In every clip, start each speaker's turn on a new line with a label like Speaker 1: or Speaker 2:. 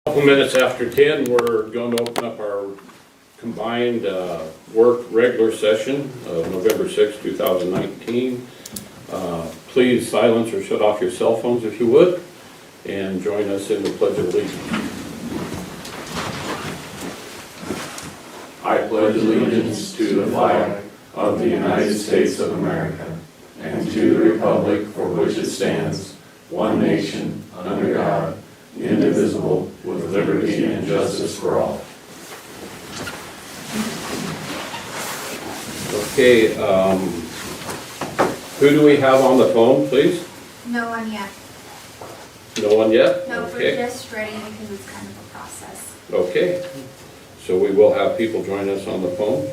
Speaker 1: Couple minutes after 10, we're going to open up our combined work regular session of November 6, 2019. Please silence or shut off your cell phones if you would, and join us in the Pledge of Allegiance.
Speaker 2: I pledge allegiance to the flag of the United States of America and to the republic for which it stands, one nation, under God, indivisible, with liberty and justice for all.
Speaker 1: Okay, who do we have on the phone, please?
Speaker 3: No one yet.
Speaker 1: No one yet?
Speaker 3: No,
Speaker 1: Okay.
Speaker 3: we're just ready because it's kind of a process.
Speaker 1: Okay, so we will have people join us on the phone.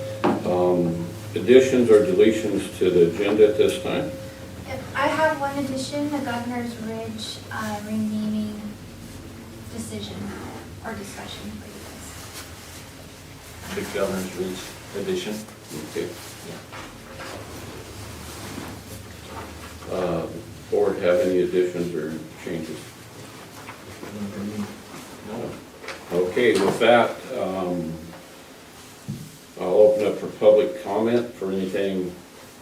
Speaker 1: Additions or deletions to the agenda at this time?
Speaker 3: I have one addition, the Governor's Ridge renaming decision or discussion for you guys.
Speaker 4: The Governor's Ridge edition.
Speaker 1: Okay. Board have any additions or changes?
Speaker 4: No.
Speaker 1: Okay, with that, I'll open up for public comment for anything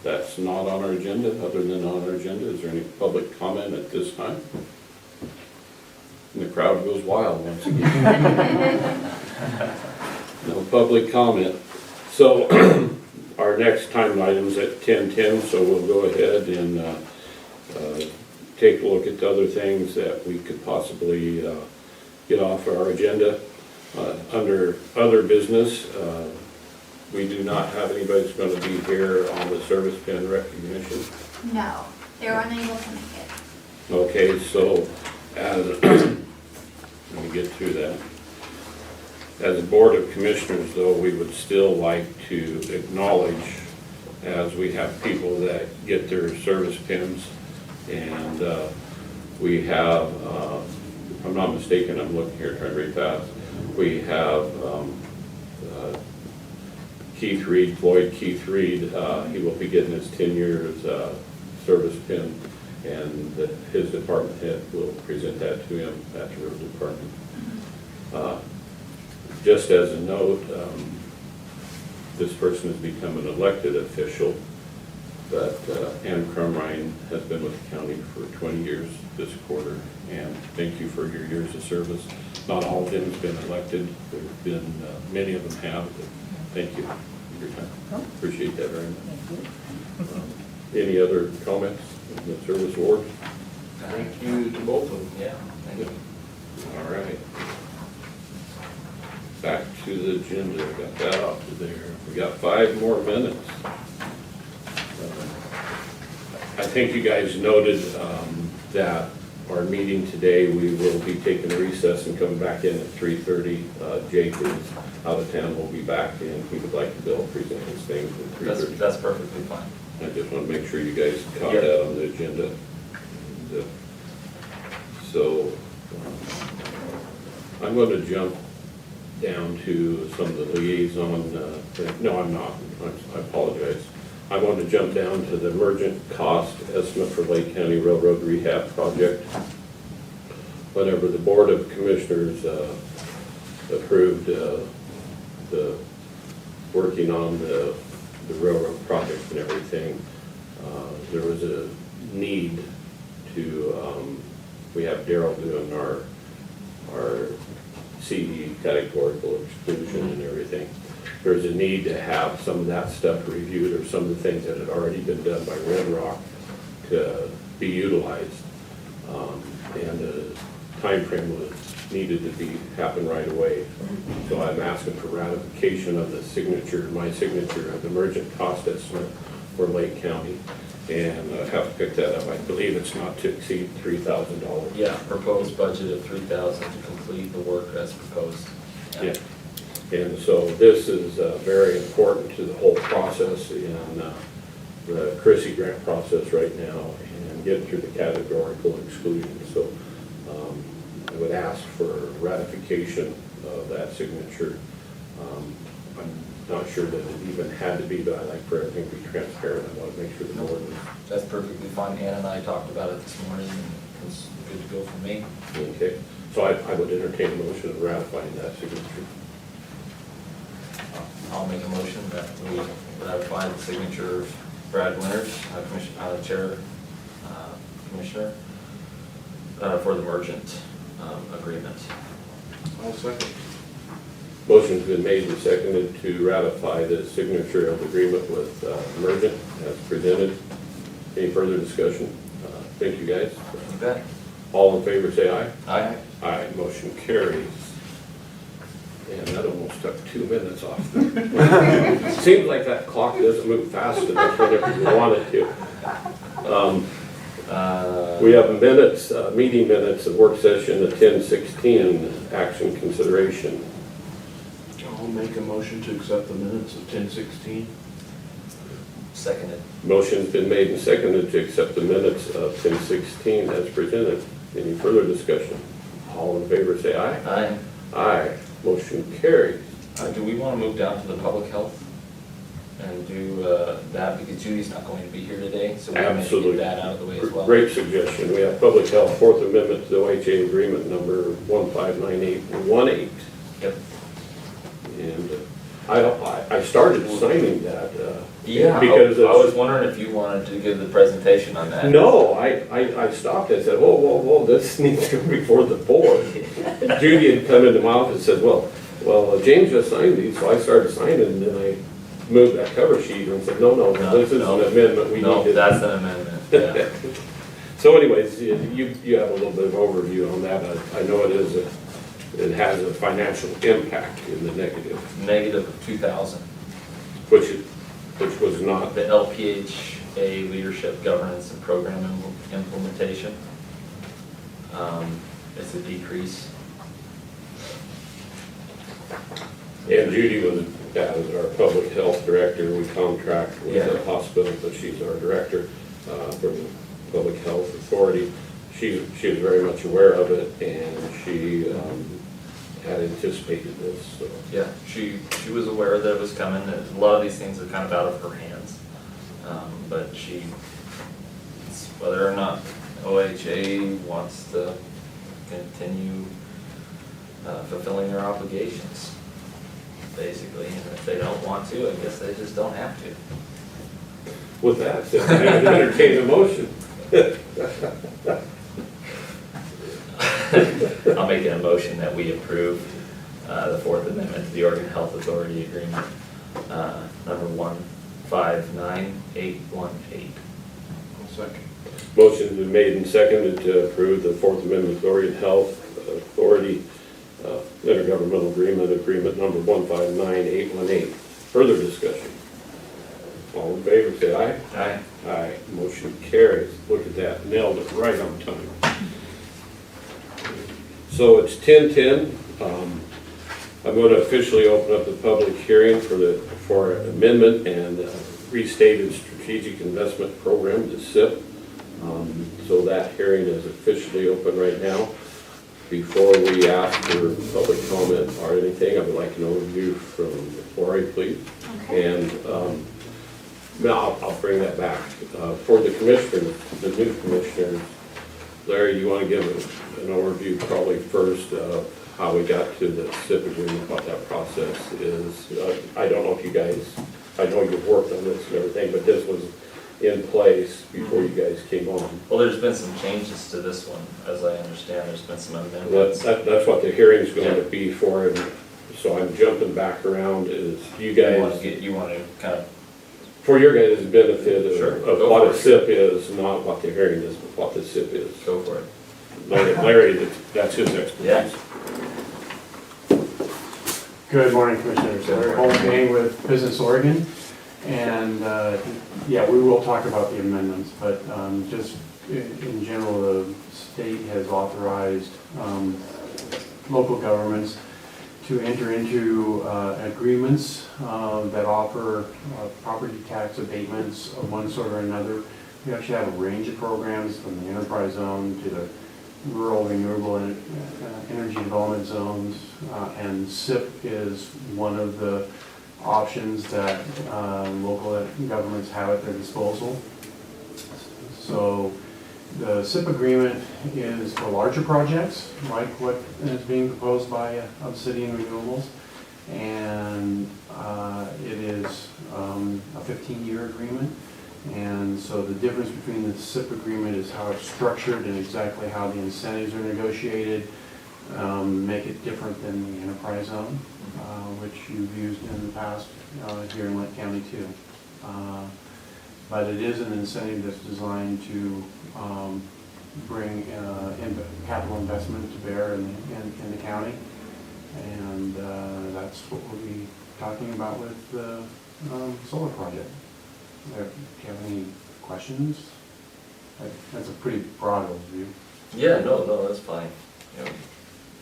Speaker 1: that's not on our agenda, other than on our agenda. Is there any public comment at this time? And the crowd goes wild once again. No public comment. So our next time item's at 10:10, so we'll go ahead and take a look at the other things that we could possibly get off our agenda. Under other business, we do not have anybody that's going to be here on the service pin recognition.
Speaker 3: No, they were unable to make it.
Speaker 1: Okay, so as, let me get through that. As a Board of Commissioners, though, we would still like to acknowledge, as we have people that get their service pins, and we have, if I'm not mistaken, I'm looking here trying to read fast, we have Keith Reed, Floyd Keith Reed, he will be getting his 10 years service pin, and his department head will present that to him at the road department. Just as a note, this person has become an elected official, but Ann Crumrine has been with the county for 20 years this quarter, and thank you for your years of service. Not all of them have been elected, there have been, many of them have, but thank you for your time. Appreciate that very much. Any other comments in the service award?
Speaker 4: Thank you to both of them, yeah. Thank you.
Speaker 1: All right. Back to the agenda, got that off to there. We got 5 more minutes. I think you guys noted that our meeting today, we will be taking a recess and coming back in at 3:30. Jake is out of town, will be back, and he would like to be able to present his things at 3:30.
Speaker 4: That's perfectly fine.
Speaker 1: I just want to make sure you guys caught
Speaker 4: Yep.
Speaker 1: that on the agenda. So I'm going to jump down to some of the liaison, no, I'm not, I apologize. I want to jump down to the emergent cost estimate for Lake County Railroad Rehab Project. Whenever the Board of Commissioners approved the working on the railroad project and everything, there was a need to, we have Daryl doing our CE categorical exclusion and everything. There's a need to have some of that stuff reviewed, or some of the things that had already been done by Red Rock to be utilized. And the time frame was needed to happen right away. So I'm asking for ratification of the signature, my signature of the emergent cost estimate for Lake County. And I have to pick that up. I believe it's not to exceed $3,000.
Speaker 4: Yeah, proposed budget of $3,000 to complete the work as proposed.
Speaker 1: Yeah. And so this is very important to the whole process in the Chrissy grant process right now, and getting through the categorical exclusion. So I would ask for ratification of that signature. I'm not sure that it even had to be, but I like for everything to be transparent. I want to make sure the board was.
Speaker 4: That's perfectly fine. Ann and I talked about it this morning, and it was good to go for me.
Speaker 1: Okay.
Speaker 5: So I would entertain a motion of ratifying that signature.
Speaker 4: I'll make a motion that we ratify the signature of Brad Winters, Chair, Commissioner, for the merchant agreement.
Speaker 2: I'll second.
Speaker 5: Motion's been made and seconded to ratify the signature of agreement with Emergent as presented. Any further discussion? Thank you, guys.
Speaker 4: You bet.
Speaker 5: All in favor, say aye.
Speaker 4: Aye.
Speaker 5: Aye, motion carries. And that almost took 2 minutes off there. Seems like that clock doesn't move fast enough whenever you want it to. We have minutes, meeting minutes of work session at 10:16, action consideration.
Speaker 2: I'll make a motion to accept the minutes of 10:16.
Speaker 4: Seconded.
Speaker 5: Motion's been made and seconded to accept the minutes of 10:16 as presented. Any further discussion? All in favor, say aye.
Speaker 4: Aye.
Speaker 5: Aye, motion carries.
Speaker 4: Do we want to move down to the public health and do that, because Judy's not going to be here today, so we want to
Speaker 5: Absolutely.
Speaker 4: get that out of the way as well.
Speaker 5: Great suggestion. We have public health, Fourth Amendment to the OHA agreement number 159818.
Speaker 4: Yep.
Speaker 5: And I started signing that.
Speaker 4: Yeah,
Speaker 5: Because
Speaker 4: I was wondering if you wanted to give the presentation on that.
Speaker 5: no, I stopped. I said, whoa, this needs to go before the board. Judy had come into my office and said, well, James just signed these, so I started signing, and then I moved that cover sheet and said, no, this is an amendment. We
Speaker 4: No,
Speaker 5: need to.
Speaker 4: that's an amendment, yeah.
Speaker 5: So anyways, you have a little bit of overview on that. I know it has a financial impact in the negative,
Speaker 4: Negative 2,000.
Speaker 5: which was not.
Speaker 4: The LPHA leadership governance and program implementation. It's a decrease.
Speaker 5: And Judy was, as our public health director, we contract with
Speaker 4: Yeah.
Speaker 5: the hospital, but she's our director for the Public Health Authority. She was very much aware of it, and she had anticipated this, so.
Speaker 4: Yeah, she was aware that it was coming. A lot of these things are kind of out of her hands. But it's whether or not OHA wants to continue fulfilling their obligations, basically. And if they don't want to, I guess they just don't have to.
Speaker 5: With that, said, I entertain a motion.
Speaker 4: I'll make an motion that we approve the Fourth Amendment to the Oregon Health Authority Agreement, number 159818.
Speaker 2: I'll second.
Speaker 5: Motion's been made and seconded to approve the Fourth Amendment to Oregon Health Authority intergovernmental agreement number 159818. Further discussion? All in favor, say aye.
Speaker 4: Aye.
Speaker 5: Aye, motion carries. Look at that, nailed it right on time. So it's 10:10. I'm going to officially open up the public hearing for amendment and restated strategic investment program, the SIP. So that hearing is officially open right now. Before we ask for public comment or anything, I would like an overview from Lori, please.
Speaker 3: Okay.
Speaker 5: And now I'll bring that back. For the commissioners, the new commissioners, Larry, you want to give an overview probably first of how we got to the SIP agreement, what that process is. I don't know if you guys, I know you've worked on this and everything, but this was in place before you guys came on.
Speaker 4: Well, there's been some changes to this one, as I understand. There's been some amendments.
Speaker 5: That's what the hearing's going to be for, and so I'm jumping back around is you guys,
Speaker 4: You want to kind of,
Speaker 5: for your guys' benefit
Speaker 4: Sure,
Speaker 5: of
Speaker 4: go
Speaker 5: what
Speaker 4: for
Speaker 5: a
Speaker 4: it.
Speaker 5: SIP is, not what the hearing is, but what the SIP is.
Speaker 4: go for it.
Speaker 5: Larry, that's his expertise.
Speaker 4: Yeah.
Speaker 6: Good morning, Commissioners.
Speaker 4: Good
Speaker 6: Larry
Speaker 4: morning.
Speaker 6: Holmgang with Business Oregon. And, yeah, we will talk about the amendments, but just in general, the state has authorized local governments to enter into agreements that offer property tax abatements of one sort or another. We actually have a range of programs from the enterprise zone to the rural renewable energy development zones, and SIP is one of the options that local governments have at their disposal. So The SIP agreement is for larger projects, like what is being proposed by Obsidian Renewables. And it is a 15-year agreement. And so the difference between the SIP agreement is how it's structured and exactly how the incentives are negotiated, make it different than the enterprise zone, which you've used in the past here in Lake County too. But it is an incentive that's designed to bring capital investment to bear in the county. And that's what we'll be talking about with the solar project. Do you have any questions? That's a pretty broad overview.
Speaker 4: Yeah, no, that's fine. You know,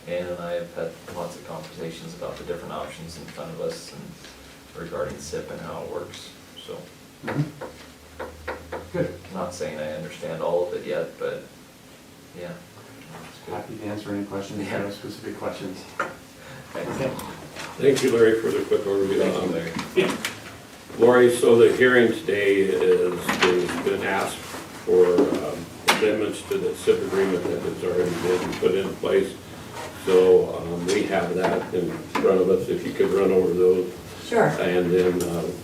Speaker 4: Ann and I have had lots of conversations about the different options in front of us and regarding SIP and how it works, so.
Speaker 6: Good.
Speaker 4: Not saying I understand all of it yet, but, yeah. it's good.
Speaker 6: Happy to answer any questions if you have specific questions. Okay.
Speaker 5: Thank you, Larry, for the quick overview.
Speaker 4: Thank you, Larry.
Speaker 5: Lori, so the hearing today has been asked for amendments to the SIP agreement that has already been put in place. So we have that in front of us, if you could run over those.
Speaker 7: Sure.
Speaker 5: And then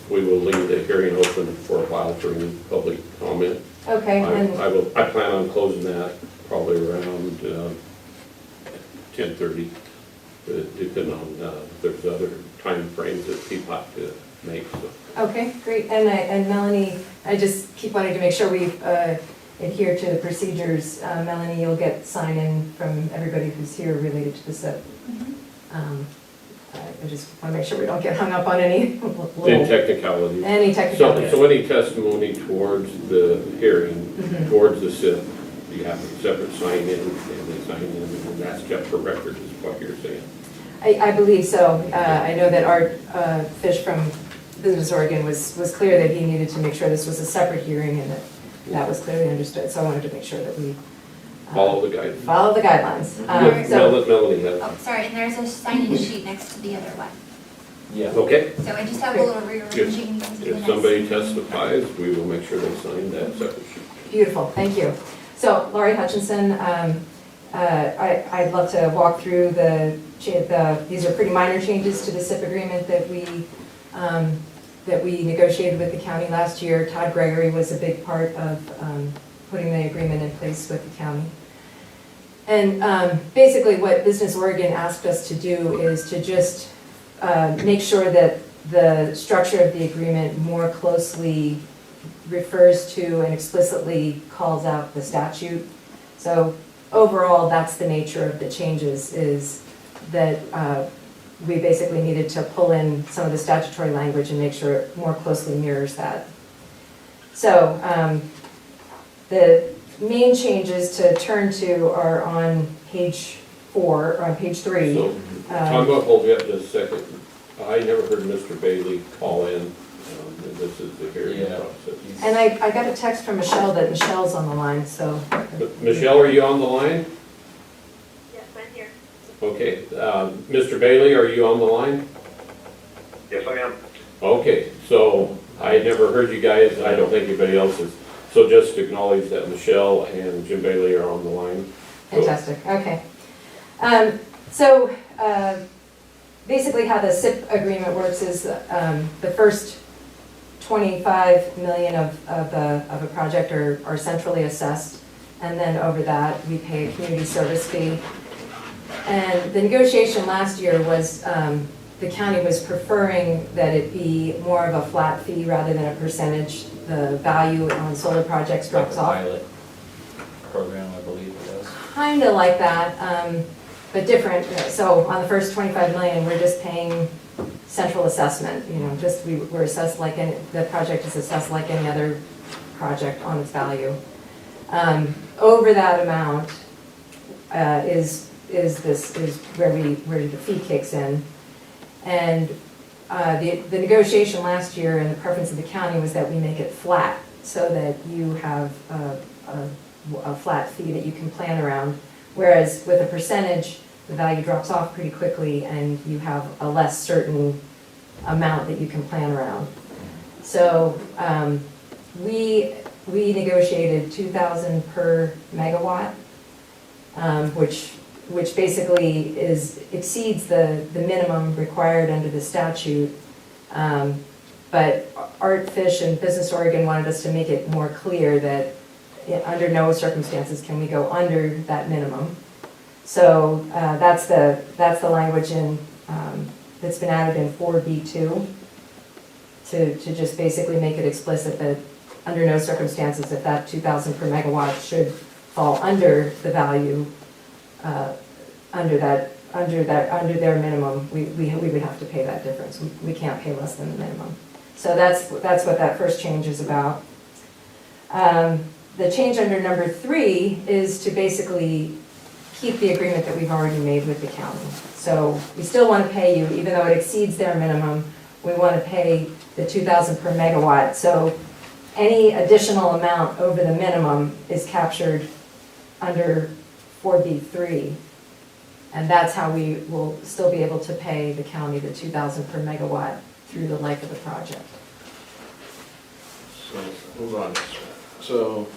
Speaker 5: we will leave the hearing open for a while for any public comment.
Speaker 7: Okay, and
Speaker 5: I plan on closing that probably around 10:30, depending on if there's other time frames that people have to make. So.
Speaker 7: okay, great. And Melanie, I just keep wanting to make sure we adhere to the procedures. Melanie, you'll get sign-in from everybody who's here related to the SIP. I just want to make sure we don't get hung up on any
Speaker 5: In technicalities.
Speaker 7: Any technicalities.
Speaker 5: So any testimony towards the hearing, towards the SIP, you have a separate sign-in, and they sign in, and that's kept for record, is what you're saying.
Speaker 7: I believe so. I know that Art Fish from Business Oregon was clear that he needed to make sure this was a separate hearing and that was clearly understood. So I wanted to make sure that we
Speaker 5: Follow the guidance.
Speaker 7: follow the guidelines.
Speaker 5: Melanie has.
Speaker 3: Oh, sorry, and there's a sign-in sheet next to the other one.
Speaker 4: Yeah.
Speaker 5: Okay.
Speaker 3: So I just have a little rearranging you guys to the
Speaker 5: If
Speaker 3: next.
Speaker 5: somebody testifies, we will make sure they sign that separate sheet.
Speaker 7: Beautiful, thank you. So Laurie Hutchinson, I'd love to walk through these are pretty minor changes to the SIP agreement that we negotiated with the county last year. Todd Gregory was a big part of putting the agreement in place with the county. And basically what Business Oregon asked us to do is to just make sure that the structure of the agreement more closely refers to and explicitly calls out the statute. So overall, that's the nature of the changes, is that we basically needed to pull in some of the statutory language and make sure it more closely mirrors that. So the main changes to turn to are on page 4, or on page 3.
Speaker 5: So, Tom, I'll hold you up just a second. I never heard Mr. Bailey call in, and this is the hearing
Speaker 4: Yeah.
Speaker 5: process.
Speaker 7: And I got a text from Michelle that Michelle's on the line, so.
Speaker 5: Michelle, are you on the line?
Speaker 8: Yes, I'm here.
Speaker 5: Okay, Mr. Bailey, are you on the line?
Speaker 8: Yes, I am.
Speaker 5: Okay, so I never heard you guys, I don't think anybody else is. So just acknowledge that Michelle and Jim Bailey are on the line.
Speaker 7: Fantastic, okay. So basically how the SIP agreement works is the first 25 million of a project are centrally assessed, and then over that we pay a community service fee. And the negotiation last year was the county was preferring that it be more of a flat fee rather than a percentage. The value on solar projects drops off.
Speaker 4: Pilot program, I believe it was.
Speaker 7: Kind of like that, but different. So on the first 25 million, we're just paying central assessment, just we're assessed like the project is assessed like any other project on its value. Over that amount is where the fee kicks in. And the negotiation last year and the preference of the county was that we make it flat so that you have a flat fee that you can plan around. Whereas with a percentage, the value drops off pretty quickly and you have a less certain amount that you can plan around. So we we negotiated 2,000 per megawatt, which basically exceeds the minimum required under the statute. But Art Fish and Business Oregon wanted us to make it more clear that under no circumstances can we go under that minimum. So that's the language that's been added in 4B2 to just basically make it explicit that under no circumstances, if that 2,000 per megawatt should fall under the value, under their minimum, we would have to pay that difference. We can't pay less than the minimum. So that's what that first change is about. The change under number 3 is to basically keep the agreement that we've already made with the county. So we still want to pay you, even though it exceeds their minimum, we want to pay the 2,000 per megawatt. So any additional amount over the minimum is captured under 4B3. And that's how we will still be able to pay the county the 2,000 per megawatt through the life of the project.
Speaker 2: So, hold on. So,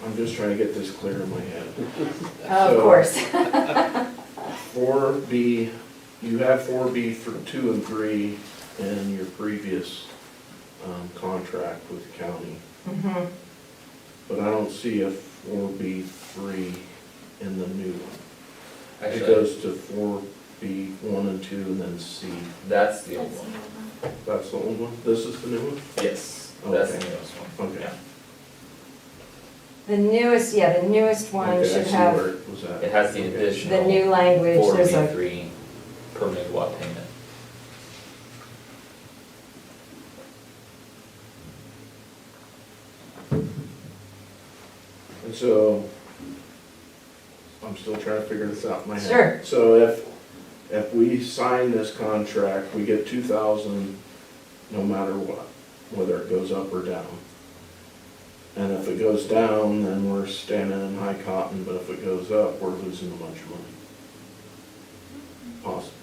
Speaker 2: I'm just trying to get this clear in my head.
Speaker 7: Of course.
Speaker 2: 4B, you have 4B for 2 and 3 in your previous contract with the county,
Speaker 7: Mhm.
Speaker 2: but I don't see a 4B3 in the new one. It
Speaker 4: Actually,
Speaker 2: goes to 4B1 and 2 and then C.
Speaker 4: that's the old
Speaker 3: That's
Speaker 4: one.
Speaker 3: the old one.
Speaker 2: That's the old one? This is the new one?
Speaker 4: Yes, that's the
Speaker 2: Okay.
Speaker 4: newest one.
Speaker 2: Okay.
Speaker 4: Yeah.
Speaker 7: The newest one
Speaker 2: Okay, I
Speaker 7: should
Speaker 2: see
Speaker 7: have
Speaker 2: where it was at.
Speaker 4: It has the
Speaker 2: Okay.
Speaker 4: additional.
Speaker 7: the new language. There's a
Speaker 4: 4B3 per megawatt payment.
Speaker 2: And so, I'm still trying to figure this out in my head.
Speaker 7: Sure.
Speaker 2: So if we sign this contract, we get 2,000 no matter what, whether it goes up or down. And if it goes down, then we're standing in high cotton, but if it goes up, we're losing a bunch of money. Possibly.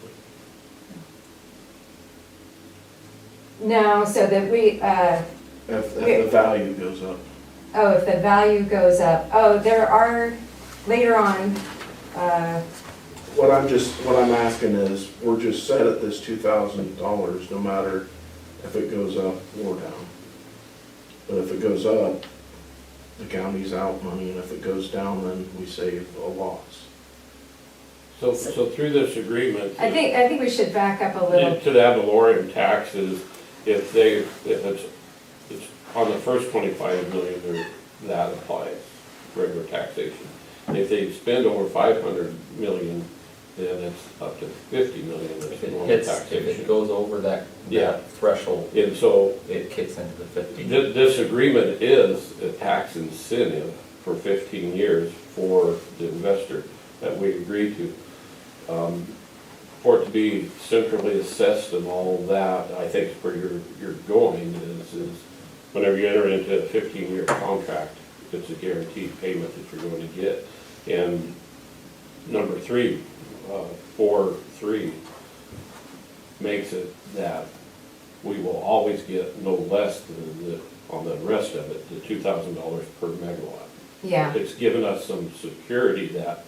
Speaker 7: no, so that we,
Speaker 2: If the value goes up.
Speaker 7: oh, if the value goes up, oh, there are, later on,
Speaker 2: What I'm asking is, we're just set at this $2,000, no matter if it goes up or down. But if it goes up, the county's out money, and if it goes down, then we save a loss.
Speaker 5: So through this agreement.
Speaker 7: I think we should back up a little.
Speaker 5: To the ad valorem taxes, if it's on the first 25 million, that applies, regular taxation. If they spend over 500 million, then it's up to 50 million,
Speaker 4: If
Speaker 5: that's
Speaker 4: it
Speaker 5: normal
Speaker 4: hits, if it
Speaker 5: taxation.
Speaker 4: goes over that
Speaker 5: Yeah.
Speaker 4: threshold,
Speaker 5: And so
Speaker 4: it kicks into the 50.
Speaker 5: this agreement is a tax incentive for 15 years for the investor that we agreed to. For it to be centrally assessed and all of that, I think where you're going is whenever you enter into a 15-year contract, it's a guaranteed payment that you're going to get. And number 3, 4.3 makes it that we will always get no less than on the rest of it, the $2,000 per megawatt.
Speaker 7: Yeah,
Speaker 5: It's given us some security that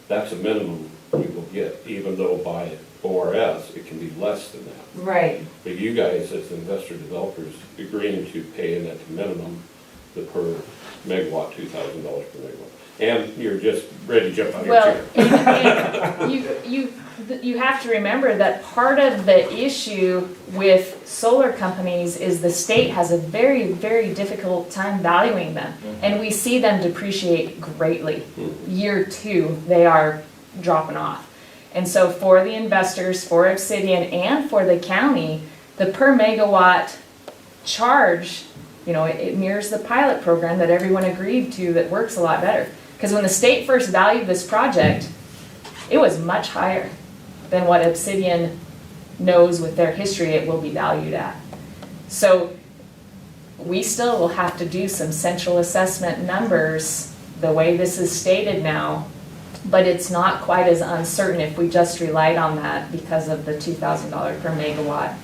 Speaker 5: that's a minimum we will get, even though by ORS, it can be less than that.
Speaker 7: right.
Speaker 5: But you guys, as investor developers, agreeing to pay in at the minimum, the per megawatt, $2,000 per megawatt. And you're just ready to jump out of your
Speaker 9: Well,
Speaker 5: chair.
Speaker 9: and you have to remember that part of the issue with solar companies is the state has a very, very difficult time valuing them. And we see them depreciate greatly. Year 2, they are dropping off. And so for the investors, for Obsidian, and for the county, the per megawatt charge, it mirrors the pilot program that everyone agreed to that works a lot better. Because when the state first valued this project, it was much higher than what Obsidian knows with their history it will be valued at. So we still will have to do some central assessment numbers the way this is stated now, but it's not quite as uncertain if we just relied on that because of the $2,000 per megawatt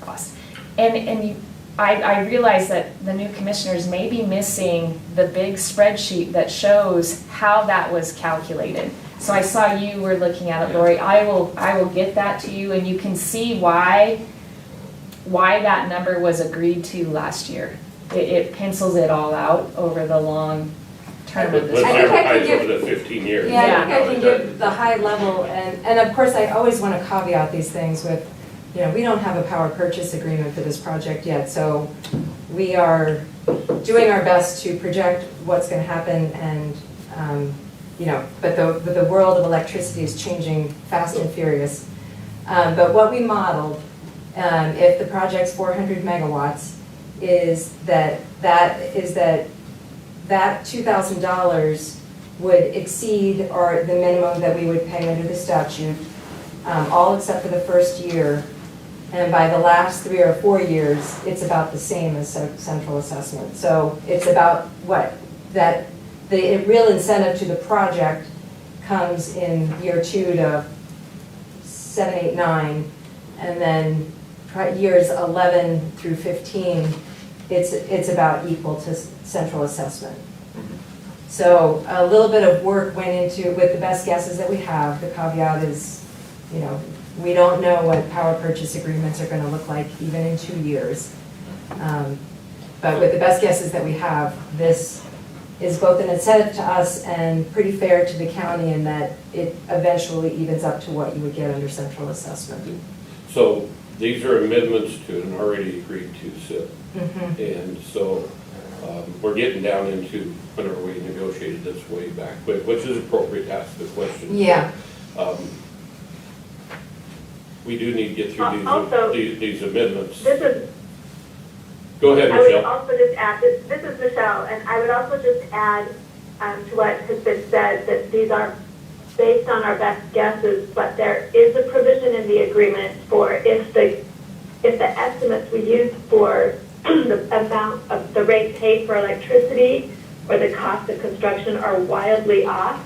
Speaker 9: cost. And I realize that the new commissioners may be missing the big spreadsheet that shows how that was calculated. So I saw you were looking at it, Lori. I will get that to you, and you can see why that number was agreed to last year. It pencils it all out over the long term of
Speaker 5: Let's
Speaker 9: this.
Speaker 7: I think I
Speaker 5: advertise
Speaker 7: could
Speaker 5: over the 15 years.
Speaker 7: Yeah, I
Speaker 4: Yeah,
Speaker 7: think I
Speaker 4: no,
Speaker 7: can
Speaker 4: it
Speaker 7: give
Speaker 4: does.
Speaker 7: the high level, and of course, I always want to caveat these things with, we don't have a power purchase agreement for this project yet, so we are doing our best to project what's going to happen, and, but the world of electricity is changing fast and furious. But what we modeled, if the project's 400 megawatts, is that $2,000 would exceed the minimum that we would pay under the statute, all except for the first year. And by the last 3 or 4 years, it's about the same as central assessment. So it's about that the real incentive to the project comes in year 2 to 7, 8, 9, and then years 11 through 15, it's about equal to central assessment. So a little bit of work went into, with the best guesses that we have. The caveat is, we don't know what power purchase agreements are going to look like even in 2 years. But with the best guesses that we have, this is both an incentive to us and pretty fair to the county in that it eventually evens up to what you would get under central assessment.
Speaker 5: So these are amendments to an already agreed to SIP.
Speaker 7: Mhm.
Speaker 5: And so we're getting down into whenever we negotiated this way back, which is appropriate to ask the question.
Speaker 7: Yeah.
Speaker 5: We do need to get through
Speaker 8: Also-
Speaker 5: these amendments.
Speaker 8: This is,
Speaker 5: Go ahead,
Speaker 8: I would
Speaker 5: Michelle.
Speaker 8: also just add, this is Michelle, and I would also just add to what has been said, that these are based on our best guesses, but there is a provision in the agreement for if the estimates we use for the amount of the rate paid for electricity or the cost of construction are wildly off,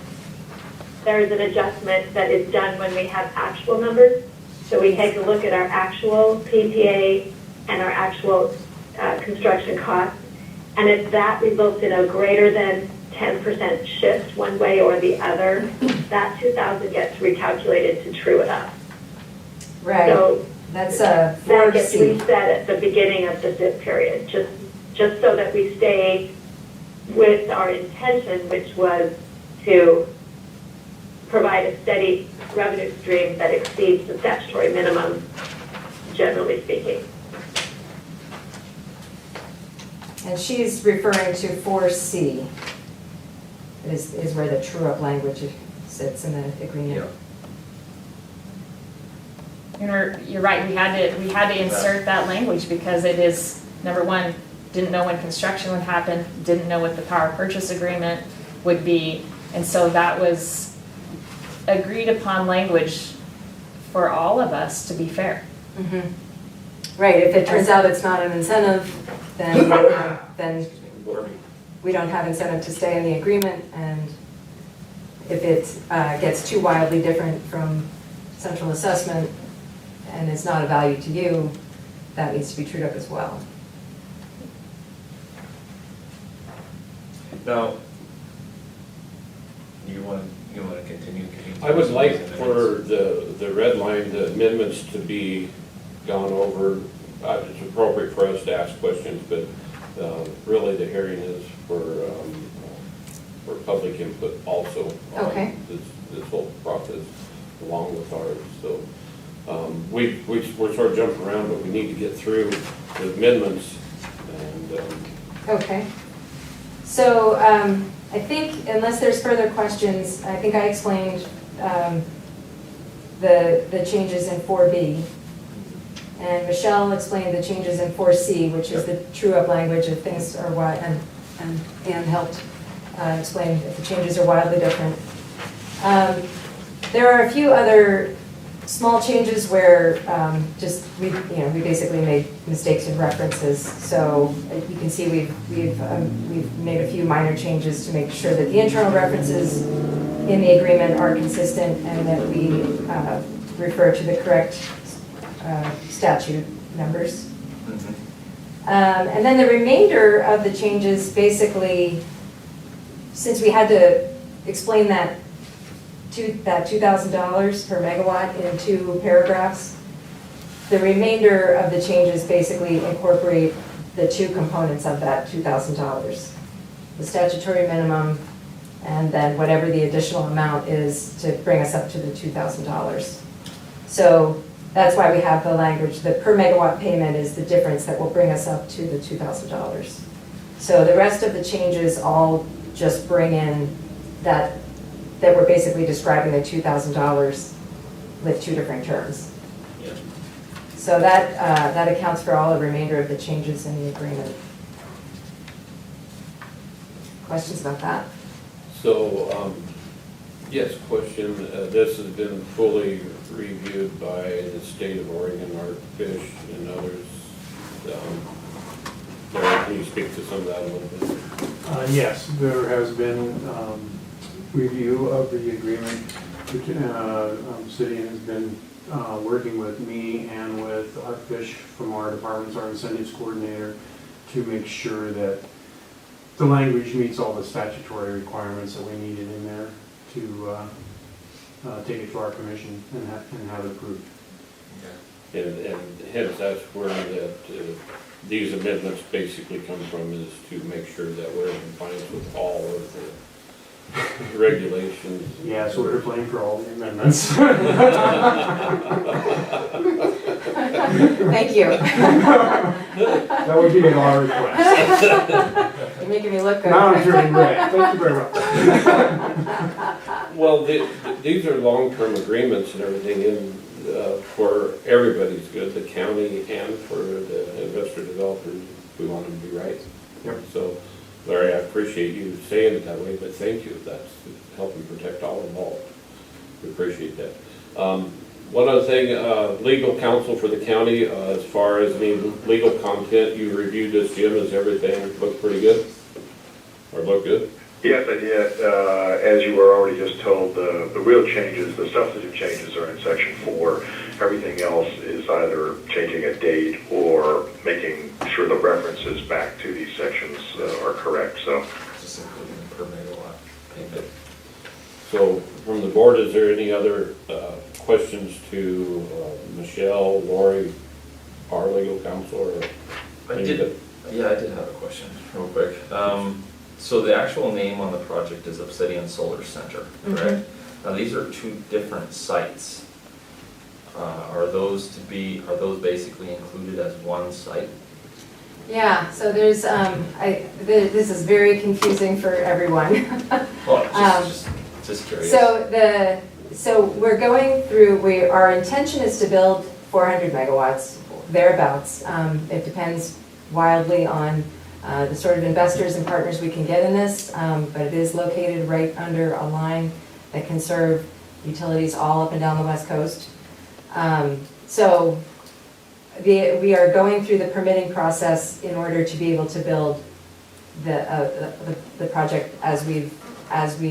Speaker 8: there is an adjustment that is done when we have actual numbers. So we take a look at our actual PPA and our actual construction costs, and if that results in a greater than 10% shift one way or the other, that 2,000 gets recalculated to true it up.
Speaker 7: Right.
Speaker 8: So
Speaker 7: That's a
Speaker 8: that gets
Speaker 7: 4C.
Speaker 8: reset at the beginning of the SIP period, just so that we stay with our intention, which was to provide a steady revenue stream that exceeds the statutory minimum, generally speaking.
Speaker 7: And she's referring to 4C, is where the true-up language sits in the agreement.
Speaker 9: You're right, we had to insert that language because it is, number one, didn't know when construction would happen, didn't know what the power purchase agreement would be, and so that was agreed upon language for all of us to be fair.
Speaker 7: Mhm. Right, if it turns out it's not an incentive, then we don't have incentive to stay in the agreement, and if it gets too wildly different from central assessment and it's not a value to you, that needs to be trued up as well.
Speaker 4: Now, you want to continue?
Speaker 5: I would like for the red line, the amendments to be gone over. It's appropriate for us to ask questions, but really the hearing is for public input also. on
Speaker 7: Okay.
Speaker 5: This whole process along with ours. So we're sort of jumping around, but we need to get through the amendments and
Speaker 7: Okay. So I think, unless there's further questions, I think I explained the changes in 4B. And Michelle explained the changes in 4C, which is the true-up language if things are wide, and Ann helped explain if the changes are wildly different. There are a few other small changes where we basically made mistakes in references. So you can see we've made a few minor changes to make sure that the internal references in the agreement are consistent and that we refer to the correct statute numbers. And then the remainder of the changes, basically, since we had to explain that $2,000 per megawatt in 2 paragraphs, the remainder of the changes basically incorporate the 2 components of that $2,000. The statutory minimum, and then whatever the additional amount is to bring us up to the $2,000. So that's why we have the language, the per megawatt payment is the difference that will bring us up to the $2,000. So the rest of the changes all just bring in that we're basically describing the $2,000 with 2 different terms.
Speaker 4: Yeah.
Speaker 7: So that accounts for all the remainder of the changes in the agreement. Questions about that?
Speaker 5: So, yes, question, this has been fully reviewed by the state of Oregon, Art Fish and others. Larry, can you speak to some of that a little bit?
Speaker 6: Yes, there has been review of the agreement. Obsidian has been working with me and with Artfish from our departments, our incentives coordinator, to make sure that the language meets all the statutory requirements that we needed in there to take it to our commission and have it approved.
Speaker 5: And hence, that's where these amendments basically come from, is to make sure that we're in compliance with all of the regulations.
Speaker 6: Yeah, so we're playing for all the amendments.
Speaker 7: Thank you.
Speaker 6: That would be our request.
Speaker 7: You're making me look good.
Speaker 6: Now I'm turning red. Thank you very much.
Speaker 5: Well, these are long-term agreements and everything, and for everybody's good, the county and for the investor developers, we want them to be right.
Speaker 6: Yep.
Speaker 5: So, Larry, I appreciate you saying it that way, but thank you. That's helping protect all involved. We appreciate that. One other thing, legal counsel for the county, as far as any legal content, you reviewed this, Jim, is everything look pretty good? Or look good?
Speaker 10: Yes, I did. As you were already just told, the real changes, the substantive changes are in section 4. Everything else is either changing a date or making sure the references back to these sections are correct. So,
Speaker 4: Just including the per megawatt payment.
Speaker 5: So, from the board, is there any other questions to Michelle, Lori, our legal counsel, or?
Speaker 4: I did have a question, real quick. So the actual name on the project is Obsidian Solar Center, correct? Now, these are 2 different sites. Are those basically included as one site?
Speaker 7: Yeah, so there's, this is very confusing for everyone.
Speaker 4: Well, just curious.
Speaker 7: So we're going through, our intention is to build 400 megawatts, thereabouts. It depends wildly on the sort of investors and partners we can get in this, but it is located right under a line that can serve utilities all up and down the West Coast. So we are going through the permitting process in order to be able to build the project as we've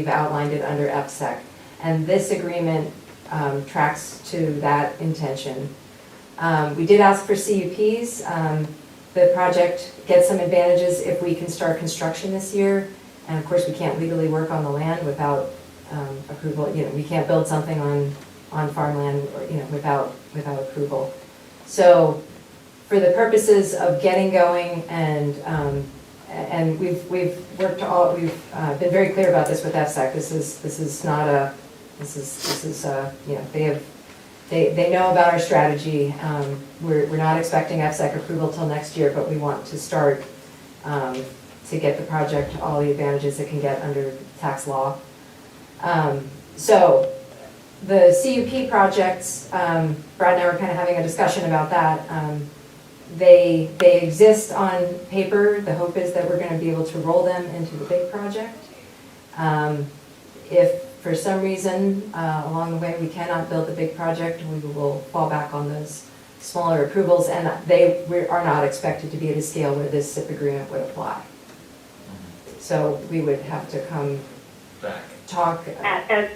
Speaker 7: outlined it under FSEC. And this agreement tracks to that intention. We did ask for CUPs. The project gets some advantages if we can start construction this year. And of course, we can't legally work on the land without approval. You know, we can't build something on farmland, or, you know, without approval. So for the purposes of getting going, and we've been very clear about this with FSEC. This is not a, you know, they know about our strategy. We're not expecting FSEC approval till next year, but we want to start to get the project all the advantages it can get under tax law. So the CUP projects, Brad and I were kind of having a discussion about that. They exist on paper. The hope is that we're going to be able to roll them into the big project. If for some reason along the way we cannot build the big project, we will fall back on those smaller approvals, and we are not expected to be at a scale where this SIP agreement would apply. So we would have to come
Speaker 4: Back.
Speaker 7: talk.
Speaker 8: As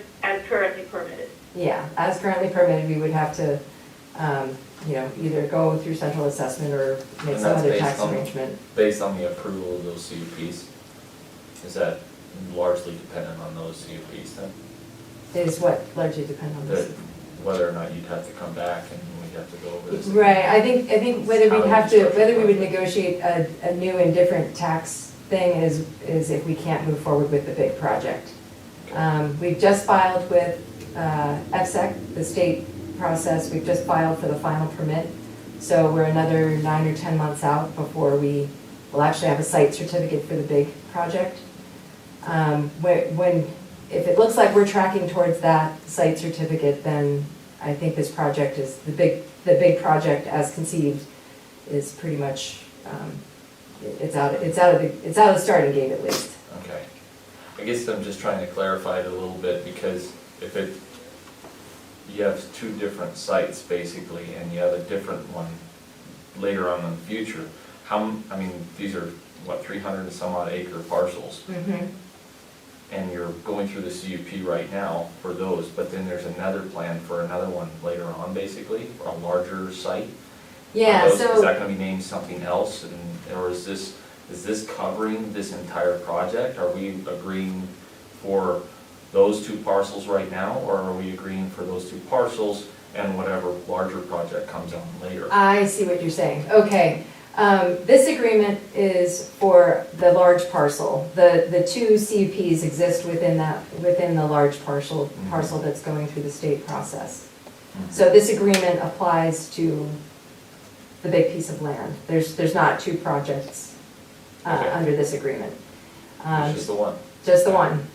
Speaker 8: currently permitted.
Speaker 7: Yeah, as currently permitted, we would have to you know, either go through central assessment or make
Speaker 4: And
Speaker 7: some
Speaker 4: that's
Speaker 7: other
Speaker 4: based
Speaker 7: tax
Speaker 4: on-
Speaker 7: arrangement.
Speaker 4: Based on the approval of those CUPs, is that largely dependent on those CUPs then?
Speaker 7: Is what largely depend on
Speaker 4: That
Speaker 7: this.
Speaker 4: whether or not you'd have to come back and we'd have to go over this?
Speaker 7: Right, I think whether
Speaker 4: How
Speaker 7: we
Speaker 4: you
Speaker 7: have to,
Speaker 4: structure
Speaker 7: whether we would
Speaker 4: project.
Speaker 7: negotiate a new and different tax thing is if we can't move forward with the big project. We've just filed with FSEC, the state process, we've just filed for the final permit. So we're another 9 or 10 months out before we will actually have a site certificate for the big project. If it looks like we're tracking towards that site certificate, then I think this project is, the big project as conceived is pretty much, it's out of the starting gate at least.
Speaker 4: Okay. I guess I'm just trying to clarify it a little bit, because if you have two different sites basically, and you have a different one later on in the future, I mean, these are, what, 300 and some odd acre parcels? And you're going through the CUP right now for those, but then there's another plan for another one later on, basically, a larger site?
Speaker 7: Yeah,
Speaker 4: Are those-
Speaker 7: so.
Speaker 4: Is that gonna be named something else, or is this covering this entire project? Are we agreeing for those two parcels right now, or are we agreeing for those two parcels and whatever larger project comes on later?
Speaker 7: I see what you're saying, okay. This agreement is for the large parcel. The two CUPs exist within the large parcel that's going through the state process. So this agreement applies to the big piece of land. There's not two projects
Speaker 4: Okay.
Speaker 7: under this agreement.
Speaker 4: It's just the one?
Speaker 7: Just the one.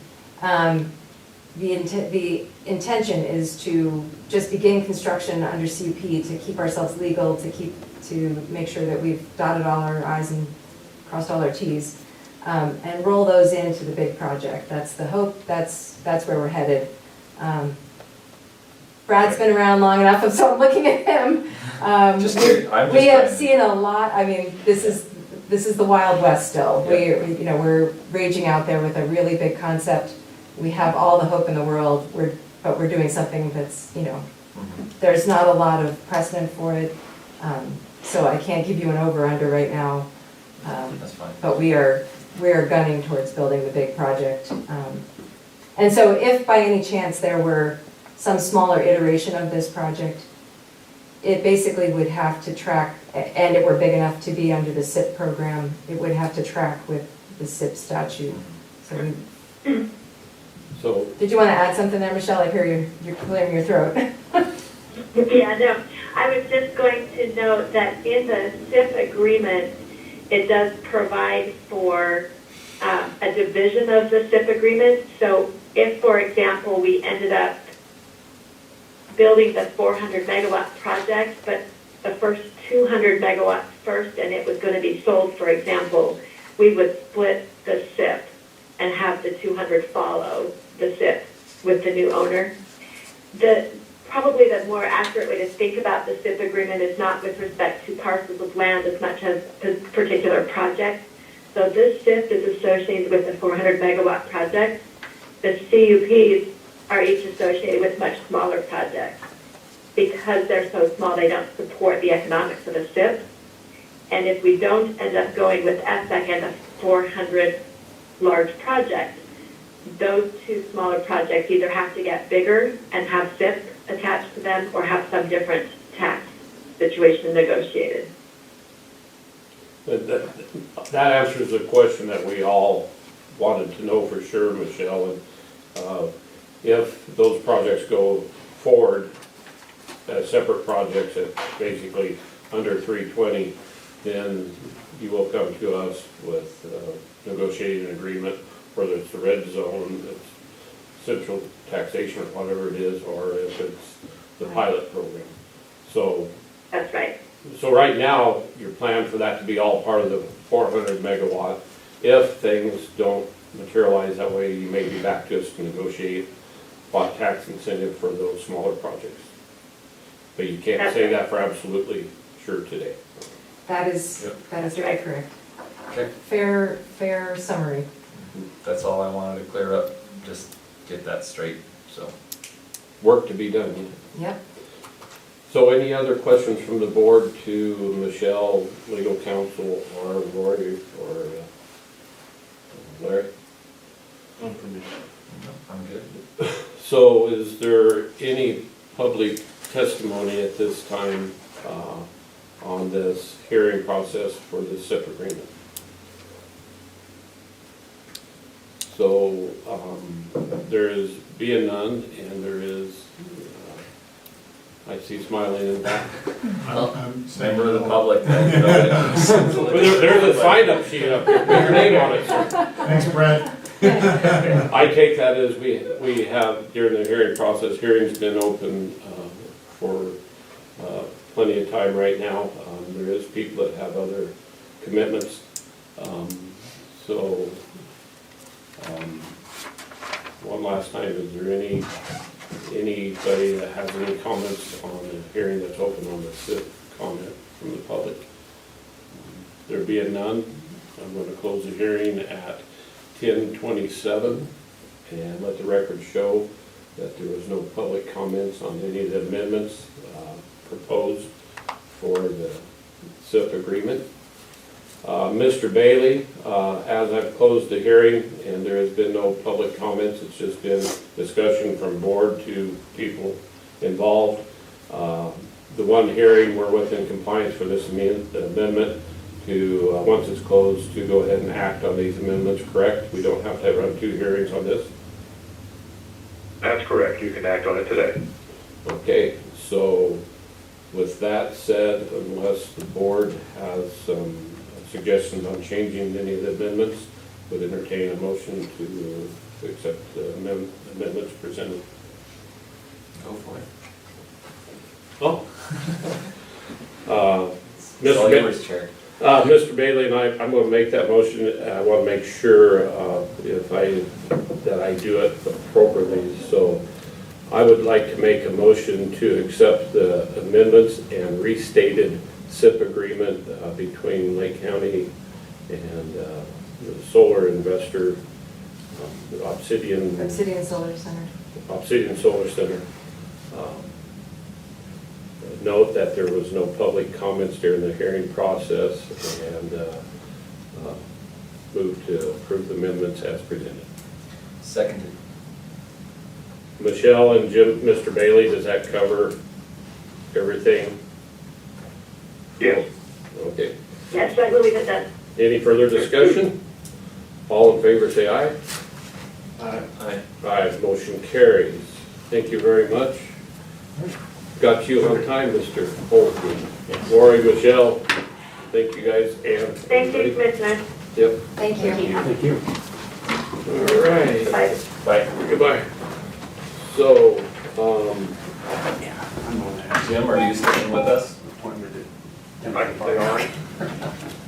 Speaker 7: The intention is to just begin construction under CUP to keep ourselves legal, to make sure that we've dotted all our i's and crossed all our t's, and roll those into the big project. That's the hope, that's where we're headed. Brad's been around long enough, so I'm looking at him.
Speaker 4: Just kidding. I'm just
Speaker 7: We have
Speaker 4: trying-
Speaker 7: seen a lot, I mean, this is the Wild West still. We're raging out there with a really big concept. We have all the hope in the world, but we're doing something that's, there's not a lot of precedent for it. So I can't give you an over-under right now.
Speaker 4: That's fine.
Speaker 7: But we are gunning towards building the big project. And so if by any chance there were some smaller iteration of this project, it basically would have to track, and it were big enough to be under the SIP program, it would have to track with the SIP statute.
Speaker 5: So,
Speaker 7: Did you want to add something there, Michelle? I hear you're clearing your throat.
Speaker 8: Yeah, no, I was just going to note that in the SIP agreement, it does provide for a division of the SIP agreement. So if, for example, we ended up building the 400 megawatt project, but the first 200 megawatts first, and it was going to be sold, for example, we would split the SIP and have the 200 follow the SIP with the new owner. Probably the more accurate way to think about the SIP agreement is not with respect to parcels of land as much as a particular project. So this SIP is associated with the 400 megawatt project. The CUPs are each associated with much smaller projects. Because they're so small, they don't support the economics of a SIP. And if we don't end up going with FSEC and a 400 large project, those two smaller projects either have to get bigger and have SIP attached to them or have some different tax situation negotiated.
Speaker 5: that answers the question that we all wanted to know for sure, Michelle. And if those projects go forward as separate projects at basically under 320, then you will come to us with negotiating an agreement, whether it's the red zone, it's central taxation or whatever it is, or if it's the pilot program. So,
Speaker 8: That's right.
Speaker 5: so right now, your plan for that to be all part of the 400 megawatt. If things don't materialize that way, you may be back to us to negotiate what tax incentive for those smaller projects. But you can't say that for absolutely sure today.
Speaker 7: That is very correct.
Speaker 4: Okay.
Speaker 7: Fair summary.
Speaker 4: That's all I wanted to clear up, just get that straight, so.
Speaker 5: Work to be done.
Speaker 7: Yep.
Speaker 5: So any other questions from the board to Michelle, legal counsel, or Rory, or Larry?
Speaker 4: I'm good.
Speaker 5: So is there any public testimony at this time on this hearing process for the SIP agreement? So there is being none, and there is, I see smiling in the back.
Speaker 4: Member of the public.
Speaker 5: Well, there's a sign-up sheet up here, put your name on it, sir.
Speaker 11: Thanks, Brett.
Speaker 5: I take that as we have, during the hearing process, hearing's been open for plenty of time right now. There is people that have other commitments. So, one last time, is there anybody that has any comments on the hearing that's open on the SIP comment from the public? There being none, I'm going to close the hearing at 10:27 and let the record show that there was no public comments on any of the amendments proposed for the SIP agreement. Mr. Bailey, as I've closed the hearing and there has been no public comments, it's just been discussion from board to people involved. The one hearing, we're within compliance for this amendment to, once it's closed, to go ahead and act on these amendments, correct? We don't have to run 2 hearings on this?
Speaker 10: That's correct. You can act on it today.
Speaker 5: Okay, so with that said, unless the board has some suggestions on changing any of the amendments, would entertain a motion to accept the amendments presented.
Speaker 4: Go for it.
Speaker 5: Oh.
Speaker 4: It's all
Speaker 5: Mr.
Speaker 4: yours, Chair.
Speaker 5: Mr. Bailey and I'm going to make that motion. I want to make sure that I do it appropriately. So I would like to make a motion to accept the amendments and restated SIP agreement between Lake County and the solar investor, Obsidian
Speaker 7: Solar Center.
Speaker 5: Obsidian Solar Center. Note that there was no public comments during the hearing process, and move to approve the amendments as presented.
Speaker 4: Seconded.
Speaker 5: Michelle and Mr. Bailey, does that cover everything?
Speaker 10: Yes.
Speaker 5: Okay.
Speaker 8: Yes, I believe it does.
Speaker 5: Any further discussion? All in favor say aye.
Speaker 4: Aye.
Speaker 5: Aye, motion carries. Thank you very much. Got you on time, Mr. Holtzman. Lori, Michelle, thank you guys, and
Speaker 8: Thank you, Commissioner.
Speaker 5: Yep,
Speaker 7: Thank you.
Speaker 6: Thank you.
Speaker 5: all right,
Speaker 8: Bye.
Speaker 4: Bye.
Speaker 5: goodbye. So,
Speaker 4: Jim, are you staying with us?
Speaker 10: I can stay on.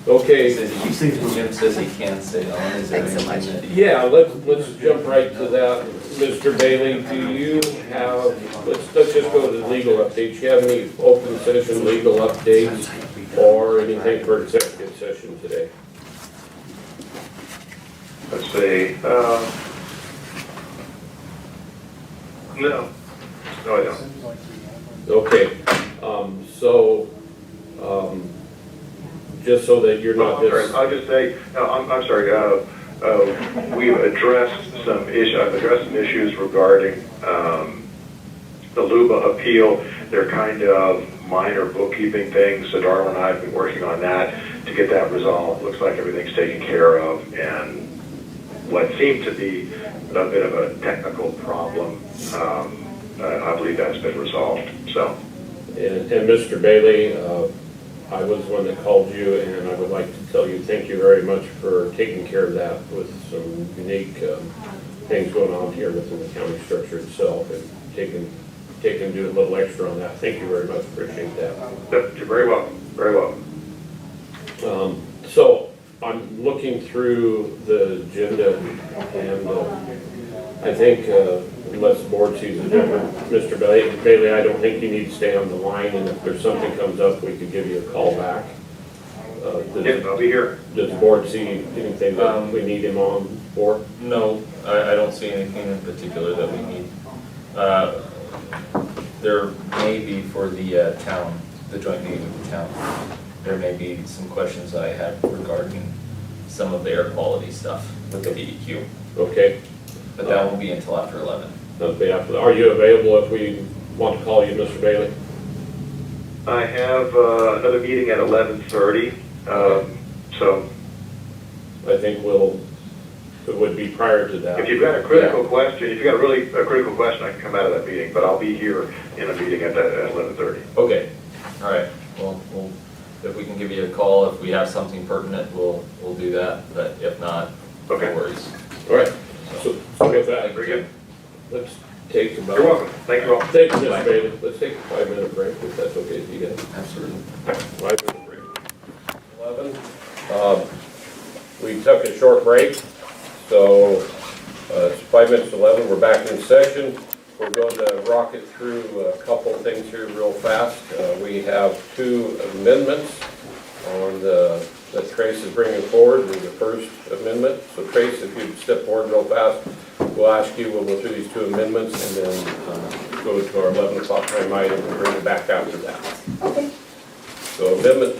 Speaker 5: okay,
Speaker 4: Jim says he can stay on. Is there
Speaker 7: Thanks so much.
Speaker 4: anything that he-
Speaker 5: yeah, let's jump right to that. Mr. Bailey, do you have, let's just go to the legal updates. Do you have any open session legal updates or anything for executive session today?
Speaker 10: Let's see. No. No, I don't.
Speaker 5: Okay, just so that you're not
Speaker 10: I'm sorry,
Speaker 5: just,
Speaker 10: I'll just say, no, I'm sorry, we've addressed some issues, I've addressed some issues regarding the LUBA appeal. They're kind of minor bookkeeping things, so Darla and I have been working on that to get that resolved. Looks like everything's taken care of, and what seemed to be a bit of a technical problem, I believe that's been resolved, so.
Speaker 5: and Mr. Bailey, I was the one that called you, and I would like to tell you, thank you very much for taking care of that with some unique things going on here within the county structure itself, and taking do a little extra on that. Thank you very much, appreciate that.
Speaker 10: You're very welcome, very welcome.
Speaker 5: So I'm looking through the agenda, and I think unless the board sees a different, Mr. Bailey, I don't think you need to stay on the line, and if there's something comes up, we could give you a call back.
Speaker 10: Yes, I'll be here.
Speaker 5: Does the board see anything that we need him on for?
Speaker 4: No, I don't see anything in particular that we need. there may be for the town, the joint meeting with the town, there may be some questions I have regarding some of the air quality stuff with the DEQ,
Speaker 5: Okay,
Speaker 4: but that won't be until after 11.
Speaker 5: that'll be after. Are you available if we want to call you, Mr. Bailey?
Speaker 10: I have another meeting at 11:30, so
Speaker 5: I think it would be prior to that.
Speaker 10: if you've got a critical question, if you've got really a critical question, I can come out of that meeting, but I'll be here in a meeting at 11:30.
Speaker 4: Okay, all right, well, if we can give you a call, if we have something pertinent, we'll do that, but if not, no
Speaker 10: Okay.
Speaker 4: worries.
Speaker 5: All right, so with that,
Speaker 10: Very good.
Speaker 5: let's take about.
Speaker 10: You're welcome. Thank you all.
Speaker 5: Thank you, Mr. Bailey. Let's take a 5-minute break, if that's okay with you guys.
Speaker 4: Absolutely.
Speaker 5: 5-minute break. 11. We took a short break, so it's 5 minutes to 11. We're back in session. We're going to rocket through a couple things here real fast. We have 2 amendments on that Trace is bringing forward. The first amendment. So Trace, if you'd step forward real fast, we'll ask you, we'll go through these 2 amendments and then go to our 11 o'clock time item and bring it back after that.
Speaker 11: Okay.
Speaker 5: So amendment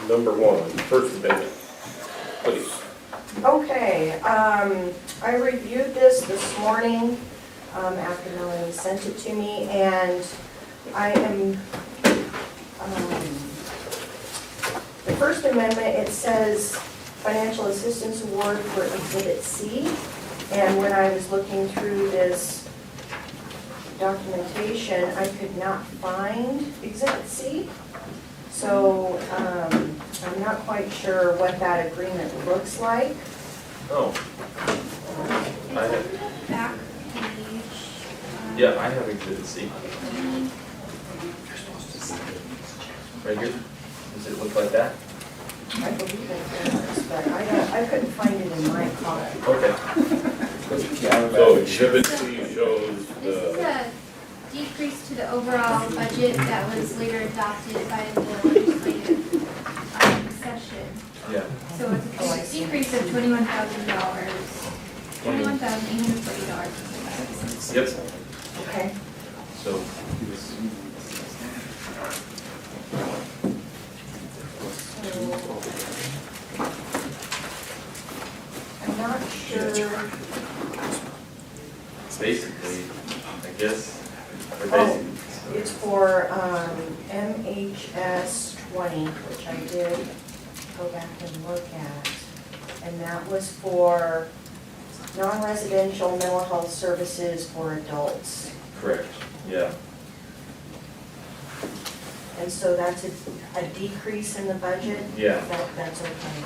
Speaker 5: number 1, first amendment, please.
Speaker 11: Okay, I reviewed this morning after Melanie sent it to me, and I am, the First Amendment, it says financial assistance award for Exhibit C, and when I was looking through this documentation, I could not find Exhibit C. So I'm not quite sure what that agreement looks like.
Speaker 4: Oh,
Speaker 3: It's
Speaker 4: I
Speaker 3: on
Speaker 4: have-
Speaker 3: the back page.
Speaker 4: yeah, I have Exhibit C. Right here? Does it look like that?
Speaker 11: I believe it does, but I couldn't find it in my copy.
Speaker 4: Okay.
Speaker 5: So exhibit C shows
Speaker 3: This is a decrease to the overall budget that was later adopted by the legislative session.
Speaker 4: Yeah.
Speaker 3: So it's a decrease of $21,000, $21,840.
Speaker 4: Yep.
Speaker 11: Okay.
Speaker 4: So,
Speaker 11: I'm not sure.
Speaker 4: basically, I guess, or
Speaker 11: Oh,
Speaker 4: basically,
Speaker 11: it's for MHS 20, which I did go back and look at. And that was for non-residential mental health services for adults.
Speaker 4: correct, yeah.
Speaker 11: And so that's a decrease in the budget?
Speaker 4: Yeah.
Speaker 11: That's okay.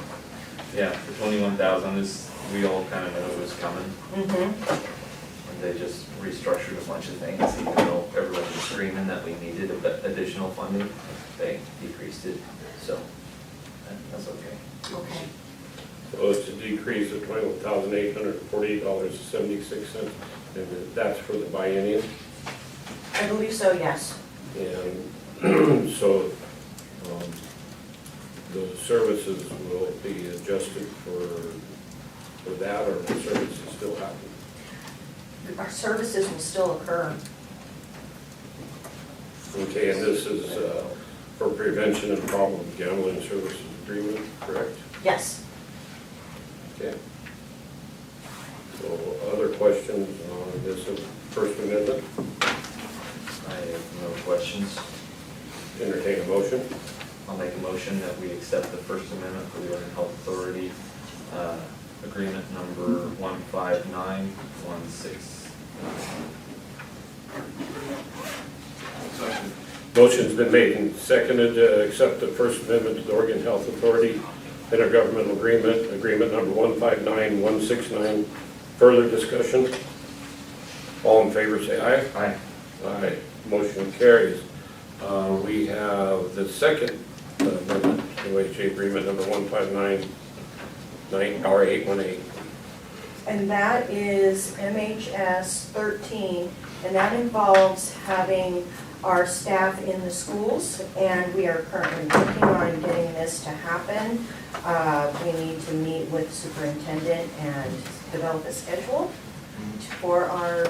Speaker 4: Yeah, the 21,000 is, we all kind of knew it was coming,
Speaker 11: Mm-hmm.
Speaker 4: and they just restructured a bunch of things, even though everyone was screaming that we needed a bit additional funding, they decreased it, so that's okay.
Speaker 11: Okay.
Speaker 5: So it's a decrease of $21,848.76, and that's for the biennium.
Speaker 11: I believe so, yes.
Speaker 5: And so the services will be adjusted for that, or the services still happen?
Speaker 11: Our services will still occur.
Speaker 5: Okay, and this is for prevention and problem gambling services agreement, correct?
Speaker 11: Yes.
Speaker 5: Okay. So other questions on this First Amendment?
Speaker 4: I have no questions.
Speaker 5: Entertain a motion.
Speaker 4: I'll make a motion that we accept the First Amendment for the Oregon Health Authority, agreement number 15916.
Speaker 5: Motion's been made and seconded to accept the First Amendment to the Oregon Health Authority intergovernmental agreement, agreement number 159169. Further discussion? All in favor say aye.
Speaker 4: Aye.
Speaker 5: Aye. Motion carries. We have the second amendment to OHA agreement number 1599-818.
Speaker 11: And that is MHS 13, and that involves having our staff in the schools, and we are currently working on getting this to happen. We need to meet with superintendent and develop a schedule for our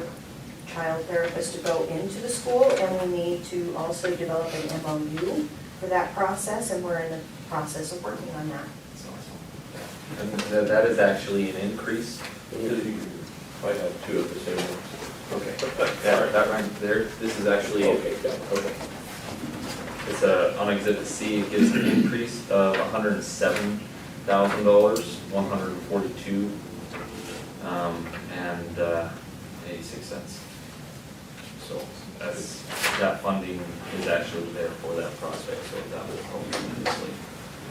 Speaker 11: child therapist to go into the school, and we need to also develop an MOU for that process, and we're in the process of working on that.
Speaker 4: And that is actually an increase.
Speaker 5: I have two of the same ones.
Speaker 4: Okay. That right there, this is actually,
Speaker 5: Okay, got it.
Speaker 4: okay. It's on Exhibit C, it gives an increase of $107,000, $142, and 86 cents. So that funding is actually there for that prospect, so that will help tremendously.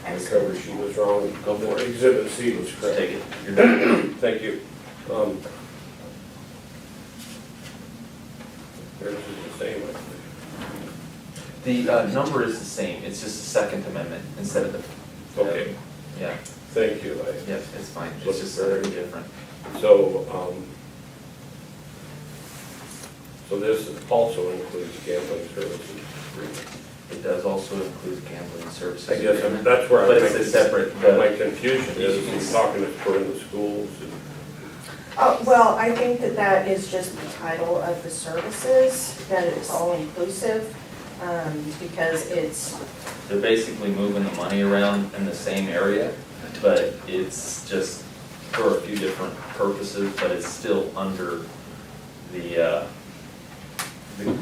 Speaker 5: The cover sheet was wrong.
Speaker 4: Go for it.
Speaker 5: Exhibit C was
Speaker 4: Just
Speaker 5: correct.
Speaker 4: take it. You're done.
Speaker 5: Thank you. Theirs is the same, I think.
Speaker 4: The number is the same, it's just the Second Amendment instead of the.
Speaker 5: Okay.
Speaker 4: Yeah,
Speaker 5: Thank you.
Speaker 4: yep, it's fine, it's
Speaker 5: Looks
Speaker 4: just
Speaker 5: very-
Speaker 4: different.
Speaker 5: So this also includes gambling services.
Speaker 4: It does also include gambling services.
Speaker 5: I guess
Speaker 4: agreement,
Speaker 5: that's where
Speaker 4: But it's a separate,
Speaker 5: my confusion is, he's talking to for in the schools and.
Speaker 11: Well, I think that that is just the title of the services, that it's all inclusive, because it's,
Speaker 4: they're basically moving the money around in the same area, but it's just for a few different purposes, but it's still under the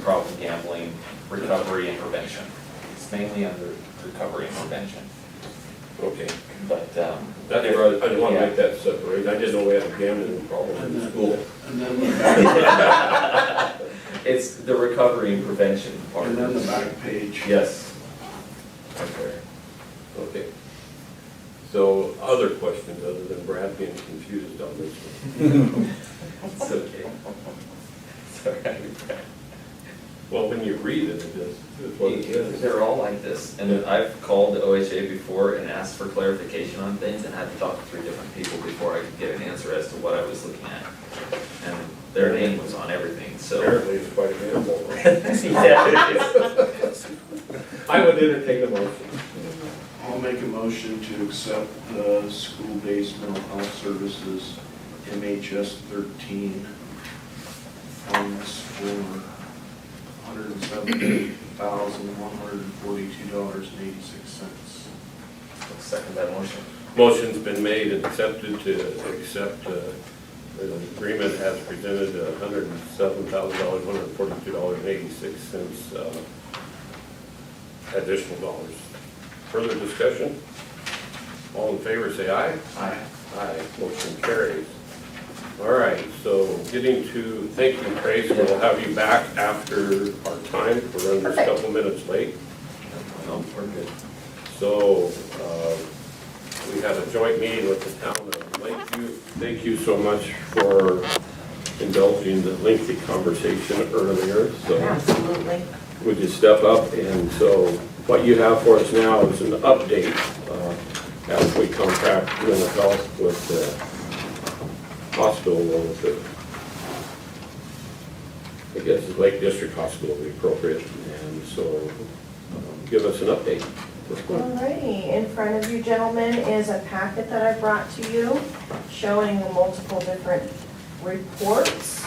Speaker 4: problem gambling, recovery and prevention. It's mainly under recovery and prevention,
Speaker 5: Okay.
Speaker 4: but,
Speaker 5: I didn't want to make that separate. I didn't know we had a gambling problem in the school.
Speaker 2: And then
Speaker 4: it's the recovery and prevention part.
Speaker 2: and then the back page.
Speaker 4: Yes.
Speaker 5: Okay. Okay. So other questions other than Brad being confused on this one?
Speaker 4: It's okay. It's all right.
Speaker 5: Well, when you read it, it's what it is.
Speaker 4: They're all like this, and I've called the OHA before and asked for clarification on things and had to talk to 3 different people before I could get an answer as to what I was looking at. And their name was on everything, so.
Speaker 5: Apparently it's quite a gamble.
Speaker 4: Yeah, it is.
Speaker 5: I would entertain a motion.
Speaker 2: I'll make a motion to accept the school-based mental health services MHS 13 funds for $178,142.86.
Speaker 4: Second that motion.
Speaker 5: Motion's been made and accepted to accept the agreement as presented, $107,000, $142.86 additional dollars. Further discussion? All in favor, say aye.
Speaker 4: Aye.
Speaker 5: Aye, motion carries. All right, so getting to thanking Trace, we'll have you back after our time. We're running just a couple minutes late.
Speaker 4: No, we're good.
Speaker 5: So, we had a joint meeting with the town of Lakeview. Thank you so much for indulging the lengthy conversation earlier. So,
Speaker 11: absolutely.
Speaker 5: would you step up? And so, what you have for us now is an update as we contract mental health with the hospital, with the, I guess the Lake District Hospital would be appropriate. And so, give us an update.
Speaker 11: Alrighty, in front of you gentlemen is a packet that I brought to you showing the multiple different reports.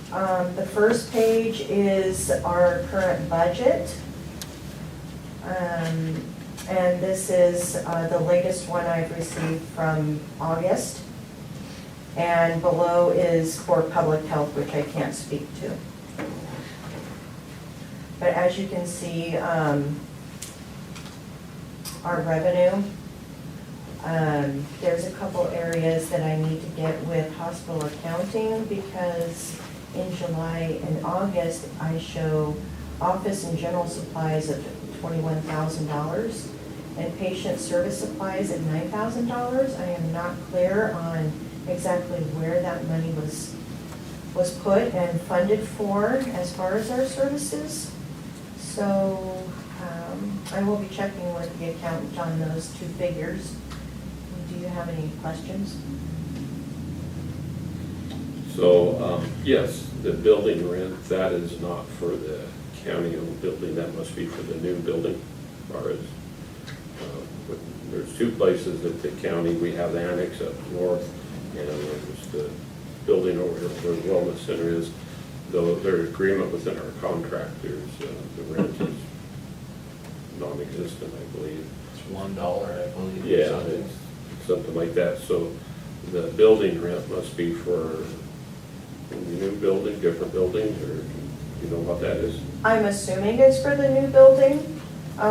Speaker 11: The first page is our current budget. And this is the latest one I've received from August. And below is for public health, which I can't speak to. But as you can see, our revenue. There's a couple areas that I need to get with hospital accounting because in July and August, I show office and general supplies of $21,000 and patient service supplies at $9,000. I am not clear on exactly where that money was put and funded for as far as our services. So I will be checking with the accountant on those 2 figures. Do you have any questions?
Speaker 5: So, yes, the building rent, that is not for the county-owned building, that must be for the new building. As far as, there's 2 places at the county, we have the annex up north, and there's the building over here where the wellness center is. their agreement within our contract, the rent is non-existent, I believe.
Speaker 4: It's $1, I believe. or
Speaker 5: Yeah,
Speaker 4: something.
Speaker 5: it's something like that, so the building rent must be for a new building, different buildings, or you know what that is?
Speaker 11: I'm assuming it's for the new building.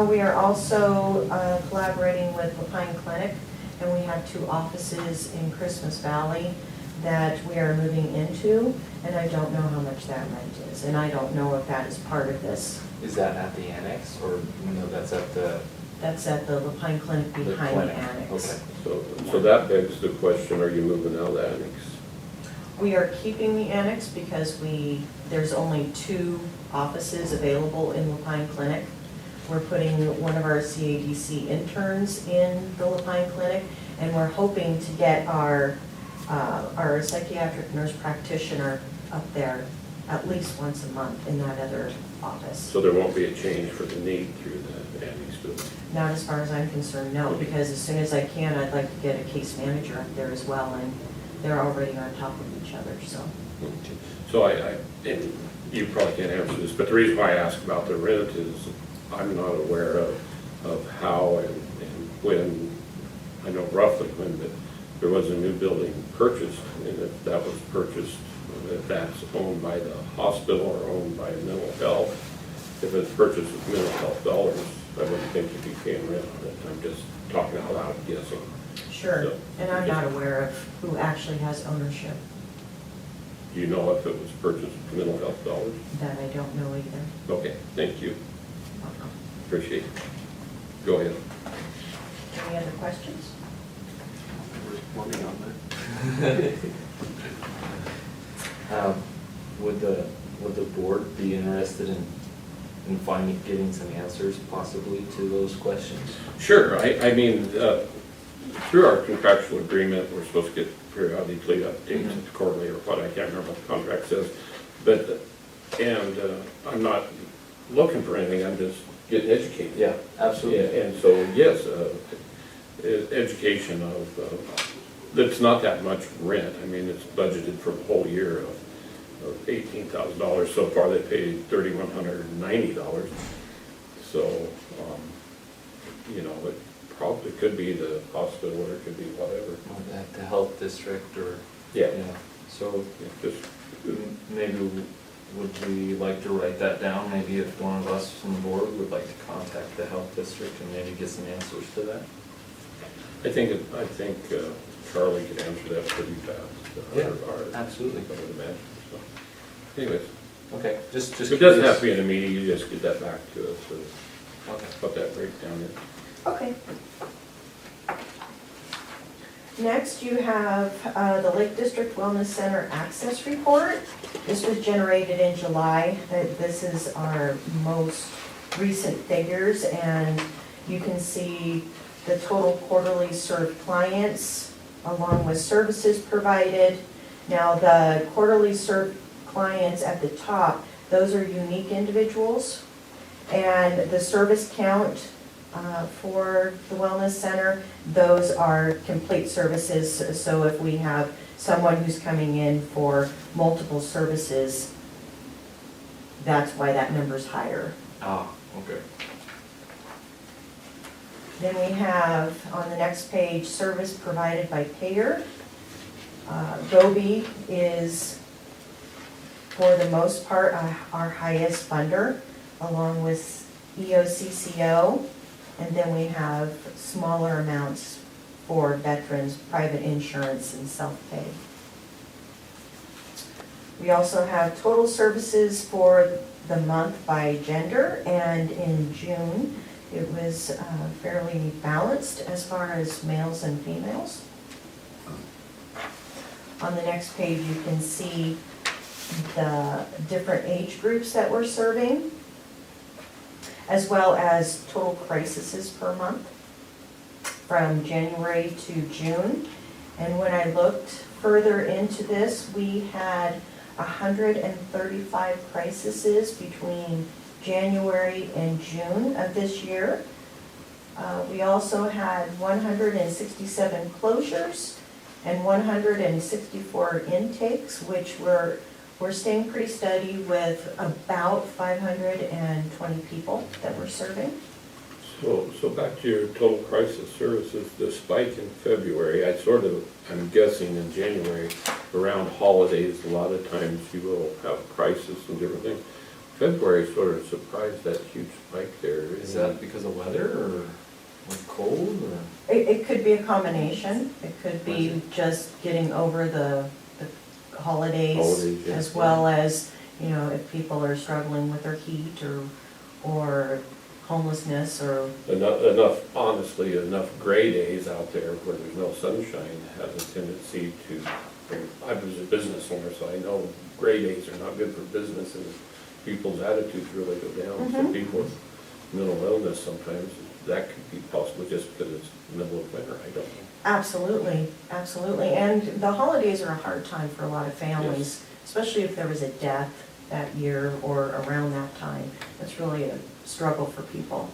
Speaker 11: We are also collaborating with the Pine Clinic, and we have 2 offices in Christmas Valley that we are moving into, and I don't know how much that rent is, and I don't know if that is part of this.
Speaker 4: Is that at the annex, or, no, that's at the
Speaker 11: That's at the Pine Clinic behind the
Speaker 4: clinic?
Speaker 11: annex.
Speaker 4: Okay.
Speaker 5: So that begs the question, are you moving out of the annex?
Speaker 11: We are keeping the annex because there's only 2 offices available in the Pine Clinic. We're putting one of our CADC interns in the Pine Clinic, and we're hoping to get our psychiatric nurse practitioner up there at least once a month in that other office.
Speaker 5: So there won't be a change for the need through the annex building?
Speaker 11: Not as far as I'm concerned, no, because as soon as I can, I'd like to get a case manager up there as well, and they're already on top of each other, so.
Speaker 5: So and you probably can't answer this, but the reason why I ask about the rent is I'm not aware of how and when, I know roughly when, but there was a new building purchased, and if that was purchased, if that's owned by the hospital or owned by mental health, if it's purchased with mental health dollars, I wouldn't think you'd be paying rent on it. I'm just talking out loud guessing.
Speaker 11: Sure,
Speaker 5: So,
Speaker 11: and I'm not aware of who actually has ownership.
Speaker 5: Do you know if it was purchased with mental health dollars?
Speaker 11: That I don't know either.
Speaker 5: Okay, thank you. Appreciate it. Go ahead.
Speaker 11: Any other questions?
Speaker 4: We're working on that. Would the board be interested in getting some answers possibly to those questions?
Speaker 5: Sure, I mean, through our contractual agreement, we're supposed to get periodically updates quarterly or what, I can't remember what the contract says. But, I'm not looking for anything, I'm just getting educated.
Speaker 4: Yeah, absolutely.
Speaker 5: And so, yes, education that's not that much rent. I mean, it's budgeted for the whole year of $18,000. So far, they paid $3,190. So, it probably could be the hospital or it could be whatever.
Speaker 4: Or the health district or,
Speaker 5: Yeah.
Speaker 4: So
Speaker 5: Just,
Speaker 4: maybe would we like to write that down? Maybe if one of us from the board would like to contact the health district and maybe get some answers to that?
Speaker 5: I think Charlie could answer that pretty fast.
Speaker 4: Absolutely.
Speaker 5: I would imagine, so. Anyways,
Speaker 4: Okay, just
Speaker 5: it doesn't have to be in a meeting, you just get that back to us, so
Speaker 4: Okay.
Speaker 5: what that breakdown is.
Speaker 11: Okay. Next, you have the Lake District Wellness Center Access Report. This was generated in July. This is our most recent figures, and you can see the total quarterly served clients along with services provided. Now, the quarterly served clients at the top, those are unique individuals, and the service count for the Wellness Center, those are complete services. So if we have someone who's coming in for multiple services, that's why that number's higher.
Speaker 4: Ah, okay.
Speaker 11: Then we have, on the next page, service provided by payer. Gobi is, for the most part, our highest funder, along with EOCCO. And then we have smaller amounts for veterans, private insurance, and self-pay. We also have total services for the month by gender, and in June, it was fairly balanced as far as males and females. On the next page, you can see the different age groups that we're serving, as well as total crises per month from January to June. And when I looked further into this, we had 135 crises between January and June of this year. We also had 167 closures and 164 intakes, which were we're staying pretty steady with about 520 people that we're serving.
Speaker 5: So back to your total crisis services, the spike in February, I'm guessing in January, around holidays, a lot of times you will have crisis and different things. February sort of surprised that huge spike there.
Speaker 4: Is that because of weather or with cold or?
Speaker 11: It could be a combination. It could be just getting over the holidays,
Speaker 5: Holidays, yeah.
Speaker 11: as well as, you know, if people are struggling with their heat or homelessness or,
Speaker 5: Honestly, enough gray days out there where there's no sunshine has a tendency to, I was a business owner, so I know gray days are not good for business and people's attitudes really go down. So
Speaker 11: Mhm.
Speaker 5: people with mental illness sometimes, that could be possible just because it's middle of winter, I don't know.
Speaker 11: absolutely, absolutely. And the holidays are a hard time for a lot of families, especially if there was a death that year or around that time. It's really a struggle for people.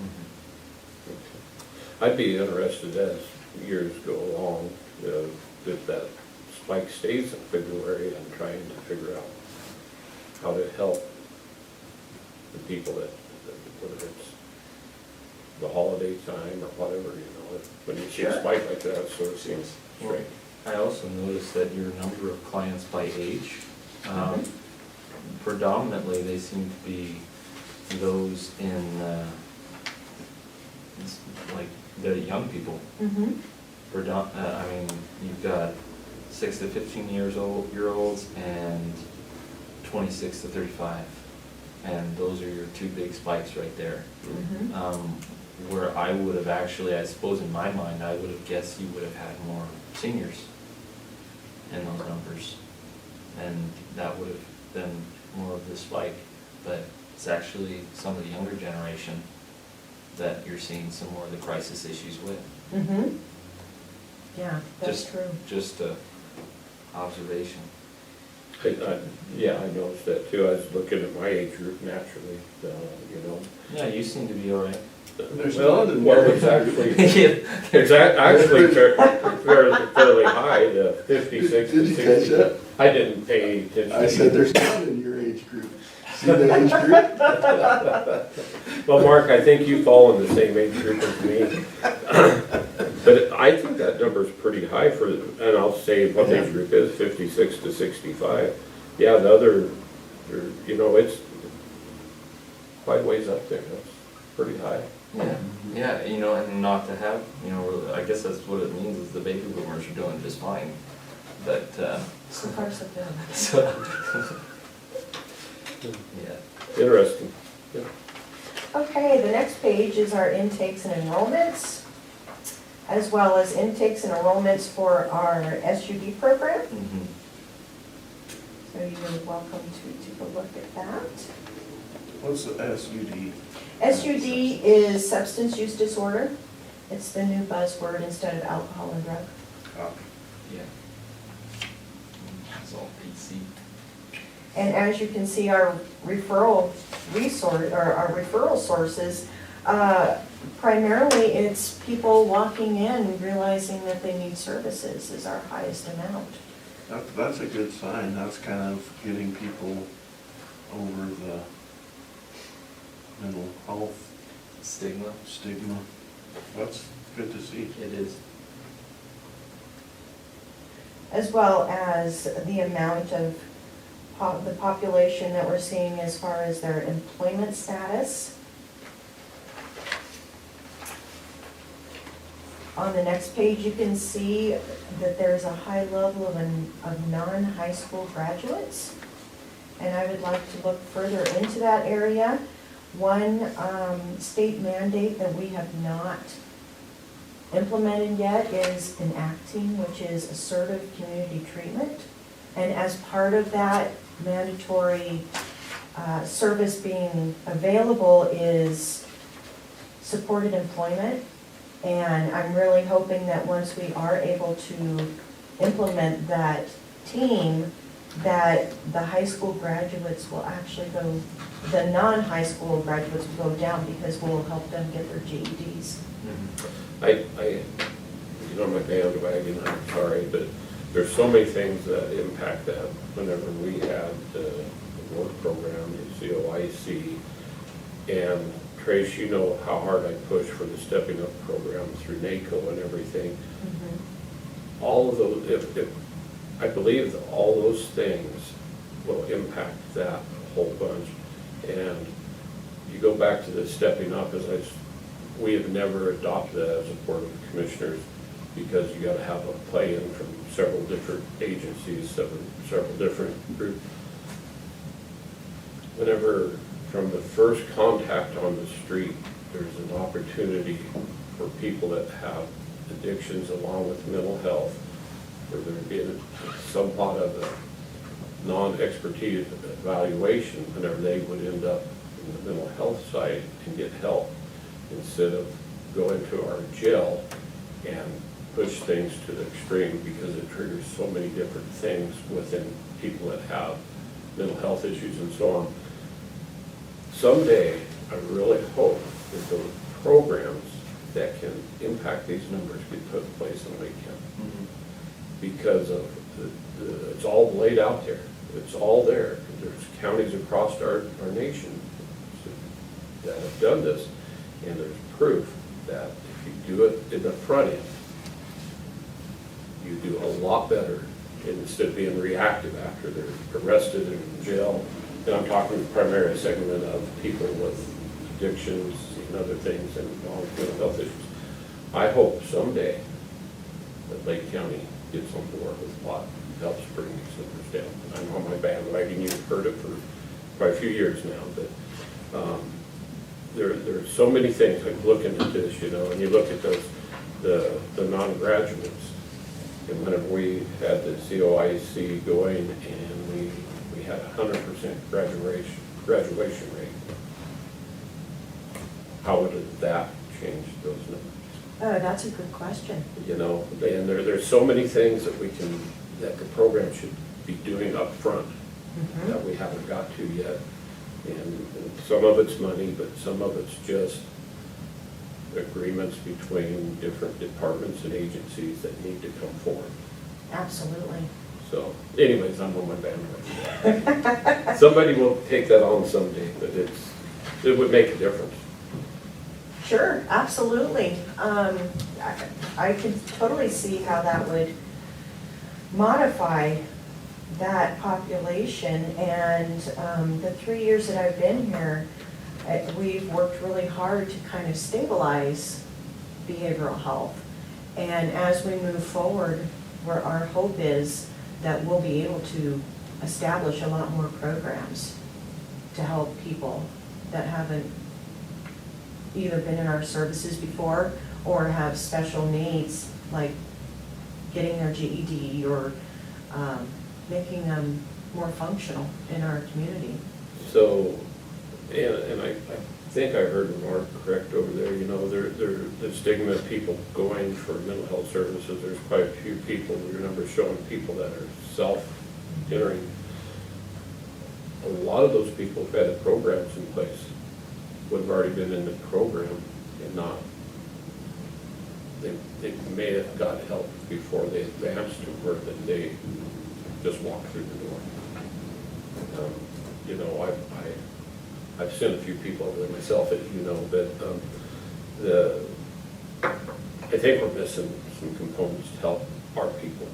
Speaker 5: I'd be interested as years go along, if that spike stays in February and trying to figure out how to help the people that whether it's the holiday time or whatever, you know, when you see a
Speaker 11: Sure.
Speaker 5: spike like that, it sort of seems strange.
Speaker 4: I also noticed that your number of clients by age, predominantly they seem to be those in, like, the young people.
Speaker 11: Mm-hmm.
Speaker 4: I mean, you've got 6 to 15 year olds and 26 to 35. And those are your two big spikes right there.
Speaker 11: Mm-hmm.
Speaker 4: Where I would have actually, I suppose in my mind, I would have guessed you would have had more seniors in those numbers. And that would have been more of the spike. But it's actually some of the younger generation that you're seeing some more of the crisis issues with.
Speaker 11: Mm-hmm. Yeah, that's
Speaker 4: Just-
Speaker 11: true.
Speaker 4: Just a observation.
Speaker 5: Yeah, I noticed that too. I was looking at my age group naturally, you know.
Speaker 4: Yeah, you seem to be all right.
Speaker 5: Well, it's actually,
Speaker 4: Yeah,
Speaker 5: it's actually fairly high, the 56
Speaker 2: Did
Speaker 5: to
Speaker 2: you
Speaker 5: 60.
Speaker 2: catch that?
Speaker 5: I didn't pay attention.
Speaker 2: I said there's none in your age group. See the age group?
Speaker 5: Well, Mark, I think you fall in the same age group as me. But I think that number's pretty high for, and I'll say what age group is, 56 to 65. Yeah, the other, you know, it's quite a ways up there. That's pretty high.
Speaker 4: yeah, you know, and not to have, you know, I guess that's what it means is the baby boomers are doing just fine. But,
Speaker 11: So far, so good.
Speaker 4: so, yeah.
Speaker 5: Interesting. Yeah.
Speaker 11: Okay, the next page is our intakes and enrollments, as well as intakes and enrollments for our SUD program.
Speaker 4: Mhm.
Speaker 11: So you're welcome to take a look at that.
Speaker 2: What's the SUD?
Speaker 11: SUD is substance use disorder. It's the new buzzword instead of alcohol and drug.
Speaker 4: Yeah. It's all PC.
Speaker 11: And as you can see, our referral resource, or our referral sources, primarily it's people walking in realizing that they need services is our highest amount.
Speaker 2: That's a good sign. That's kind of getting people over the mental health
Speaker 4: Stigma.
Speaker 2: stigma. That's good to see.
Speaker 4: It is.
Speaker 11: As well as the amount of the population that we're seeing as far as their employment status. On the next page, you can see that there's a high level of non-high school graduates. And I would like to look further into that area. One state mandate that we have not implemented yet is enacting, which is assertive community treatment. And as part of that mandatory service being available is supported employment. And I'm really hoping that once we are able to implement that team, that the high school graduates will actually go, the non-high school graduates will go down because we'll help them get their GEDs.
Speaker 5: You know, my bandwagon, I'm sorry, but there's so many things that impact that. Whenever we had the work program, the COIC, and Trace, you know how hard I push for the Stepping Up program through NACO and everything. All of those, I believe that all those things will impact that a whole bunch. And you go back to the Stepping Up, we have never adopted that as a Board of Commissioners, because you gotta have a play-in from several different agencies, several different groups. Whenever, from the first contact on the street, there's an opportunity for people that have addictions along with mental health, for there to be somewhat of a non-expertise evaluation, whenever they would end up in the mental health side and get help, instead of going to our jail and push things to the extreme, because it triggers so many different things within people that have mental health issues and so on. Someday, I really hope that those programs that can impact these numbers get put in place in Lake County. Because of it's all laid out there. It's all there. There's counties across our nation that have done this, and there's proof that if you do it in the front end, you do a lot better instead of being reactive after they're arrested and in jail. And I'm talking primarily a segment of people with addictions and other things and mental health issues. I hope someday that Lake County gets on board with what helps bring these numbers down. I'm on my bandwagon. You've heard it for quite a few years now, but there's so many things like looking at this, and you look at the non-graduates. And whenever we had the COIC going and we had 100% graduation rate, how would that change those numbers?
Speaker 11: Oh, that's a good question.
Speaker 5: And there's so many things that the program should be doing up front that we haven't got to yet. And some of it's money, but some of it's just agreements between different departments and agencies that need to come forward.
Speaker 11: Absolutely.
Speaker 5: So anyways, I'm on my bandwagon. Somebody will take that on someday, but it would make a difference.
Speaker 11: Sure, absolutely. I could totally see how that would modify that population. And the 3 years that I've been here, we've worked really hard to kind of stabilize behavioral health. And as we move forward, where our hope is that we'll be able to establish a lot more programs to help people that haven't either been in our services before or have special needs, like getting their GED or making them more functional in our community.
Speaker 5: So, and I think I heard Mark correct over there, the stigma of people going for mental health services, there's quite a few people, your numbers showing people that are self-entering. A lot of those people have had programs in place, would have already been in the program and not, they may have got help before they advanced to where that they just walked through the door. I've sent a few people over there myself, as you know, but I think we're missing some components to help our people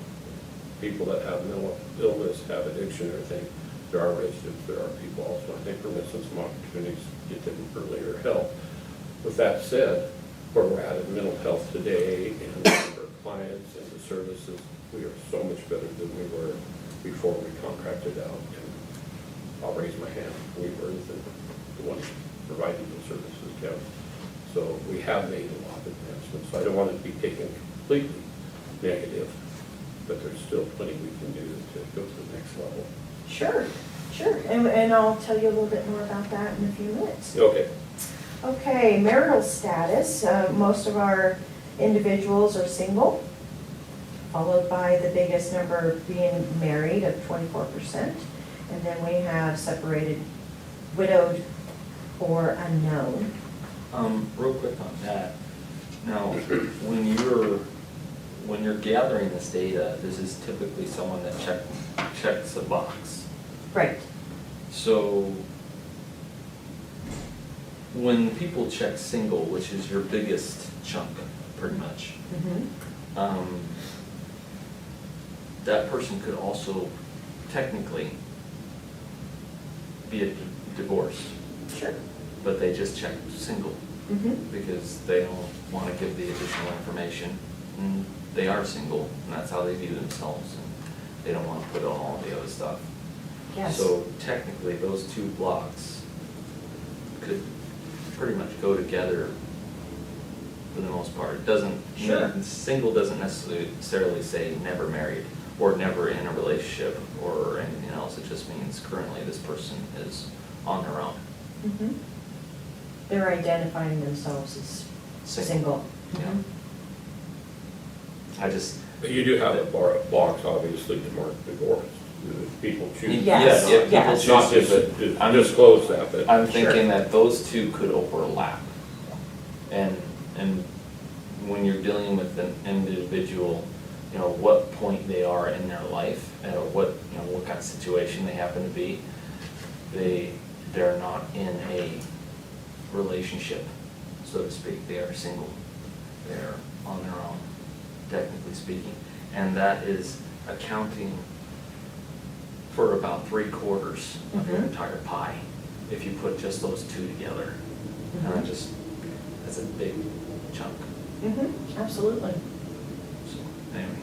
Speaker 5: that have mental illness, have addiction or anything. There are residents, there are people also. I think we're missing some opportunities to get them earlier help. With that said, where we're at in mental health today and the number of clients and the services, we are so much better than we were before we contracted out. And I'll raise my hand. We were the ones providing the services county. So we have made a lot of advancements. So I don't want it to be taken completely negative, but there's still plenty we can do to go to the next level.
Speaker 11: Sure. And I'll tell you a little bit more about that in a few minutes.
Speaker 5: Okay.
Speaker 11: Okay, marital status. Most of our individuals are single, followed by the biggest number being married of 24%. And then we have separated, widowed, or unknown.
Speaker 4: Real quick on that. Now, when you're when you're gathering this data, this is typically someone that checks a box.
Speaker 11: Right.
Speaker 4: So when people check single, which is your biggest chunk, pretty much,
Speaker 11: Mm-hmm.
Speaker 4: that person could also technically be divorced,
Speaker 11: Sure.
Speaker 4: but they just checked single
Speaker 11: Mm-hmm.
Speaker 4: because they don't want to give the additional information. And they are single, and that's how they view themselves, and they don't want to put on all the other stuff.
Speaker 11: Yes.
Speaker 4: So technically, those two blocks could pretty much go together for the most part. It doesn't,
Speaker 11: Sure.
Speaker 4: single doesn't necessarily say never married or never in a relationship or anything else. It just means currently this person is on their own.
Speaker 11: Mm-hmm. They're identifying themselves as single.
Speaker 4: Yeah. I just.
Speaker 5: But you do have a box, obviously, to mark divorce. People choose.
Speaker 11: Yes,
Speaker 4: Yeah, people
Speaker 11: yes.
Speaker 4: choose
Speaker 5: Not
Speaker 4: to,
Speaker 5: just
Speaker 4: but I'm
Speaker 5: disclose that, but.
Speaker 4: I'm thinking that those two could overlap. And when you're dealing with an individual, you know, what point they are in their life, or what, you know, what kind of situation they happen to be, they're not in a relationship, so to speak. They are single. They're on their own, technically speaking. And that is accounting for about 3/4 of your
Speaker 11: Mhm.
Speaker 4: entire pie, if you put just those two together. And
Speaker 11: Mhm.
Speaker 4: that's a big chunk.
Speaker 11: Mm-hmm. Absolutely.
Speaker 4: So, anyway.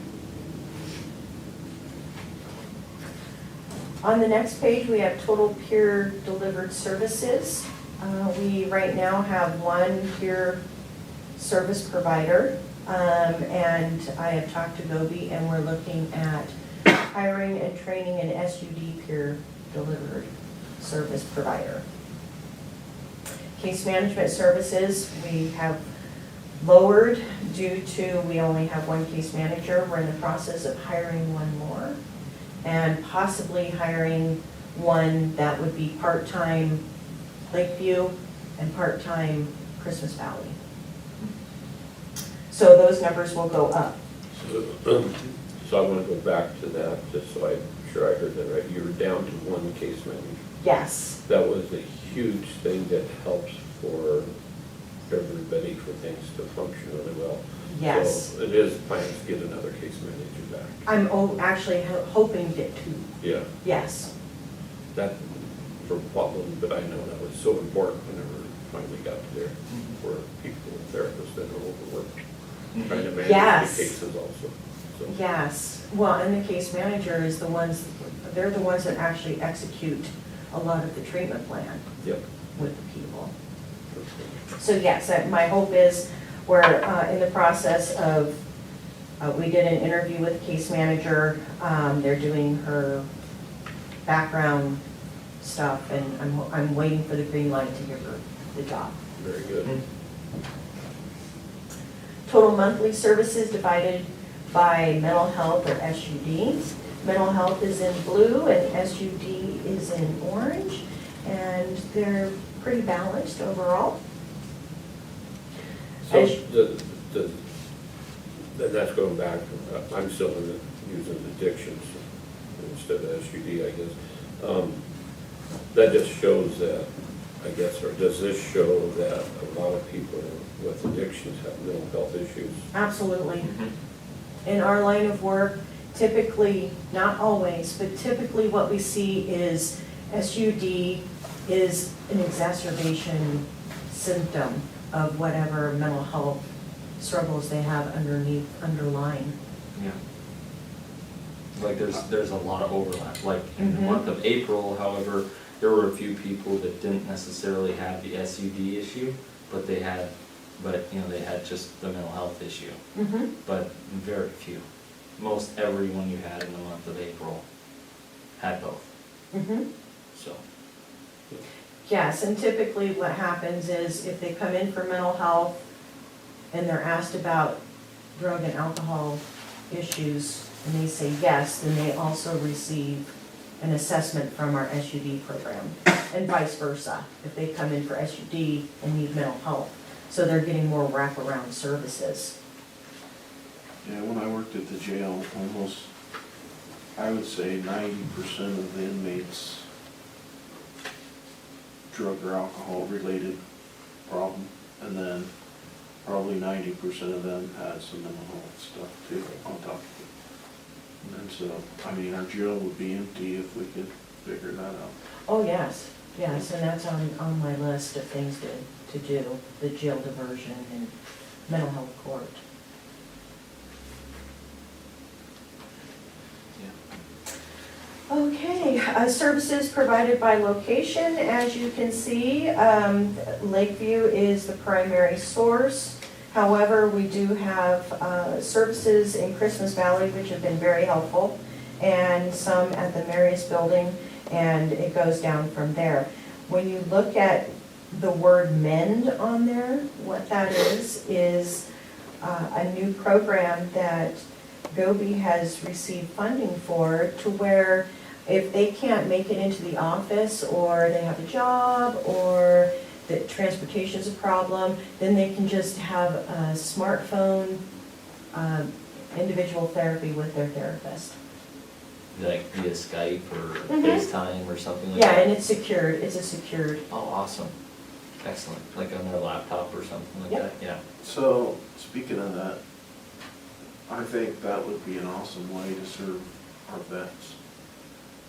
Speaker 11: On the next page, we have total peer delivered services. We right now have one peer service provider, and I have talked to Gobi, and we're looking at hiring and training an SUD peer delivered service provider. Case management services, we have lowered due to we only have one case manager. We're in the process of hiring one more, and possibly hiring one that would be part-time Lakeview and part-time Christmas Valley. So those numbers will go up.
Speaker 5: So I want to go back to that, just so I'm sure I heard that right. You were down to one case manager.
Speaker 11: Yes,
Speaker 5: That was a huge thing that helps for everybody, for things to function really well.
Speaker 11: yes.
Speaker 5: So it is planned to get another case manager back.
Speaker 11: I'm actually hoping to get two.
Speaker 5: Yeah,
Speaker 11: Yes,
Speaker 5: that, for what little bit I know, that was so important whenever it finally got there, for people, therapists that are overworked, trying to manage
Speaker 11: Yes.
Speaker 5: the cases also. So,
Speaker 11: yes. Well, and the case manager is the ones, they're the ones that actually execute a lot of the treatment plan
Speaker 5: yep.
Speaker 11: with the people. So yes, my hope is we're in the process of, we did an interview with the case manager. They're doing her background stuff, and I'm waiting for the green light to give her the job.
Speaker 5: Very good.
Speaker 11: Total monthly services divided by mental health or SUD. Mental health is in blue and SUD is in orange, and they're pretty balanced overall.
Speaker 5: So
Speaker 11: As-
Speaker 5: that's going back, I'm still using addictions instead of SUD, I guess. That just shows that, I guess, or does this show that a lot of people with addictions have mental health issues?
Speaker 11: Absolutely. In our line of work, typically, not always, but typically what we see is SUD is an exacerbation symptom of whatever mental health struggles they have underlying.
Speaker 4: Yeah. Like there's a lot of overlap. Like in the
Speaker 11: Mhm.
Speaker 4: month of April, however, there were a few people that didn't necessarily have the SUD issue, but they had just the mental health issue.
Speaker 11: Mm-hmm.
Speaker 4: But very few. Most everyone you had in the month of April had both.
Speaker 11: Mm-hmm.
Speaker 4: So.
Speaker 11: Yes, and typically what happens is if they come in for mental health and they're asked about drug and alcohol issues, and they say yes, then they also receive an assessment from our SUD program, and vice versa, if they come in for SUD and need mental health. So they're getting more wraparound services.
Speaker 2: Yeah, when I worked at the jail, almost, I would say 90% of the inmates drug or alcohol related problem, and then probably 90% of them had some mental health stuff too on top of it. And so, I mean, our jail would be empty if we could figure that out.
Speaker 11: Oh, yes, yes, and that's on my list of things to do, the jail diversion and mental health court. Okay, services provided by location, as you can see, Lakeview is the primary source. However, we do have services in Christmas Valley, which have been very helpful, and some at the Marius Building, and it goes down from there. When you look at the word mend on there, what that is a new program that Gobi has received funding for, to where if they can't make it into the office, or they have a job, or the transportation's a problem, then they can just have a smartphone individual therapy with their therapist.
Speaker 4: Like via Skype or
Speaker 11: Mhm.
Speaker 4: FaceTime or something like
Speaker 11: Yeah,
Speaker 4: that?
Speaker 11: and it's secured, it's a secured.
Speaker 4: Oh, awesome. Excellent. Like on their laptop or something like
Speaker 11: Yep.
Speaker 4: that? Yeah.
Speaker 2: So, speaking of that, I think that would be an awesome way to serve our vets.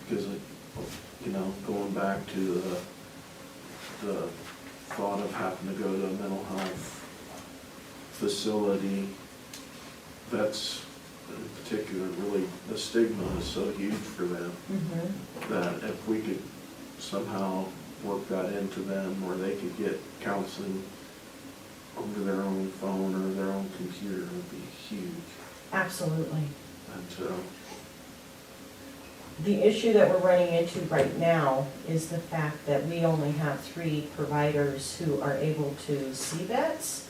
Speaker 2: Because, you know, going back to the thought of having to go to a mental health facility, vets in particular, really, the stigma is so huge for them, that if we could somehow work that into them, or they could get counseling over their own phone or their own computer, would be huge.
Speaker 11: Absolutely.
Speaker 2: And so,
Speaker 11: The issue that we're running into right now is the fact that we only have 3 providers who are able to see vets.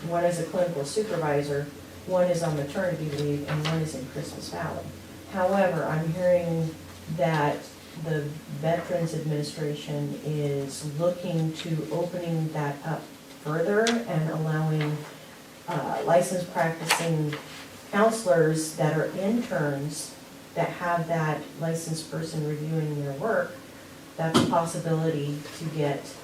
Speaker 11: One is a clinical supervisor, one is on maternity leave, and one is in Christmas Valley. However, I'm hearing that the Veterans Administration is looking to opening that up further and allowing licensed practicing counselors that are interns that have that licensed person reviewing their work. That's a possibility to get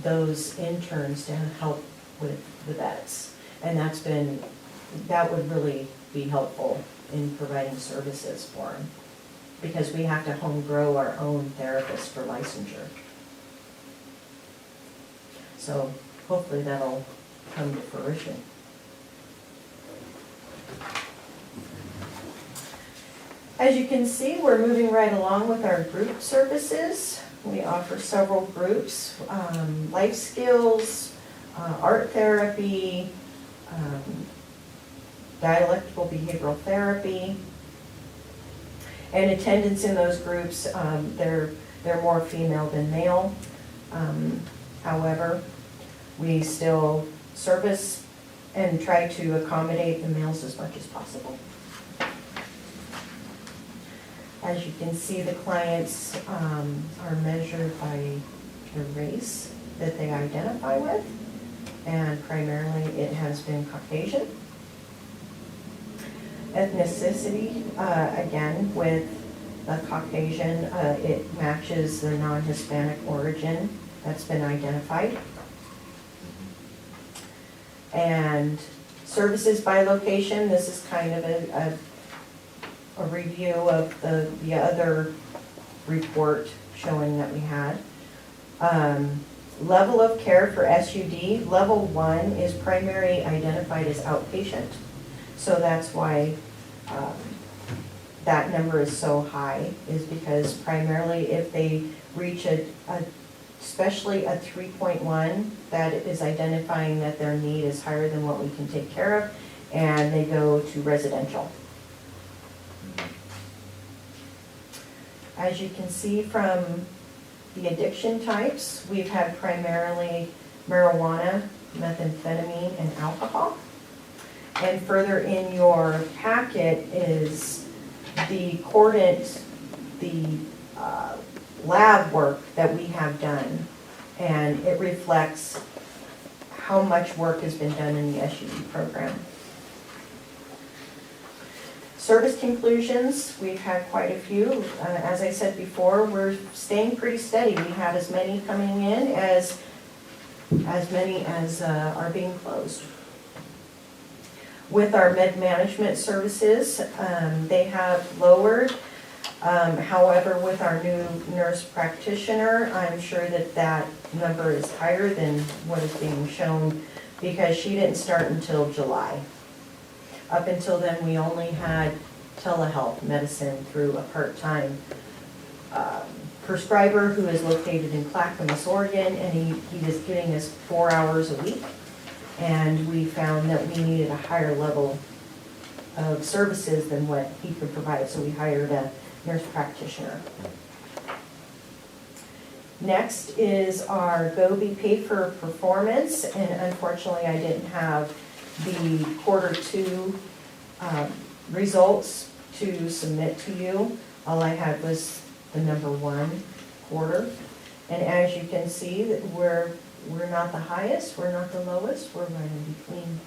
Speaker 11: those interns to help with the vets. And that would really be helpful in providing services for them, because we have to home grow our own therapists for licensure. So hopefully that'll come to fruition. As you can see, we're moving right along with our group services. We offer several groups, life skills, art therapy, dialectical behavioral therapy. And attendance in those groups, they're more female than male. However, we still service and try to accommodate the males as much as possible. As you can see, the clients are measured by the race that they identify with, and primarily it has been Caucasian. Ethnicity, again, with the Caucasian, it matches the non-Hispanic origin that's been identified. And services by location, this is kind of a review of the other report showing that we had. Level of care for SUD, level 1 is primary identified as outpatient. So that's why that number is so high, is because primarily if they reach especially a 3.1, that is identifying that their need is higher than what we can take care of, and they go to residential. As you can see from the addiction types, we've had primarily marijuana, methamphetamine, and alcohol. And further in your packet is the cordant, the lab work that we have done. And it reflects how much work has been done in the SUD program. Service conclusions, we've had quite a few. As I said before, we're staying pretty steady. We have as many coming in as many as are being closed. With our med management services, they have lowered. However, with our new nurse practitioner, I'm sure that that number is higher than what is being shown because she didn't start until July. Up until then, we only had telehealth medicine through a part-time prescriber who is located in Clackamas, Oregon, and he was giving us 4 hours a week. And we found that we needed a higher level of services than what he could provide, so we hired a nurse practitioner. Next is our Gobi pay for performance, and unfortunately I didn't have the Q2 results to submit to you. All I had was the number 1 quarter. And as you can see, that we're not the highest, we're not the lowest, we're right in between.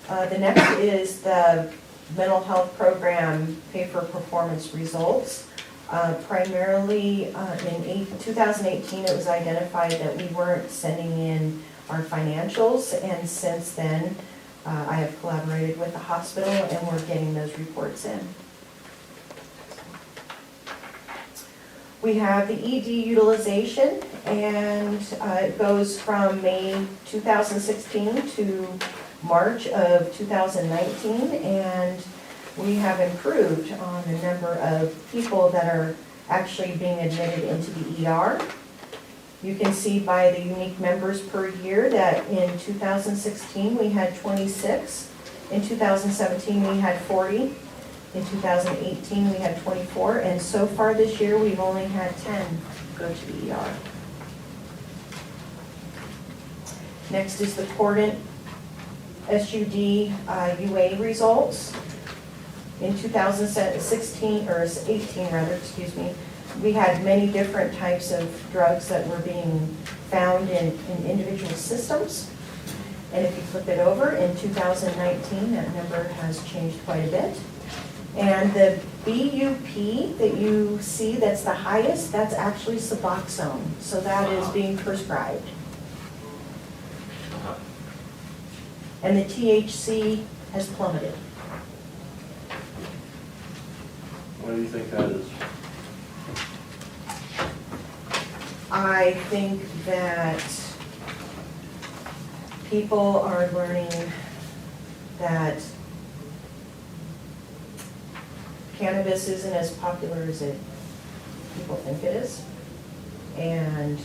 Speaker 11: The next is the mental health program pay for performance results. Primarily in 2018, it was identified that we weren't sending in our financials, and since then, I have collaborated with the hospital and we're getting those reports in. We have the ED utilization, and it goes from May 2016 to March of 2019, and we have improved on the number of people that are actually being admitted into the ER. You can see by the unique members per year that in 2016 we had 26, in 2017 we had 40, in 2018 we had 24, and so far this year we've only had 10 go to the ER. Next is the Cordant SUD UA results. In 2016, or 18 rather, excuse me, we had many different types of drugs that were being found in individual systems. And if you flip it over, in 2019, that number has changed quite a bit. And the BUP that you see that's the highest, that's actually Suboxone. So that is being prescribed. And the THC has plummeted.
Speaker 2: What do you think that is?
Speaker 11: I think that people are learning that cannabis isn't as popular as people think it is. And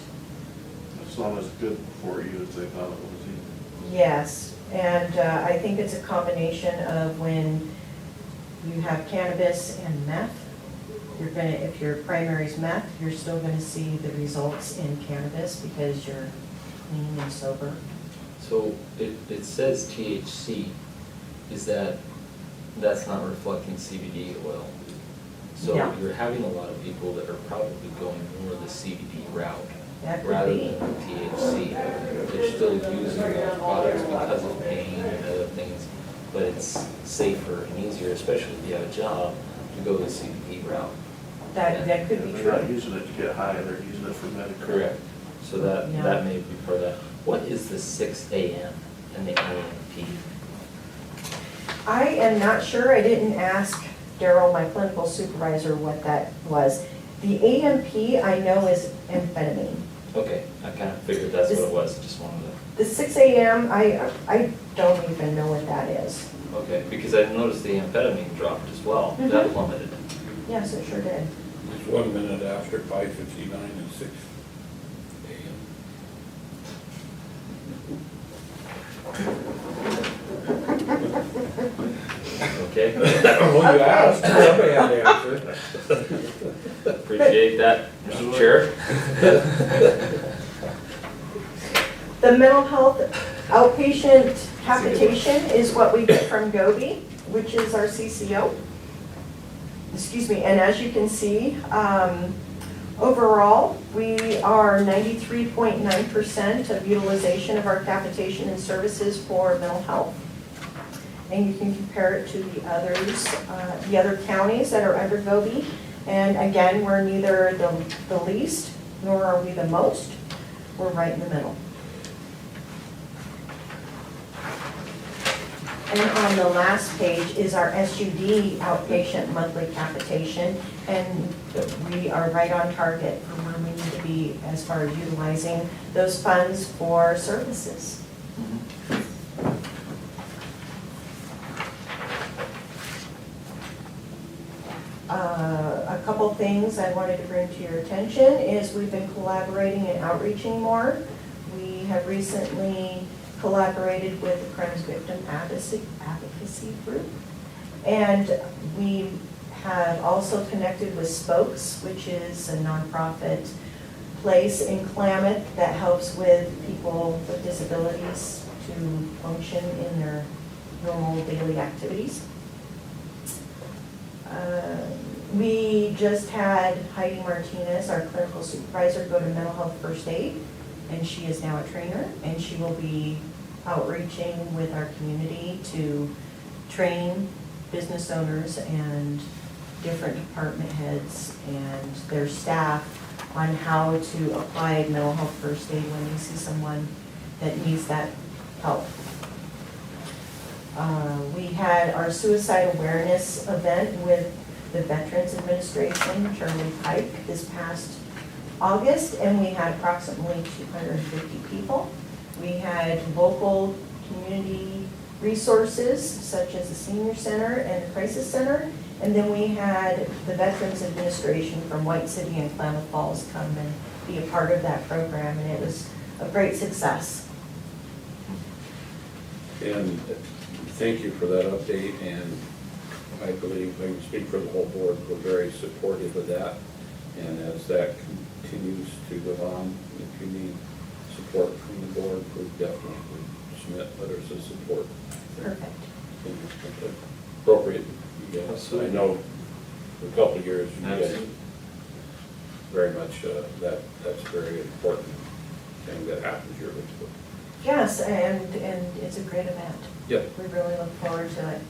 Speaker 2: It's not as good for you as they thought it was either.
Speaker 11: yes, and I think it's a combination of when you have cannabis and meth. You're gonna, if your primary is meth, you're still gonna see the results in cannabis because you're clean and sober.
Speaker 4: So it says THC, that's not reflecting CBD oil? So
Speaker 11: No.
Speaker 4: you're having a lot of people that are probably going more the CBD route
Speaker 11: That could
Speaker 4: rather
Speaker 11: be.
Speaker 4: than the THC. They're still using those products because of pain and other things, but it's safer and easier, especially if you have a job, to go the CBD route.
Speaker 11: That could be
Speaker 2: They're not
Speaker 11: true.
Speaker 2: using it to get high, they're using it for medical.
Speaker 4: Correct. So that
Speaker 11: Yeah.
Speaker 4: may be part of that. What is the 6 AM and the AMP?
Speaker 11: I am not sure, I didn't ask Daryl, my clinical supervisor, what that was. The AMP I know is amphetamine.
Speaker 4: Okay, I kind of figured that's what it was, just wanted
Speaker 11: The 6 a.m., I don't even know what that is.
Speaker 4: to, okay, because I noticed the amphetamine dropped as well, that
Speaker 11: Mhm.
Speaker 4: plummeted.
Speaker 11: Yes, it sure did.
Speaker 5: It's 1 minute after 5:59 and 6 a.m.
Speaker 4: Okay,
Speaker 5: Well, you asked, somebody had to answer.
Speaker 4: appreciate that, Mr. Chair.
Speaker 11: The mental health outpatient capitation is what we get from Gobi, which is our CCO. Excuse me, and as you can see, Overall, we are 93.9% of utilization of our capitation and services for mental health. And you can compare it to the other counties that are under GOBI. And again, we're neither the least, nor are we the most. We're right in the middle. And on the last page is our SUD outpatient monthly capitation, and we are right on target for where we need to be as far as utilizing those funds for services. A couple things I wanted to bring to your attention is we've been collaborating and outreaching more. We have recently collaborated with the Crimes Victim Advocacy Group. And we have also connected with Spokes, which is a nonprofit place in Klamath that helps with people with disabilities to function in their normal daily activities. We just had Heidi Martinez, our clinical supervisor, go to mental health first aid, and she is now a trainer, and she will be outreaching with our community to train business owners and different department heads and their staff on how to apply mental health first aid when they see someone that needs that help. We had our suicide awareness event with the Veterans Administration, Charlie Pike, this past August, and we had approximately 250 people. We had local community resources such as the Senior Center and the Crisis Center, and then we had the Veterans Administration from White City and Klamath Falls come and be a part of that program, and it was a great success.
Speaker 5: And thank you for that update, and I believe, I can speak for the whole board, we're very supportive of that. And as that continues to go on, if you need support from the board, we definitely submit letters of support.
Speaker 11: Perfect.
Speaker 5: Appropriate, yes. I know for a couple of years, you guys very much, that's a very important thing that happens yearly.
Speaker 11: Yes, and it's a great event.
Speaker 5: Yep.
Speaker 11: We really look forward to it.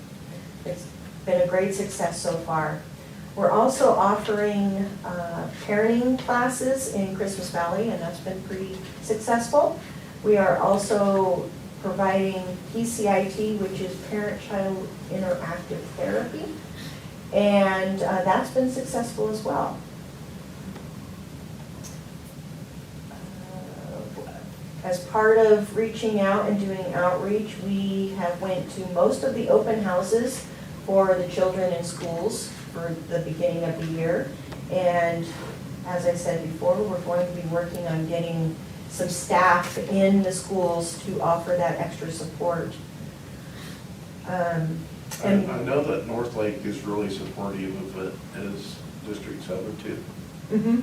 Speaker 11: It's been a great success so far. We're also offering parenting classes in Christmas Valley, and that's been pretty successful. We are also providing PCIT, which is Parent-Child Interactive Therapy, and that's been successful as well. As part of reaching out and doing outreach, we have went to most of the open houses for the children in schools for the beginning of the year. And as I said before, we're going to be working on getting some staff in the schools to offer that extra support.
Speaker 12: And I know that North Lake is really supportive of it as District 7 too.
Speaker 11: Mm-hmm.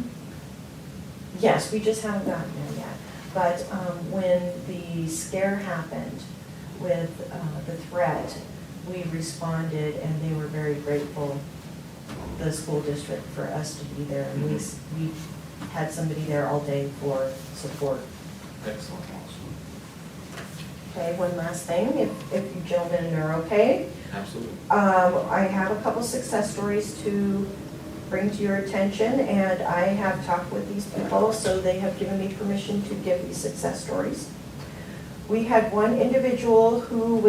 Speaker 11: Yes, we just haven't gotten there yet. But when the scare happened with the threat, we responded, and they were very grateful, the school district, for us to be there. And we had somebody there all day for support.
Speaker 4: Excellent.
Speaker 11: Okay, one last thing, if you gentlemen are okay.
Speaker 4: Absolutely.
Speaker 11: I have a couple success stories to bring to your attention, and I have talked with these people, so they have given me permission to give these success stories. We had one individual who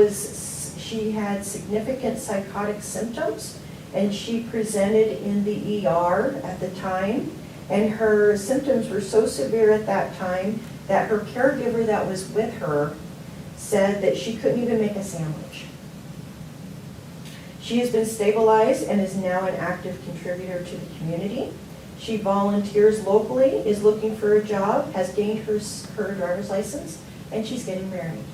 Speaker 11: she had significant psychotic symptoms, and she presented in the ER at the time, and her symptoms were so severe at that time that her caregiver that was with her said that she couldn't even make a sandwich. She has been stabilized and is now an active contributor to the community. She volunteers locally, is looking for a job, has gained her driver's license, and she's getting married.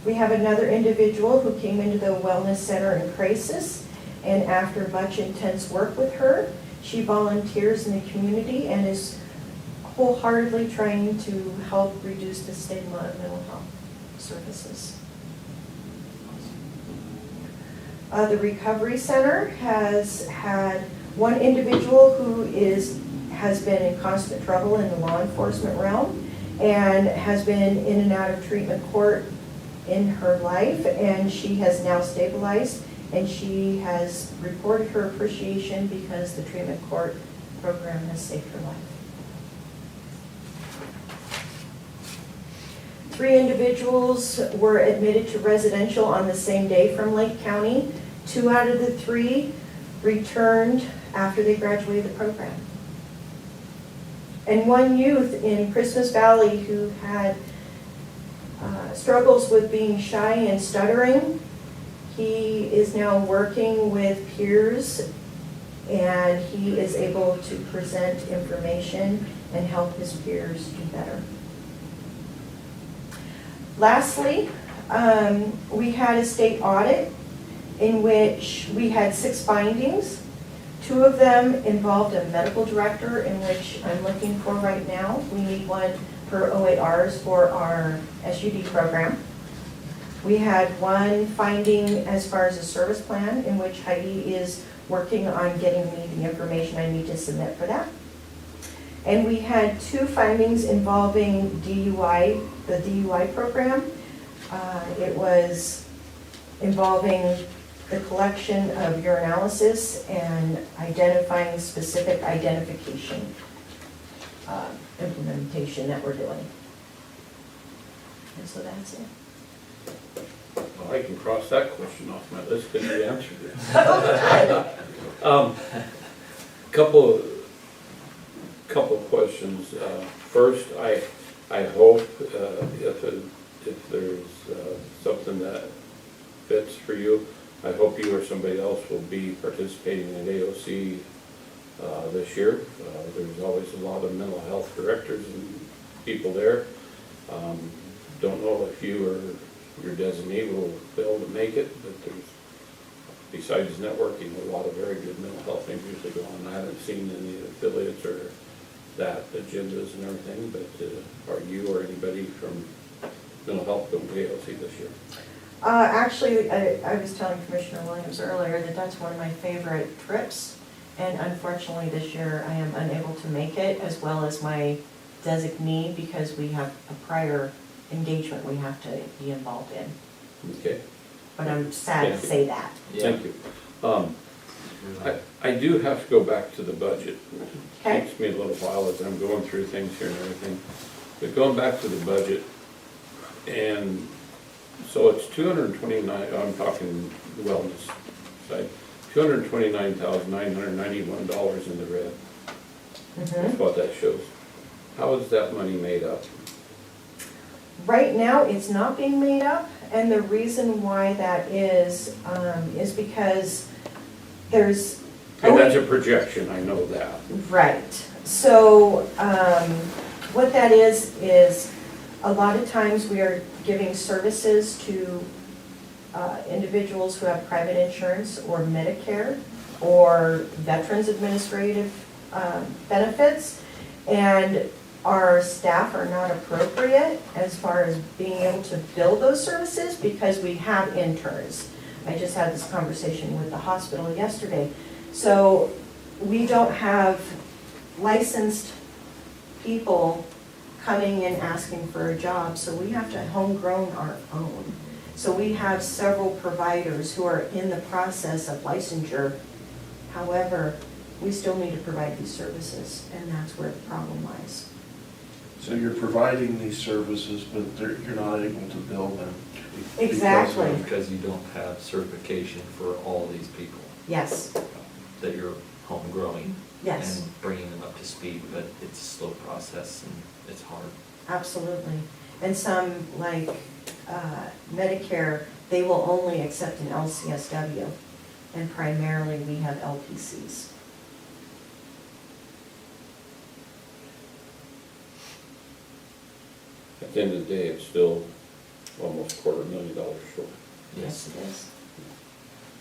Speaker 11: We have another individual who came into the Wellness Center in crisis, and after much intense work with her, she volunteers in the community and is wholeheartedly trying to help reduce the stigma of mental health services. The Recovery Center has had One individual who has been in constant trouble in the law enforcement realm and has been in and out of treatment court in her life, and she has now stabilized, and she has reported her appreciation because the treatment court program has saved her life. 3 individuals were admitted to residential on the same day from Lake County. 2 out of the 3 returned after they graduated the program. And 1 youth in Christmas Valley who had struggles with being shy and stuttering, he is now working with peers, and he is able to present information and help his peers do better. Lastly, we had a state audit in which we had 6 findings. 2 of them involved a medical director, in which I'm looking for right now. We need one for OARs for our SUD program. We had 1 finding as far as a service plan, in which Heidi is working on getting me the information I need to submit for that. And we had 2 findings involving DUI, the DUI program. It was involving the collection of urinalysis and identifying specific identification implementation that we're doing. And so that's it.
Speaker 5: Well, I can cross that question off my list because you answered it. Couple of questions. First, I hope if there's something that fits for you, I hope you or somebody else will be participating in AOC this year. There's always a lot of mental health directors and people there. Don't know if you or your designee will be able to make it, but there's, besides networking, a lot of very good mental health things usually go on. I haven't seen any affiliates or that agendas and everything, but are you or anybody from mental health going to AOC this year?
Speaker 11: Actually, I was telling Commissioner Williams earlier that that's one of my favorite trips, and unfortunately this year I am unable to make it, as well as my designee, because we have a prior engagement we have to be involved in.
Speaker 5: Okay.
Speaker 11: But I'm sad to say that.
Speaker 5: Thank you. I do have to go back to the budget.
Speaker 11: Okay.
Speaker 5: It takes me a little while as I'm going through things here and everything. But going back to the budget, and so it's 229, I'm talking the wellness side, $229,991 in the red. That's what that shows. How is that money made up?
Speaker 11: Right now, it's not being made up, and the reason why that is because there's...
Speaker 5: And that's a projection, I know that.
Speaker 11: Right. So what that is a lot of times we are giving services to individuals who have private insurance or Medicare or Veterans Administrative benefits, and our staff are not appropriate as far as being able to bill those services because we have interns. I just had this conversation with the hospital yesterday. So we don't have licensed people coming in asking for a job, so we have to homegrown our own. So we have several providers who are in the process of licensure. However, we still need to provide these services, and that's where the problem lies.
Speaker 12: So you're providing these services, but you're not able to bill them.
Speaker 11: Exactly.
Speaker 4: Because you don't have certification for all these people
Speaker 11: Yes,
Speaker 4: that you're homegrowing.
Speaker 11: yes,
Speaker 4: And bringing them up to speed, but it's a slow process and it's hard.
Speaker 11: absolutely. And some, like Medicare, they will only accept an LCSW, and primarily we have LPCs.
Speaker 5: At the end of the day, it's still almost $250,000 short.
Speaker 11: Yes, it is.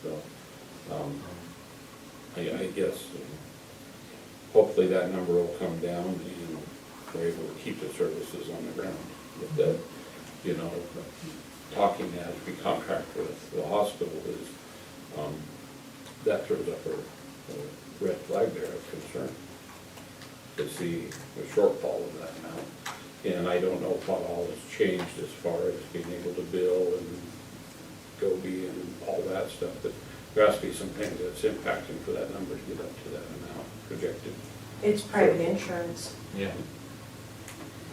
Speaker 5: So, I guess hopefully that number will come down and we're able to keep the services on the ground. With that, you know, talking as we contract with the hospital is, that throws up a red flag there of concern to see the shortfall of that amount. And I don't know what all has changed as far as being able to bill and Gobi and all that stuff, but there has to be some things that's impacting for that number to get up to that amount projected.
Speaker 11: It's private insurance.
Speaker 4: Yeah.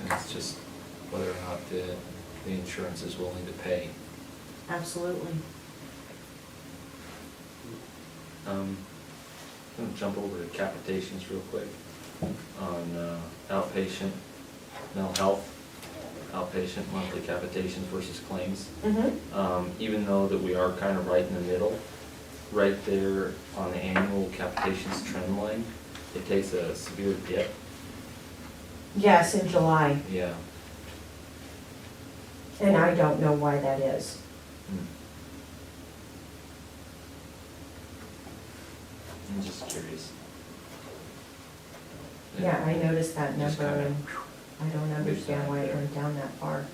Speaker 4: And it's just whether or not the insurance is willing to pay.
Speaker 11: Absolutely.
Speaker 4: I'm gonna jump over to capitations real quick on outpatient mental health, outpatient monthly capitations versus claims. Even though that we are kind of right in the middle, right there on the annual capitations trend line, it takes a severe dip.
Speaker 11: Yes, in July,
Speaker 4: Yeah.
Speaker 11: and I don't know why that is.
Speaker 4: I'm just curious.
Speaker 11: Yeah, I noticed that
Speaker 4: Just
Speaker 11: number,
Speaker 4: kinda-
Speaker 11: and I don't understand why it went down that far.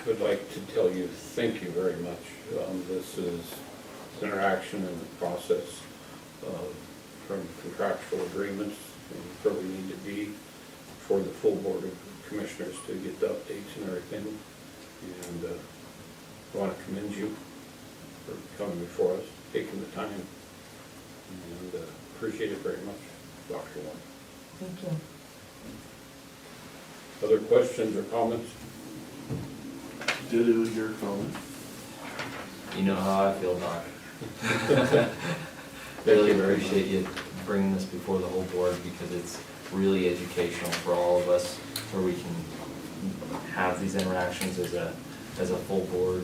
Speaker 5: I would like to tell you, thank you very much. This is interaction in the process from contractual agreements and where we need to be for the full board of commissioners to get the updates and everything. And I want to commend you for coming before us, taking the time, and appreciate it very much, Dr. Warren.
Speaker 11: Thank you.
Speaker 5: Other questions or comments?
Speaker 12: Ditto your comment.
Speaker 4: You know how I feel, Doc. Really appreciate you bringing this before the whole board because it's really educational for all of us where we can have these interactions as a full board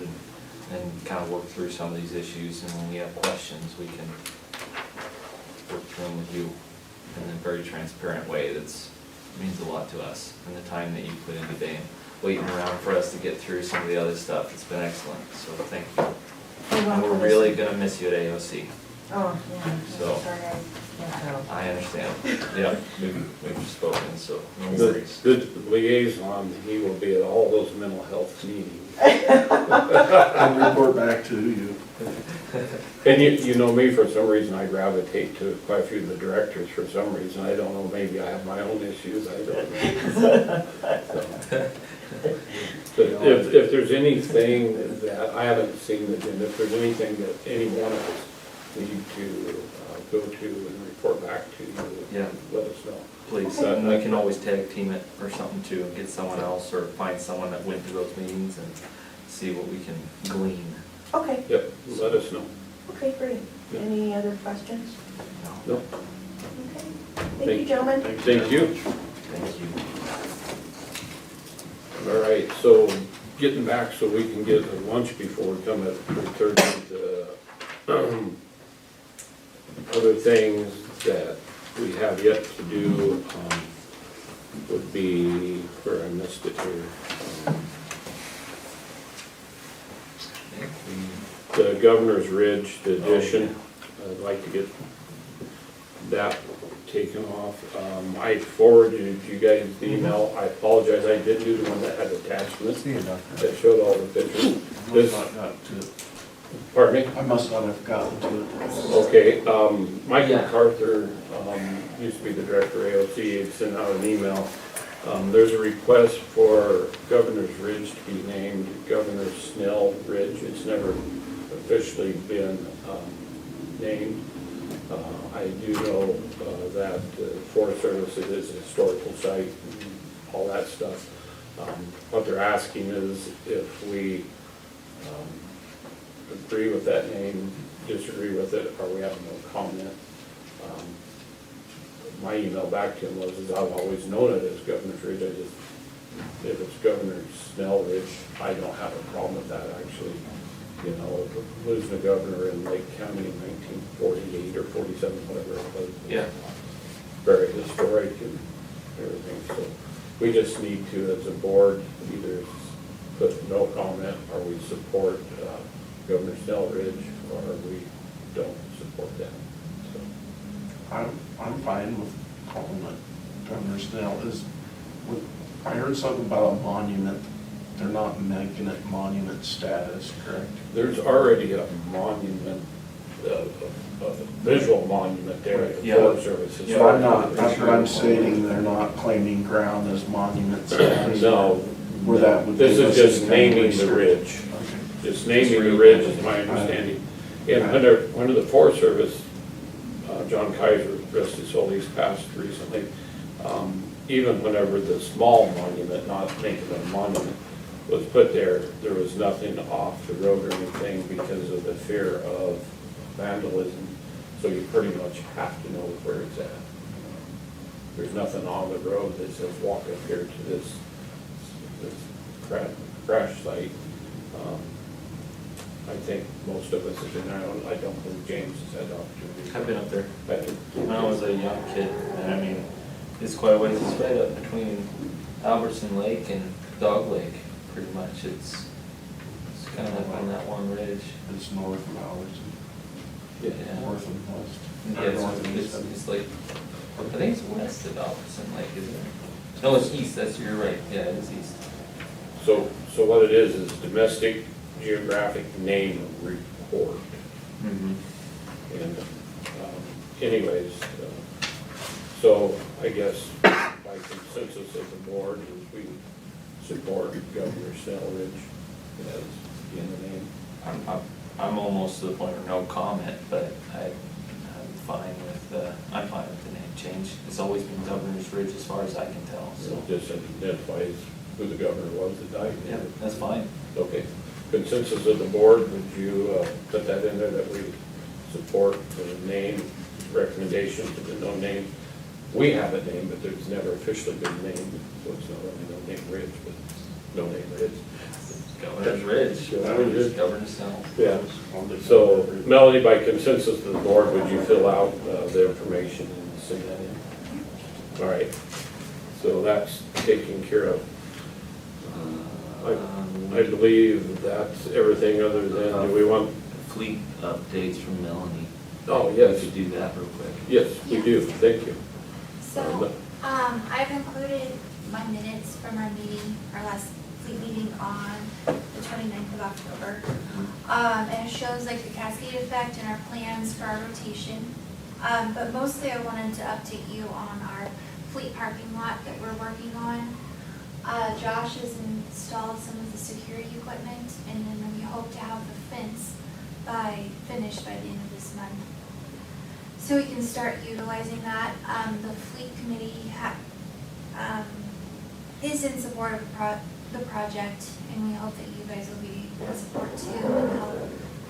Speaker 4: and kind of work through some of these issues. And when we have questions, we can work through them with you in a very transparent way. That's means a lot to us and the time that you put in today and waiting around for us to get through some of the other stuff. It's been excellent, so thank you. And we're really gonna miss you at AOC.
Speaker 11: Oh, yeah, I'm
Speaker 4: So-
Speaker 11: sorry, I can't go.
Speaker 4: I understand. Yeah, we've spoken, so no
Speaker 5: The
Speaker 4: worries.
Speaker 5: good liaison, he will be at all those mental health meetings.
Speaker 12: I'll report back to you.
Speaker 5: And you know me, for some reason, I gravitate to quite a few of the directors for some reason. I don't know, maybe I have my own issues, I don't know. So, but if there's anything that, I haven't seen the agenda, if there's anything that any one of us need to go to and report back to you,
Speaker 4: Yeah.
Speaker 5: let us know.
Speaker 4: Please, and we can always tag team it or something too, and get someone else or find someone that went to those meetings and see what we can glean.
Speaker 11: Okay,
Speaker 5: Yep, let us know.
Speaker 11: okay, great. Any other questions?
Speaker 5: No.
Speaker 11: Okay. Thank you, gentlemen.
Speaker 5: Thank you.
Speaker 4: Thank you.
Speaker 5: All right, so getting back so we can get a lunch before we come at 3:30. Other things that we have yet to do would be, where I missed it here. The Governor's Ridge, the addition, I'd like to get that taken off. I forwarded you guys the email. I apologize, I did do the one that had attachments
Speaker 12: See you, Doctor.
Speaker 5: that showed all the pictures.
Speaker 12: I
Speaker 5: This,
Speaker 12: must not got to it.
Speaker 5: pardon me?
Speaker 12: I must not have gotten to it.
Speaker 5: Okay, Mike
Speaker 4: Yeah.
Speaker 5: MacArthur, used to be the director of AOC, had sent out an email. There's a request for Governor's Ridge to be named Governor Snell Ridge. It's never officially been named. I do know that Forest Service is a historical site and all that stuff. What they're asking is if we agree with that name, disagree with it, or we have no comment. My email back to him was, is I've always known it as Governor's Ridge. I just, if it's Governor Snell Ridge, I don't have a problem with that, actually. You know, losing a governor in Lake County in 1948 or 47, whatever it was.
Speaker 4: Yeah.
Speaker 5: Very historic and everything, so we just need to, as a board, either put no comment, or we support Governor Snell Ridge, or we don't support that, so.
Speaker 12: I'm fine with calling it Governor Snell. I heard something about a monument They're not making it monument status, correct?
Speaker 5: There's already a monument, a visual monument there at the
Speaker 12: Yeah.
Speaker 5: Forest Service.
Speaker 12: So I'm not, but I'm stating they're not claiming ground as monument status.
Speaker 5: No,
Speaker 12: Where that would be.
Speaker 5: this is
Speaker 12: listed
Speaker 5: just
Speaker 12: in
Speaker 5: naming the
Speaker 12: research.
Speaker 5: ridge.
Speaker 12: Okay.
Speaker 5: Just naming the ridge is my understanding. And under the Forest Service, John Kaiser, rest his soul, he's passed recently. Even whenever the small monument, not making it a monument, was put there, there was nothing off the road or anything because of the fear of vandalism. So you pretty much have to know where it's at. There's nothing on the road that says walk up here to this crash site. I think most of us have been there. I don't believe James has had the opportunity.
Speaker 4: I've been up there
Speaker 5: I think-
Speaker 4: when I was a young kid, and I mean, it's quite a ways. It's right up between Albertson Lake and Dog Lake, pretty much. It's kind of like on that one ridge.
Speaker 12: It's north of Albertson,
Speaker 4: Yeah.
Speaker 12: north and west.
Speaker 4: Yeah,
Speaker 12: Or north and east.
Speaker 4: it's like, I think it's west of Albertson Lake, isn't it? No, it's east, you're right, yeah, it is east.
Speaker 5: So what it is domestic geographic name report. And anyways, so I guess by consensus of the board, we support Governor Snellridge as in the name.
Speaker 4: I'm almost to the point where no comment, but I'm fine with the name change. It's always been Governor's Ridge as far as I can tell,
Speaker 5: So
Speaker 4: so.
Speaker 5: it just identifies who the governor was that died.
Speaker 4: Yeah, that's fine.
Speaker 5: Okay. Consensus of the board, would you put that in there that we support the name recommendation to the no name? We have a name, but there's never officially been named, so it's not only no name Ridge, but no name Ridge.
Speaker 4: Governor's Ridge,
Speaker 5: Governor's Ridge.
Speaker 4: Governor Snell.
Speaker 5: Yeah. So Melanie, by consensus of the board, would you fill out the information and send that in? All right. So that's taken care of. I believe that's everything other than, do we want?
Speaker 13: Fleet updates from Melanie.
Speaker 5: Oh, yes.
Speaker 13: We could do that real quick.
Speaker 5: Yes, we do. Thank you.
Speaker 3: So, I've included my minutes from our meeting, our last fleet meeting on the 29th of October. And it shows like the cascade effect and our plans for our rotation. But mostly I wanted to update you on our fleet parking lot that we're working on. Josh has installed some of the security equipment, and then we hope to have the fence finished by the end of this month. So we can start utilizing that. The fleet committee is in support of the project, and we hope that you guys will be in support too, and help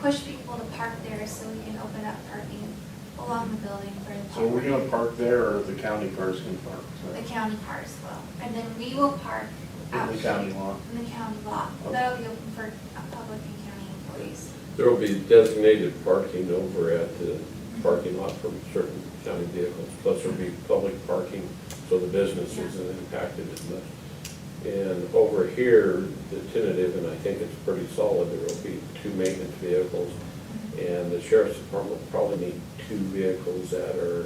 Speaker 3: push people to park there so we can open up parking along the building for the
Speaker 12: So we're
Speaker 3: public.
Speaker 12: gonna park there, or the county cars can park?
Speaker 3: The county car as well. And then we will park out
Speaker 12: In the county lot?
Speaker 3: in the county lot. That'll be open for public and county employees.
Speaker 5: There will be designated parking over at the parking lot for certain county vehicles. Plus there'll be public parking, so the business isn't impacted as much. And over here, the tentative, and I think it's pretty solid, there will be 2 maintenance vehicles. And the sheriff's department will probably need 2 vehicles that are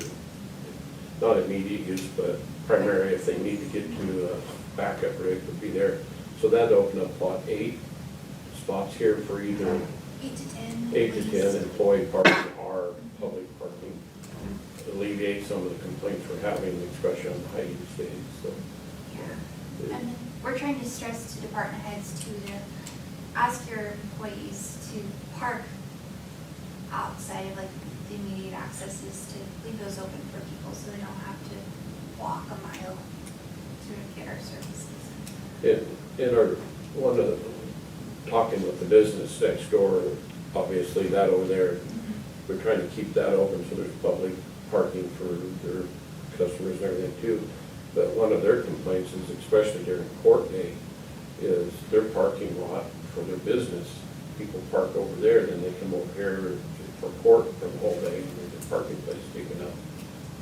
Speaker 5: not immediate use, but primarily if they need to get to a backup rig would be there. So that'd open up lot 8 spots here for either
Speaker 3: 8 to 10.
Speaker 5: 8 to 10 employee parking or public parking. Alleviate some of the complaints we're having, especially on the high use days, so.
Speaker 3: Yeah. And then we're trying to stress to department heads too, to ask your employees to park outside of like the immediate accesses, to leave those open for people so they don't have to walk a mile to get our services.
Speaker 5: In our, one of the, talking with the business next door, obviously that over there, we're trying to keep that open so there's public parking for their customers and everything too. But one of their complaints is, especially during court day, is their parking lot for their business. People park over there, then they come over here for court for the whole day, and there's a parking place taken up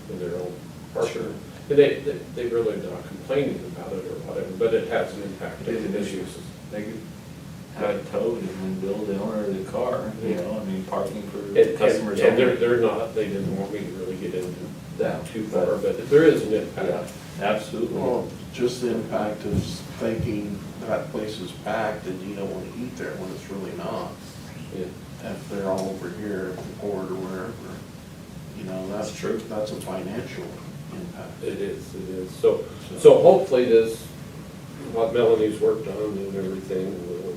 Speaker 5: in their own parking. And they really not complaining about it or whatever, but it has an impact on the issues.
Speaker 4: They could have it towed and then bill the owner of the car, you know, I mean, parking for
Speaker 5: And
Speaker 4: customers.
Speaker 5: and
Speaker 4: only.
Speaker 5: they're not, they didn't want me to really get into that too far, but there is an
Speaker 4: Yeah,
Speaker 5: impact.
Speaker 4: absolutely.
Speaker 12: Well, just the impact of thinking that place is packed and you don't want to eat there when it's really not.
Speaker 5: Yeah.
Speaker 12: If they're all over here, at the port or wherever, you know, that's
Speaker 4: true.
Speaker 12: That's a financial impact.
Speaker 5: It is. So hopefully this, what Melanie's worked on and everything will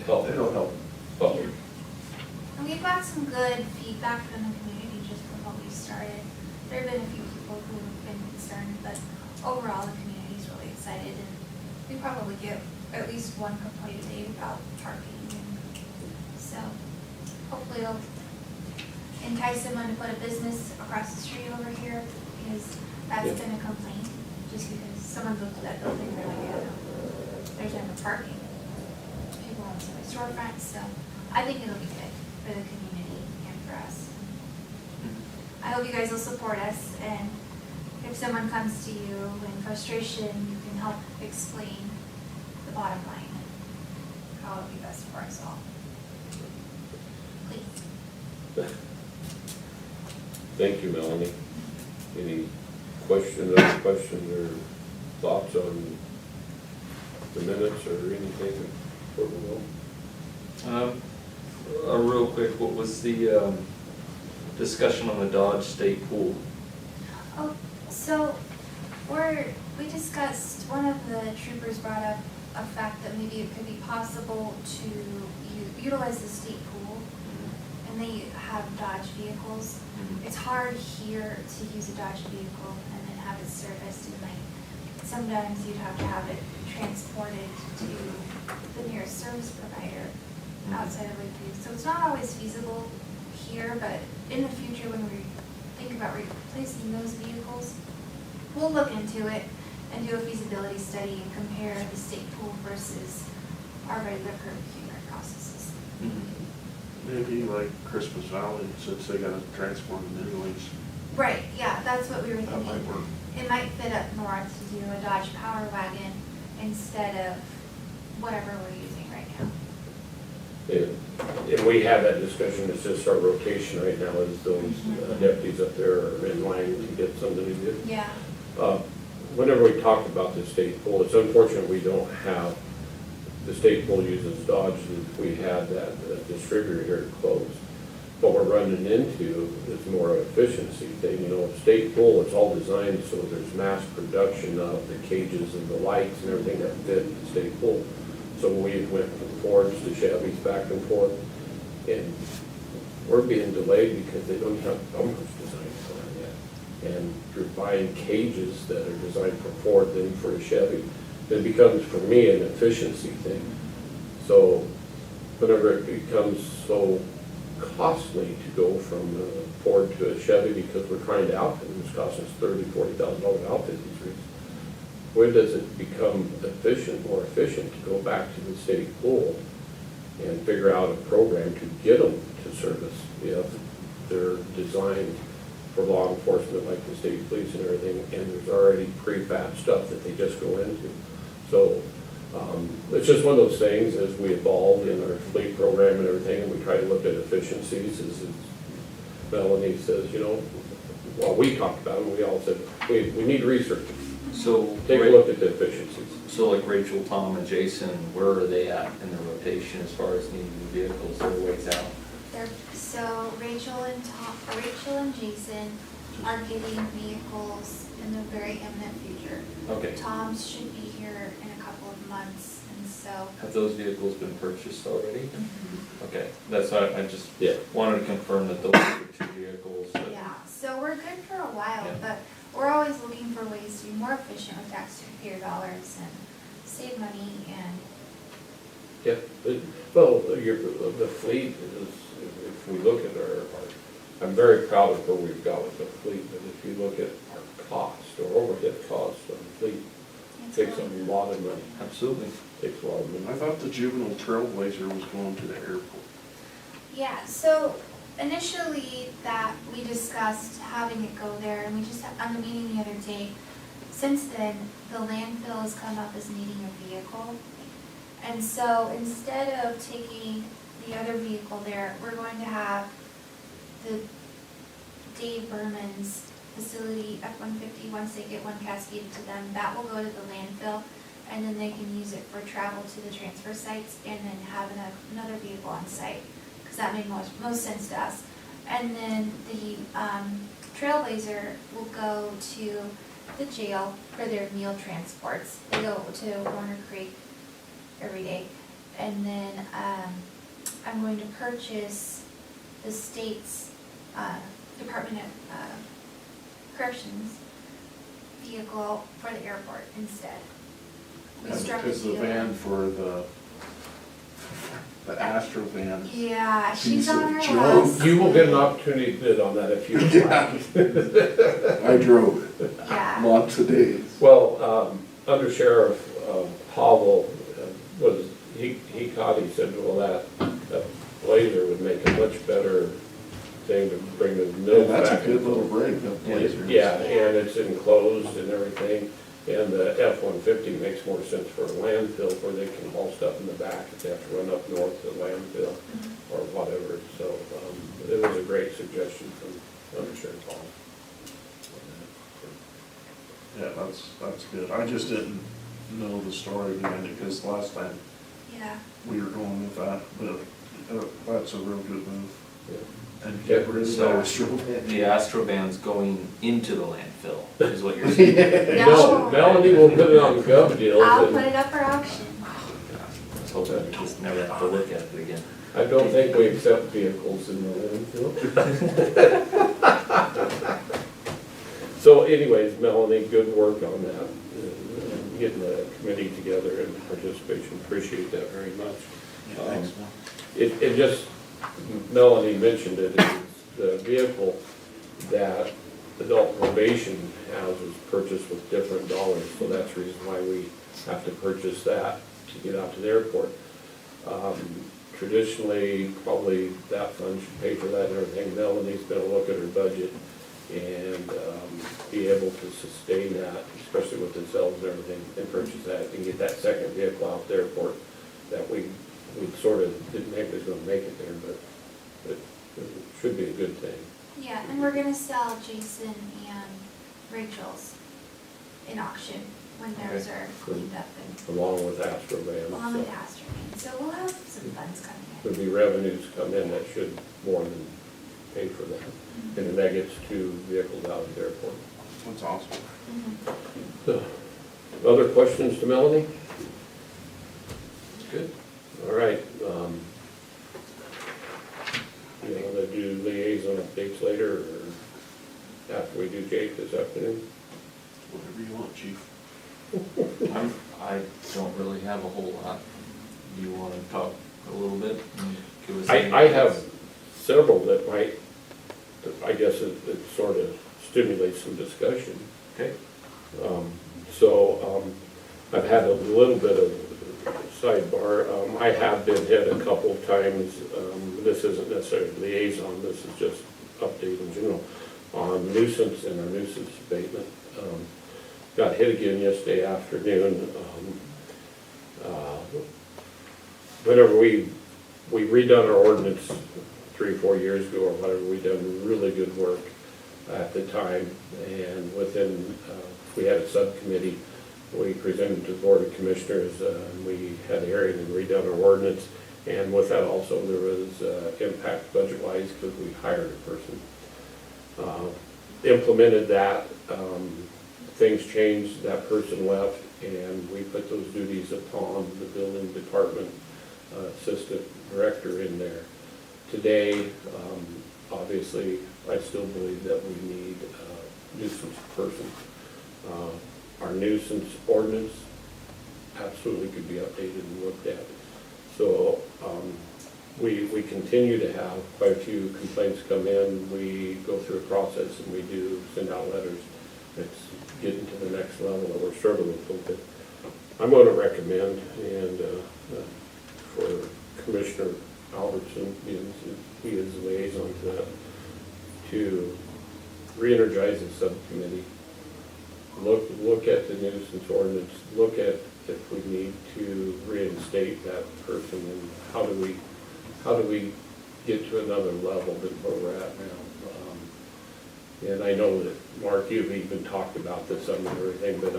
Speaker 5: help.
Speaker 12: It'll help.
Speaker 5: Help.
Speaker 3: And we've got some good feedback from the community just from what we started. There have been a few people who have been concerned, but overall the community's really excited, and we probably get at least one complaint a day about parking. And so hopefully it'll entice someone to put a business across the street over here, because that's been a complaint, just because someone goes to that building, they're like, yeah, no, there's never parking. People want to see my storefront, so I think it'll be good for the community and for us. I hope you guys will support us, and if someone comes to you in frustration, you can help explain the bottom line and how it would be best for us all. Please.
Speaker 5: Thank you, Melanie. Any questions or thoughts on the minutes or anything before we go?
Speaker 4: Real quick, what was the discussion on the Dodge State Pool?
Speaker 3: Oh, so we discussed, one of the troopers brought up a fact that maybe it could be possible to utilize the state pool, and they have Dodge vehicles. It's hard here to use a Dodge vehicle and then have it serviced, and like sometimes you'd have to have it transported to the nearest service provider outside of Lakeview. So it's not always feasible here, but in the future when we think about replacing those vehicles, we'll look into it and do a feasibility study and compare the state pool versus our regular curb humor processes.
Speaker 12: Maybe like Christmas Valley, since they got to transport them anyways.
Speaker 3: Right, yeah, that's what we were
Speaker 12: That might
Speaker 3: thinking.
Speaker 12: work.
Speaker 3: It might fit up north to do a Dodge Power Wagon instead of whatever we're using right now.
Speaker 5: And we have that discussion, it's just our rotation right now is those deputies up there are in line to get something to do.
Speaker 3: Yeah.
Speaker 5: Whenever we talk about the state pool, it's unfortunate we don't have, the state pool uses Dodge, and we had that distributor here closed. What we're running into is more efficiency thing, you know, state pool, it's all designed so there's mass production of the cages and the lights and everything that fit the state pool. So we went from Fords to Chevys back and forth, and we're being delayed because they don't have bumpers designed for them yet. And you're buying cages that are designed for Ford, then for a Chevy. It becomes, for me, an efficiency thing. So whenever it becomes so costly to go from a Ford to a Chevy because we're trying to outfit them, it's costing us $30,000-$40,000 to outfit these rigs. When does it become more efficient to go back to the state pool and figure out a program to get them to service if they're designed for law enforcement like the state police and everything, and there's already prefab stuff that they just go into. So it's just one of those things as we evolve in our fleet program and everything, and we try to look at efficiencies, as Melanie says, you know, while we talked about them, we all said, we need research.
Speaker 4: So
Speaker 5: Take a look at the efficiencies.
Speaker 4: So like Rachel, Tom, and Jason, where are they at in the rotation as far as needing new vehicles? They're ways out.
Speaker 3: So Rachel and Jason are getting vehicles in the very imminent future.
Speaker 4: Okay.
Speaker 3: Tom's should be here in a couple of months, and so.
Speaker 4: Have those vehicles been purchased already? Okay, that's why I just wanted to confirm that those are two vehicles. that-
Speaker 3: Yeah, so we're good for a while,
Speaker 4: Yeah.
Speaker 3: but we're always looking for ways to be more efficient with taxpayer dollars and save money and.
Speaker 5: Yeah, well, the fleet is, if we look at our, I'm very proud of where we've got with the fleet, but if you look at our cost or overhead cost on the fleet, it takes a lot of money.
Speaker 4: Absolutely.
Speaker 5: Takes a lot of
Speaker 12: I
Speaker 5: money.
Speaker 12: thought the juvenile trailblazer was going to the airport.
Speaker 3: Yeah, so initially that we discussed having it go there, and we just, on the meeting the other day, since then, the landfill has come up as needing a vehicle. And so instead of taking the other vehicle there, we're going to have the Dave Berman's facility, F-150, once they get one cascaded to them, that will go to the landfill. and then they can use it for travel to the transfer sites and then have another vehicle on site, because that made most sense to us. And then the Trailblazer will go to the jail for their meal transports. They go to Warner Creek every day. And then I'm going to purchase the state's Department of Corrections vehicle for the airport instead. We struck a
Speaker 12: Because the
Speaker 3: deal.
Speaker 12: van for the Astro van.
Speaker 3: Yeah, she's
Speaker 12: Piece
Speaker 3: on
Speaker 12: of
Speaker 3: her
Speaker 12: junk.
Speaker 3: list.
Speaker 5: You will get an opportunity to bid on that if you would like.
Speaker 12: I drove it
Speaker 3: Yeah.
Speaker 12: lots of days.
Speaker 5: Well, Under Sheriff Howell he said, well, that Blazer would make a much better thing to bring the
Speaker 12: Yeah,
Speaker 5: mills
Speaker 12: that's
Speaker 5: back.
Speaker 12: a good little break, that Blazer.
Speaker 5: Yeah, and it's enclosed and everything, and the F-150 makes more sense for a landfill where they can haul stuff in the back if they have to run up north to the landfill or whatever, so, it was a great suggestion from Under Sheriff Hall.
Speaker 12: Yeah, that's good. I just didn't know the story behind it, because last time
Speaker 3: Yeah.
Speaker 12: we were going with that, but that's a real good move.
Speaker 5: Yeah.
Speaker 12: And get rid of
Speaker 13: So,
Speaker 12: that Astro.
Speaker 13: the Astro van's going into the landfill, is what you're saying.
Speaker 3: No.
Speaker 5: Melanie will put it on the gov deals.
Speaker 3: I'll
Speaker 5: and
Speaker 3: put it up for auction.
Speaker 13: I was hoping to just never have to look at it again.
Speaker 5: I don't think we accept vehicles in the landfill. So anyways, Melanie, good work on that, getting the committee together and participation, appreciate that very much.
Speaker 12: Thanks,
Speaker 5: It just, Melanie mentioned it, it's the vehicle that adult probation has is purchased with different dollars, so that's the reason why we have to purchase that to get out to the airport. Traditionally, probably that fund should pay for that and everything. Melanie's gonna look at her budget and be able to sustain that, especially with the sales and everything, and purchase that and get that second vehicle out the airport that we sort of didn't think was gonna make it there, but it should be a good thing.
Speaker 3: Yeah, and we're gonna sell Jason and Rachel's in auction when theirs are cleaned up and
Speaker 5: Along with Astro Van.
Speaker 3: along with Astor. So we'll have some funds coming in.
Speaker 5: There'll be revenues come in that should more than pay for that. And then that gets two vehicles out of the airport.
Speaker 12: That's awesome.
Speaker 5: So, other questions to Melanie?
Speaker 13: Good.
Speaker 5: All right. You want to do liaison updates later or after we do Jake this afternoon?
Speaker 12: Whatever you want, chief.
Speaker 13: I don't really have a whole lot. Do you want to talk a little bit? and give us
Speaker 5: I
Speaker 13: any-
Speaker 5: have several that might, I guess it sort of stimulates some discussion.
Speaker 13: Okay.
Speaker 5: I've had a little bit of sidebar. I have been hit a couple of times, this isn't necessarily liaison, this is just update in general, on nuisance and our nuisance abatement. Got hit again yesterday afternoon. Whenever we redone our ordinance 3 or 4 years ago or whatever, we done really good work at the time, and within, we had a subcommittee, we presented to the Board of Commissioners, we had a hearing and redone our ordinance, and with that also there was impact budget-wise because we hired a person. Implemented that, things changed, that person left, and we put those duties upon the building department assistant director in there. Today, obviously, I still believe that we need a nuisance person. Our nuisance ordinance absolutely could be updated and looked at. So we continue to have quite a few complaints come in. We go through a process and we do send out letters. It's getting to the next level that we're struggling with a little bit. I'm going to recommend, and for Commissioner Albertson, he is the liaison to that, to re-energize the subcommittee, look at the nuisance ordinance, look at if we need to reinstate that person, and how do we get to another level than where we're at now. And I know that, Mark, you've even talked about this and everything, but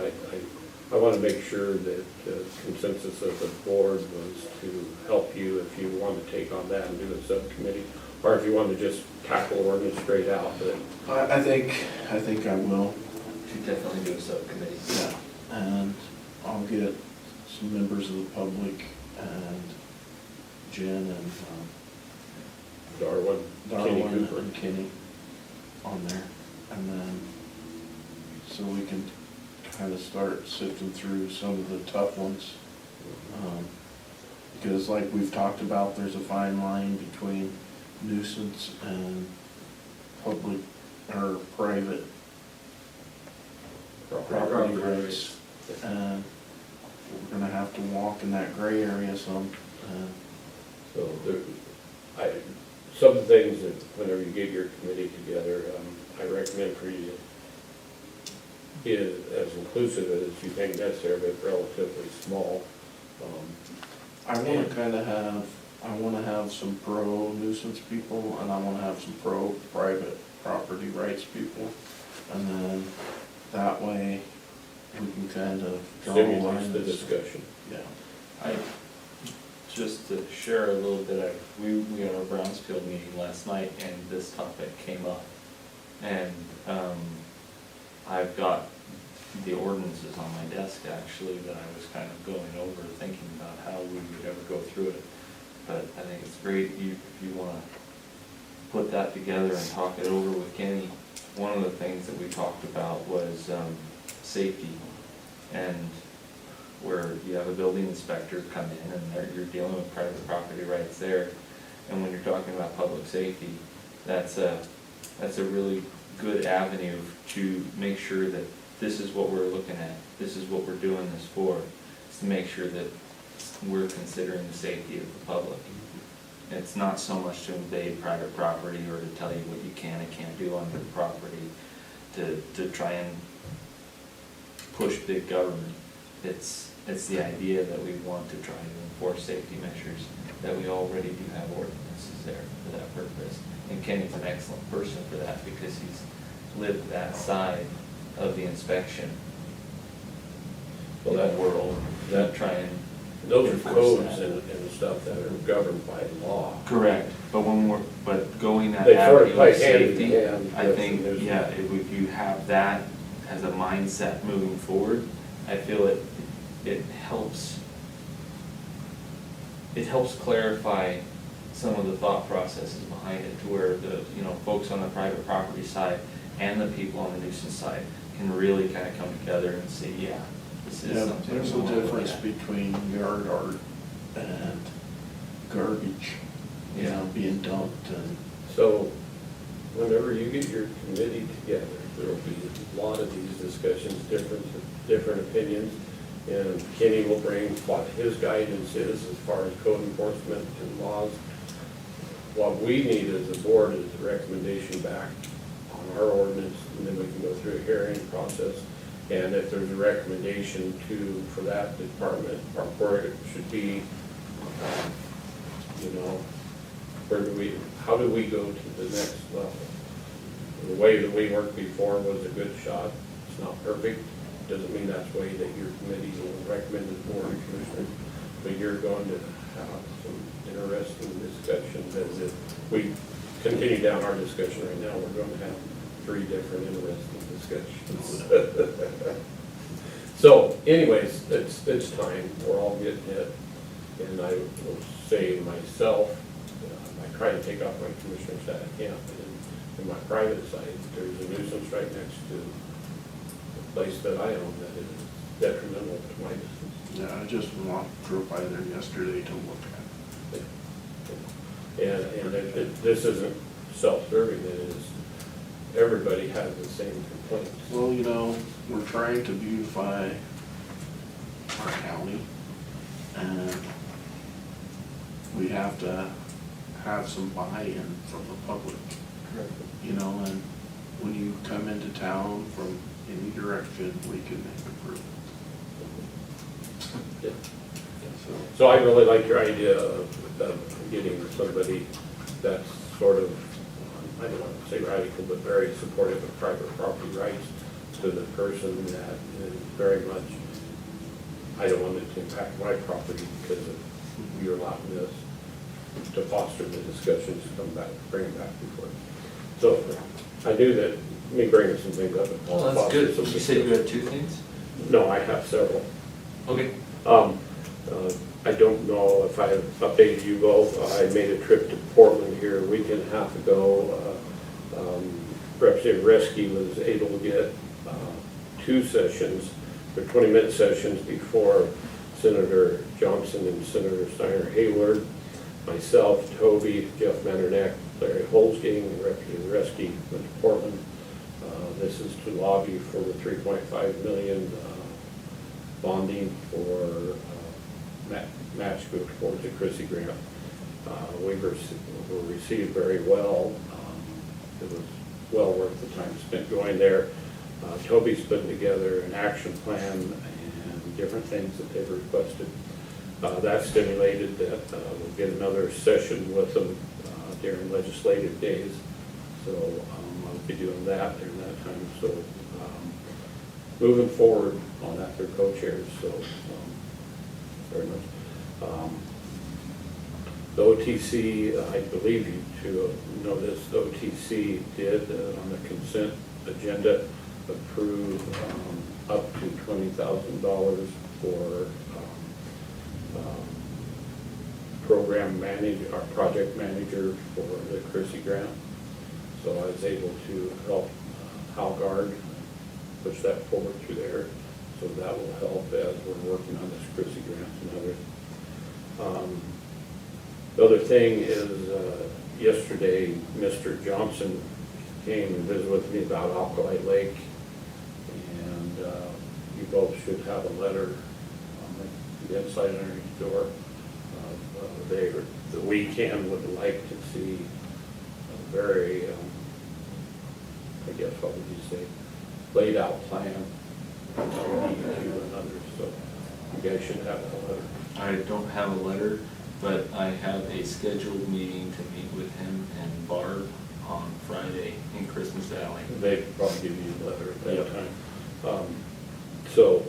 Speaker 5: I want to make sure that the consensus of the board was to help you if you want to take on that and do a subcommittee, or if you want to just tackle ordinance straight out, but
Speaker 12: I think I will,
Speaker 4: Should definitely do a subcommittee.
Speaker 12: yeah. And I'll get some members of the public and Jen and
Speaker 5: Darwin, Kenny
Speaker 12: Darwin
Speaker 5: Cooper.
Speaker 12: and Kenny on there. And then, so we can kind of start sifting through some of the tough ones. Because like we've talked about, there's a fine line between nuisance and public or private property rights. And we're gonna have to walk in that gray area some.
Speaker 5: So some of the things that whenever you get your committee together, I recommend for you to be as inclusive as you think necessary, but relatively small.
Speaker 12: I wanna have some pro nuisance people, and I wanna have some pro private property rights people. And then that way, we can kind of draw
Speaker 5: Stimulates
Speaker 12: lines.
Speaker 5: the discussion.
Speaker 12: Yeah.
Speaker 4: Just to share a little bit, we had our Brownsfield meeting last night and this topic came up. And I've got the ordinances on my desk actually that I was kind of going over, thinking about how we would ever go through it. But I think it's great if you want to put that together and talk it over with Kenny. One of the things that we talked about was safety, and where you have a building inspector come in and you're dealing with private property rights there. And when you're talking about public safety, that's a really good avenue to make sure that this is what we're looking at, this is what we're doing this for, is to make sure that we're considering the safety of the public. It's not so much to invade private property or to tell you what you can and can't do on your property, to try and push big government. It's the idea that we want to try to enforce safety measures, that we already do have ordinances there for that purpose. And Kenny's an excellent person for that because he's lived that side of the inspection
Speaker 5: Well, that
Speaker 4: world,
Speaker 5: that-
Speaker 4: try and
Speaker 5: Those are
Speaker 4: enforce
Speaker 5: codes
Speaker 4: that.
Speaker 5: and stuff that are governed by law.
Speaker 4: Correct, but going that
Speaker 5: They sort of
Speaker 4: avenue
Speaker 5: play
Speaker 4: of
Speaker 5: hand in
Speaker 4: safety,
Speaker 5: hand
Speaker 4: I
Speaker 5: with
Speaker 4: think,
Speaker 5: the
Speaker 4: yeah, if you have that as a mindset moving forward, I feel it helps clarify some of the thought processes behind it, to where the, folks on the private property side and the people on the nuisance side can really kind of come together and say, yeah, this is
Speaker 12: Yeah,
Speaker 4: something.
Speaker 12: there's
Speaker 4: we
Speaker 12: a
Speaker 4: wanna look
Speaker 12: difference
Speaker 4: at.
Speaker 12: between yard art and garbage,
Speaker 4: Yeah.
Speaker 12: being dumped and.
Speaker 5: So whenever you get your committee together, there'll be a lot of these discussions, different opinions. And Kenny will bring what his guidance is as far as code enforcement and laws. What we need as a board is a recommendation back on our ordinance, and then we can go through a hearing process. And if there's a recommendation for that department, or where it should be, how do we go to the next level? The way that we worked before was a good shot. It's not perfect. Doesn't mean that's the way that your committee will recommend to the board of commissioners. But you're going to have some interesting discussions as if we continue down our discussion right now. We're going to have 3 different interesting discussions. So anyways, it's time. We're all getting hit. And I will say myself, I try to take off my commissioner's hat. I can't. In my private side, there's a nuisance right next to the place that I own that is detrimental to my business.
Speaker 12: Yeah, I just drove by there yesterday to look at it.
Speaker 5: And this isn't self-serving, it is, everybody has the same complaints.
Speaker 12: Well, we're trying to beautify our county, and we have to have some buy-in from the public. And when you come into town from any direction, we can make improvements.
Speaker 5: Yeah. So I really like your idea of getting somebody that's sort of, I don't want to say radical, but very supportive of private property rights, to the person that is very much I don't want it to impact my property because of you allowing this to foster the discussions, come back, bring it back before. So I knew that me bringing some things up.
Speaker 13: Well, that's good. You said you had 2 things?
Speaker 5: No, I have several.
Speaker 13: Okay.
Speaker 5: I don't know if I updated you both. I made a trip to Portland here a week and a half ago. Representative Reski was able to get 2 sessions, or 20-minute sessions before Senator Johnson and Senator Steiner Hayward, myself, Toby, Jeff Mandernack, Larry Holzgang, and Representative Reski went to Portland. This is to lobby for the $3.5 million bonding for match go towards the Chrissy grant. We were received very well. It was well worth the time spent going there. Toby's putting together an action plan and different things that they've requested. That stimulated that we'll get another session with them during legislative days. So I'll be doing that during that time. So moving forward on that, they're co-chairs, so very much. The OTC, I believe you to know this, the OTC did on the consent agenda approve up to $20,000 for program manager, our project manager for the Chrissy grant. So I was able to help Halgard push that forward through there. So that will help as we're working on this Chrissy grant and others. The other thing is, yesterday, Mr. Johnson came and visited with me about Alkali Lake. And you both should have a letter on the inside underneath the door. The weekend would like to see a very, I guess, what would you say, laid out plan. You and others, so you guys should have a letter.
Speaker 13: I don't have a letter, but I have a scheduled meeting to meet with him and Barb on Friday in Christmas Alley.
Speaker 5: They could probably give you a letter at that time. So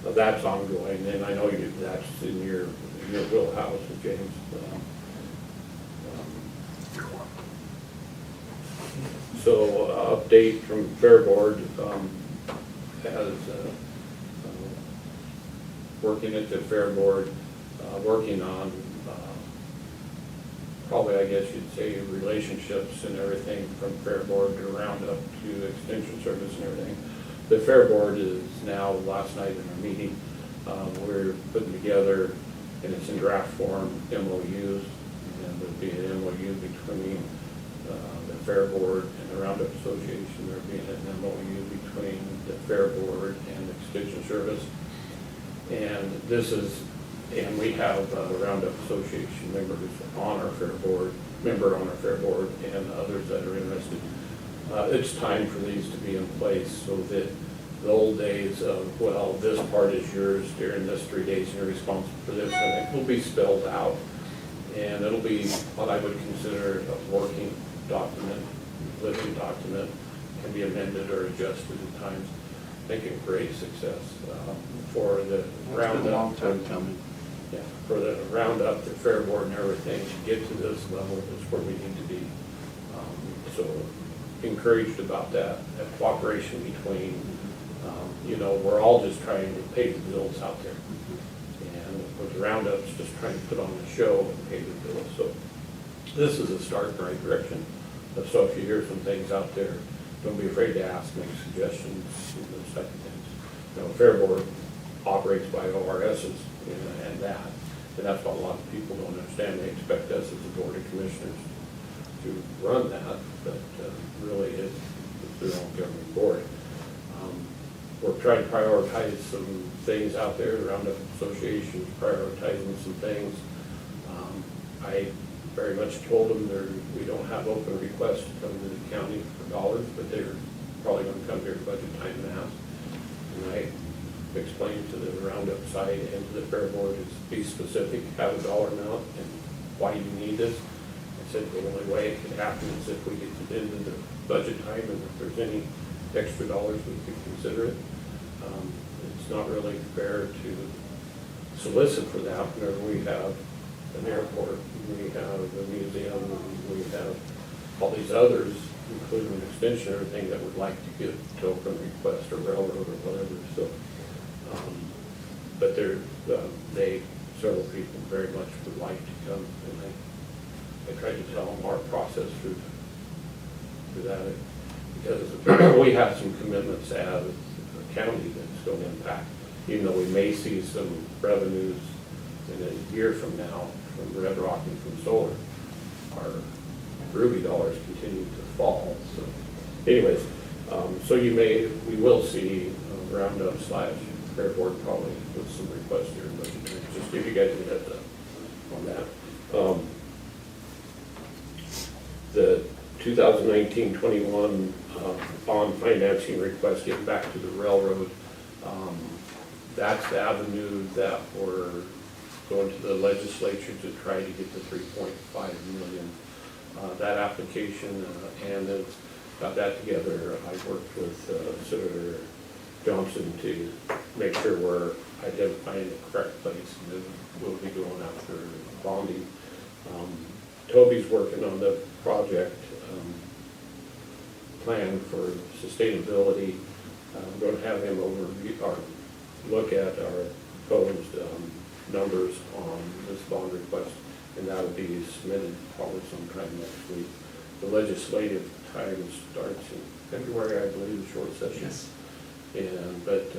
Speaker 5: that's ongoing, and I know that's in your wheelhouse, James. So update from Fair Board. As working at the Fair Board, working on probably, I guess you'd say, relationships and everything from Fair Board to Roundup to Extension Service and everything. The Fair Board is now, last night in our meeting, we're putting together, and it's in draft form, MOUs, and there'll be an MOU between the Fair Board and the Roundup Association. There'll be an MOU between the Fair Board and the Extension Service. And this is, and we have Roundup Association members on our Fair Board, and others that are interested. It's time for these to be in place so that the old days of, well, this part is yours during this 3 days and you're responsible for this, and it will be spelled out. And it'll be what I would consider a working document, living document, can be amended or adjusted at times. Making great success for the Roundup.
Speaker 12: It's been a long time coming.
Speaker 5: Yeah, for the Roundup, the Fair Board and everything, to get to this level is where we need to be. So encouraged about that cooperation between, we're all just trying to pay the bills out there. And with the Roundup's just trying to put on the show and pay the bills. So this is a start in the right direction. So if you hear some things out there, don't be afraid to ask, make suggestions, and those type of things. Fair Board operates by ORSs and that. And that's what a lot of people don't understand. They expect us as a board of commissioners to run that, but really it's their own government board. We're trying to prioritize some things out there. The Roundup Association is prioritizing some things. I very much told them we don't have open requests to come to the county for dollars, but they're probably going to come here at budget time and ask. And I explained to the Roundup side and to the Fair Board is be specific, have a dollar amount, and why you need this. I said the only way it can happen is if we get to the end of the budget time, and if there's any extra dollars, we could consider it. It's not really fair to solicit for that whenever we have an airport, we have a museum, we have all these others, including an extension, everything that would like to get token request or railroad or whatever, so. But several people very much would like to come, and I tried to tell them our process through that, because we have some commitments as a county that's going to impact, even though we may see some revenues in a year from now from Red Rock and from solar, our Ruby dollars continue to fall, so anyways, so we will see roundup / fair board probably with some requests here, but just give you guys a heads up on that. The 2019-21 bond financing request, getting back to the railroad, that's the avenue that we're going to the legislature to try to get the 3.5 million. That application, and then got that together. I worked with Senator Johnson to make sure we're identifying the correct place, and then we'll be going after bonding. Toby's working on the project plan for sustainability. I'm going to have him look at our proposed numbers on this bond request, and that'll be submitted probably sometime next week. The legislative time starts in February, I believe, the short session.
Speaker 13: Yes.
Speaker 5: But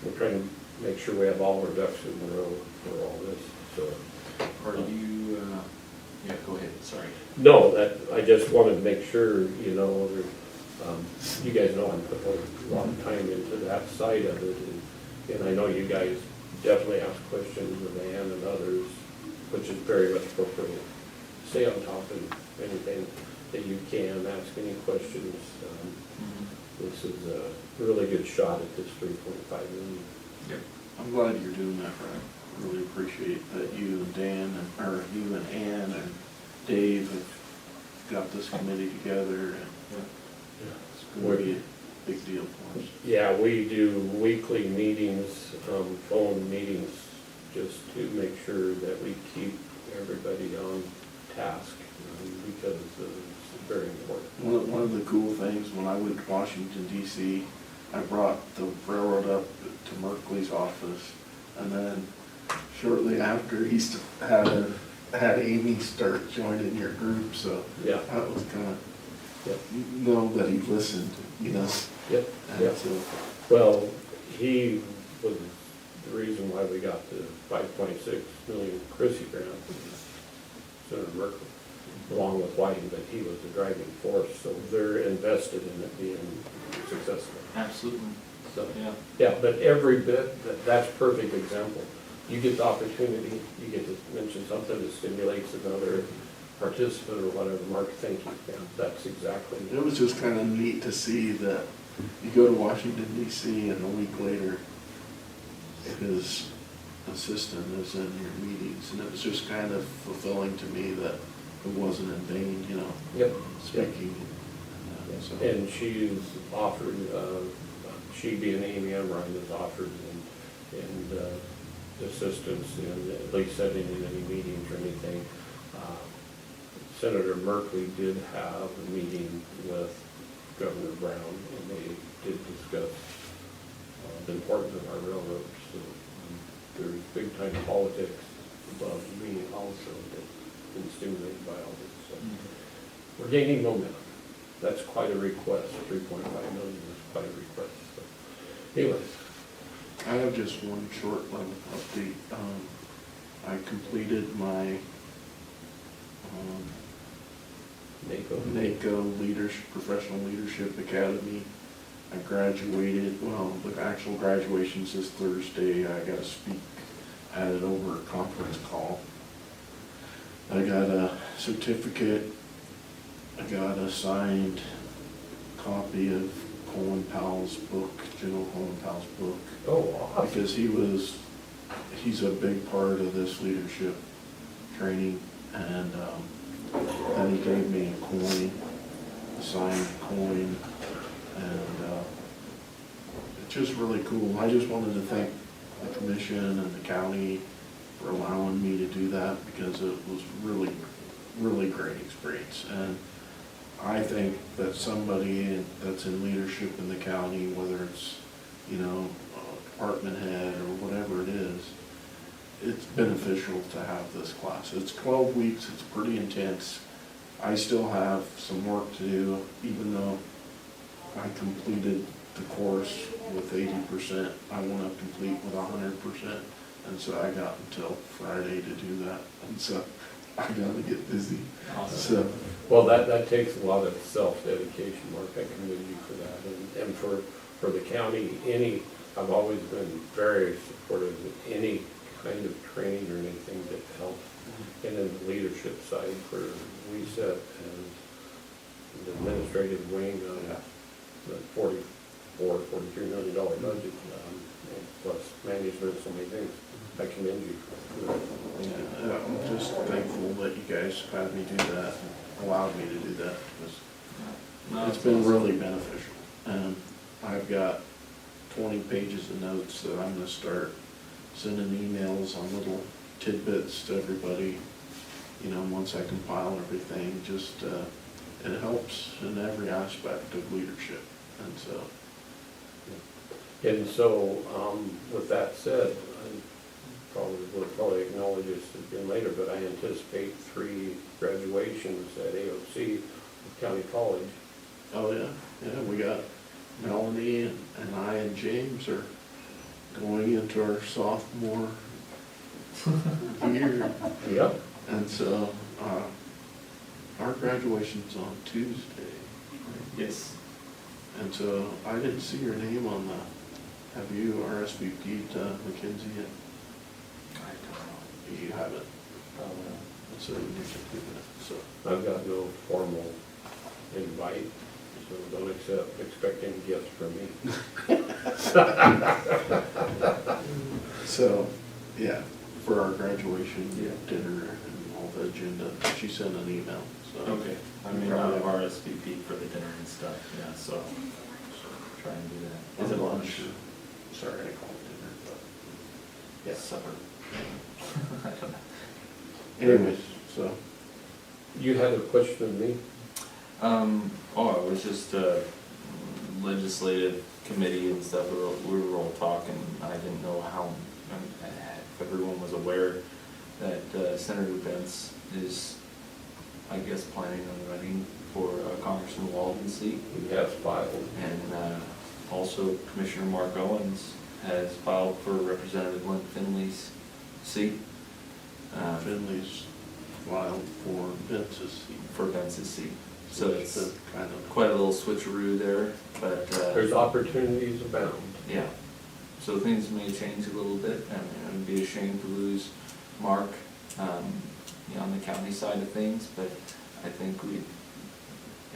Speaker 5: we're trying to make sure we have all our ducks in a row for all this, so.
Speaker 13: Are you, yeah, go ahead, sorry.
Speaker 5: No, I just wanted to make sure, you know, you guys know I'm putting a lot of time into that side of it, and I know you guys definitely ask questions of Ann and others, which is very much appropriate. Stay on top of anything that you can, ask any questions. This is a really good shot at this 3.5 million.
Speaker 13: Yep.
Speaker 12: I'm glad you're doing that, Brad. Really appreciate that you and Dan, or you and Ann and Dave have got this committee together, and it's going to be a big deal for us.
Speaker 5: Yeah, we do weekly meetings, phone meetings, just to make sure that we keep everybody on task, because it's very important.
Speaker 12: One of the cool things, when I went to Washington DC, I brought the railroad up to Merkley's office, and then shortly after, he had Amy start joining your group, so
Speaker 5: Yeah.
Speaker 12: that was kind of,
Speaker 5: Yep.
Speaker 12: know that he listened, you know?
Speaker 5: Yep,
Speaker 12: And
Speaker 5: yep.
Speaker 12: so,
Speaker 5: Well, he was the reason why we got the 5.6 million Chrissy grant, Senator Merkley, along with Whiting, but he was the driving force, so they're invested in it being successful.
Speaker 13: Absolutely.
Speaker 5: So,
Speaker 13: Yeah.
Speaker 5: yeah, but every bit, that's perfect example. You get the opportunity, you get to mention something that stimulates another participant or whatever. Mark, thank you. Yeah, that's exactly.
Speaker 12: it was just kind of neat to see that you go to Washington DC and a week later, his assistant is in your meetings, and it was just kind of fulfilling to me that it wasn't in vain, you know,
Speaker 5: Yep.
Speaker 12: speaking. So.
Speaker 5: And she's offered, she being Amy Emrine has offered and assistance in at least setting in any meetings or anything. Senator Merkley did have a meeting with Governor Brown, and they did discuss the importance of our railroads. So there's big time politics above me also that's been stimulated by all this. So we're gaining momentum. That's quite a request. 3.5 million is quite a request. So anyways.
Speaker 12: I have just one short little update. I completed my NACO Professional Leadership Academy. I graduated, well, the actual graduation's this Thursday. I got to speak at it over a conference call. I got a certificate. I got a signed copy of Colin Powell's book, General Colin Powell's book.
Speaker 5: Oh, awesome.
Speaker 12: Because he's a big part of this leadership training, and then he gave me a coin, a signed coin, and it's just really cool. I just wanted to thank the commission and the county for allowing me to do that, because it was really, really great experience. And I think that somebody that's in leadership in the county, whether it's, you know, a department head or whatever it is, it's beneficial to have this class. It's 12 weeks, it's pretty intense. I still have some work to do, even though I completed the course with 80%. I want to complete with 100%. And so I got until Friday to do that. And so I gotta get busy. So,
Speaker 5: Well, that takes a lot of self-dedication, Mark, I commend you for that. And for the county, I've always been very supportive of any kind of training or anything that helps. And in the leadership side, for we set as the administrative wing of the $43 million budget, plus management, so many things. I commend you for that.
Speaker 12: yeah, I'm just thankful that you guys had me do that, allowed me to do that, because it's been really beneficial. And I've got 20 pages of notes that I'm gonna start sending emails on little tidbits to everybody, you know, once I compile everything. Just, it helps in every aspect of leadership. And so,
Speaker 5: And so, with that said, I will probably acknowledge this again later, but I anticipate 3 graduations at AOC with County College.
Speaker 12: oh yeah, we got Melanie and I and James are going into our sophomore year.
Speaker 5: Yep.
Speaker 12: And so, our graduation's on Tuesday.
Speaker 13: Yes.
Speaker 12: And so I didn't see your name on the, have you RSVP'd to Mackenzie yet?
Speaker 13: I don't know.
Speaker 12: You haven't. So you need to do that, so.
Speaker 5: I've got no formal invite, so don't expect any gifts from me.
Speaker 12: So, yeah, for our graduation dinner and all the agenda, she sent an email, so.
Speaker 13: Okay, I mean, I've RSVP for the dinner and stuff, yeah, so try and do that. Is it lunch?
Speaker 12: Sorry, I called dinner, but,
Speaker 13: Yes, supper. I don't know.
Speaker 12: anyways, so.
Speaker 5: You had a question of me?
Speaker 13: It was just legislative committee and stuff, we were all talking, I didn't know how, if everyone was aware that Senator Pence is, I guess, planning on running for Congressman Walden's seat.
Speaker 5: He has filed.
Speaker 13: And also Commissioner Mark Owens has filed for Representative Lynn Finley's seat.
Speaker 12: Finley's filed for Vince's seat.
Speaker 13: For Vince's seat. So it's
Speaker 12: kind of
Speaker 13: quite a little switcheroo there, but.
Speaker 5: There's opportunities abound.
Speaker 13: Yeah, so things may change a little bit, and it would be a shame to lose Mark, on the county side of things, but I think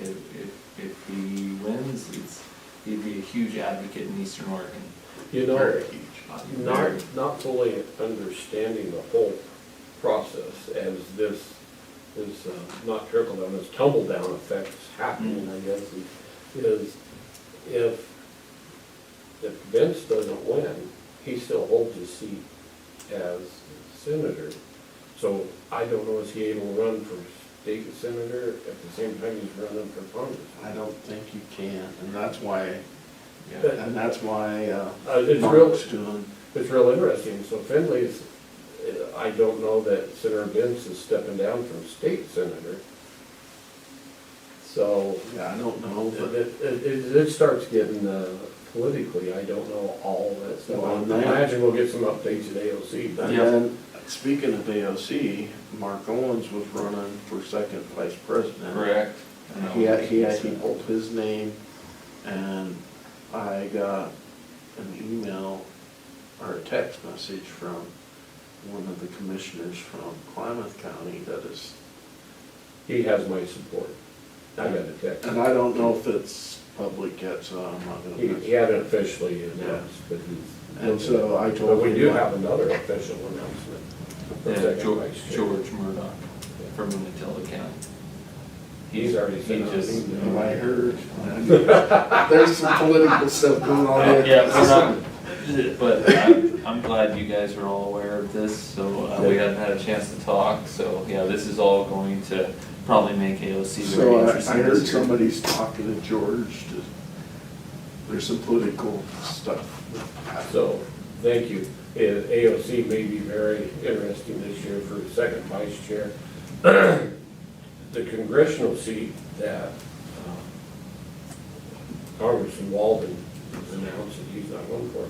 Speaker 13: if he wins, he'd be a huge advocate in Eastern Oregon.
Speaker 5: You know,
Speaker 12: very huge.
Speaker 5: not fully understanding the whole process as this is not trickle down, this tumble down effect is happening, I guess, is if Vince doesn't win, he still holds his seat as senator. So I don't know, is he able to run for state senator at the same time he's running for Congress?
Speaker 12: I don't think you can, and that's why,
Speaker 5: But-
Speaker 12: Mark's doing.
Speaker 5: It's real interesting. So Finley's, I don't know that Senator Vince is stepping down from state senator. So
Speaker 12: Yeah, I don't know, but.
Speaker 5: it starts getting politically, I don't know all that stuff.
Speaker 12: Well,
Speaker 5: I
Speaker 12: and then-
Speaker 5: imagine we'll get some updates at AOC. But
Speaker 12: And then, speaking of AOC, Mark Owens was running for second vice president.
Speaker 13: Correct.
Speaker 12: He pulled his name, and I got an email or a text message from one of the commissioners from Klamath County that is,
Speaker 5: He has my support. I got a text.
Speaker 12: and I don't know if it's public yet, so I'm not gonna.
Speaker 5: He hadn't officially announced, but he's.
Speaker 12: And so I told
Speaker 5: But we
Speaker 12: him
Speaker 5: do
Speaker 12: that-
Speaker 5: have another official announcement. for
Speaker 13: Yeah,
Speaker 5: second
Speaker 13: George,
Speaker 5: vice chair.
Speaker 13: George Murdoch from Umatilla County.
Speaker 5: He's already sent out
Speaker 13: just-
Speaker 5: an
Speaker 12: Have
Speaker 5: email.
Speaker 12: I heard? There's some political stuff going on there.
Speaker 13: Yeah, we're not, but
Speaker 4: I'm glad you guys are all aware of this, so we haven't had a chance to talk, so yeah, this is all going to probably make AOC very
Speaker 12: So I
Speaker 4: interesting
Speaker 12: heard
Speaker 4: this year.
Speaker 12: somebody's talking to George, there's some political stuff.
Speaker 5: So, thank you. AOC may be very interesting this year for the second vice chair. The congressional seat that Congressman Walden has announced that he's not going for,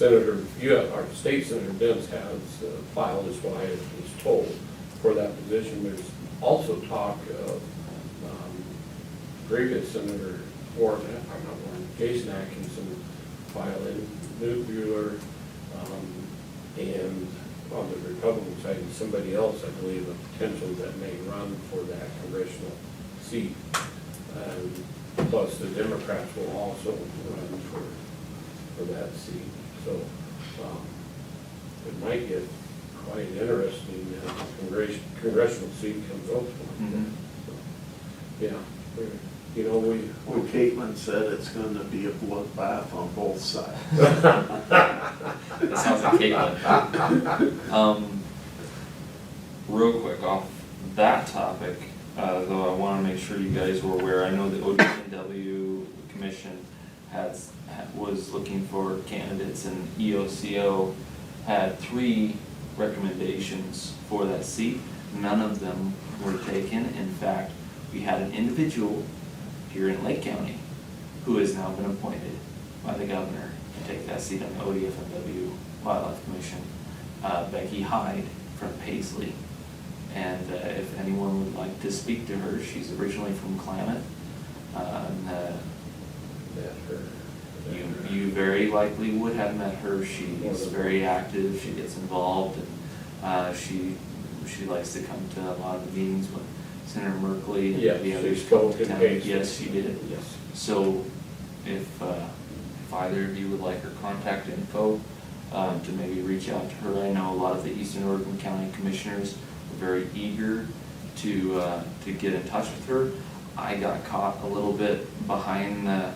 Speaker 5: our state Senator Dents has filed, is what I was told, for that position. There's also talk of previous Senator Jason Atkinson filing, Newt Bueller, and on the Republican side, somebody else, I believe, a potential that may run for that congressional seat. Plus, the Democrats will also run for that seat. So it might get quite interesting as the congressional seat comes open. Yeah,
Speaker 12: Well, Caitlin said it's gonna be a bloodbath on both sides.
Speaker 4: That sounds like Caitlin. Real quick off that topic, though, I want to make sure you guys were aware. I know the ODNW Commission was looking for candidates, and EOCO had 3 recommendations for that seat. None of them were taken. In fact, we had an individual here in Lake County who has now been appointed by the governor to take that seat on the ODFMW Wildlife Commission, Becky Hyde from Paisley. And if anyone would like to speak to her, she's originally from Klamath. You very likely would have met her. She's very active, she gets involved, and she likes to come to a lot of the meetings when Senator Merkley and the others come to town. Yes, she did.
Speaker 5: Yes.
Speaker 4: So if either of you would like her contact info, to maybe reach out to her. I know a lot of the Eastern Oregon County Commissioners are very eager to get in touch with her. I got caught a little bit behind the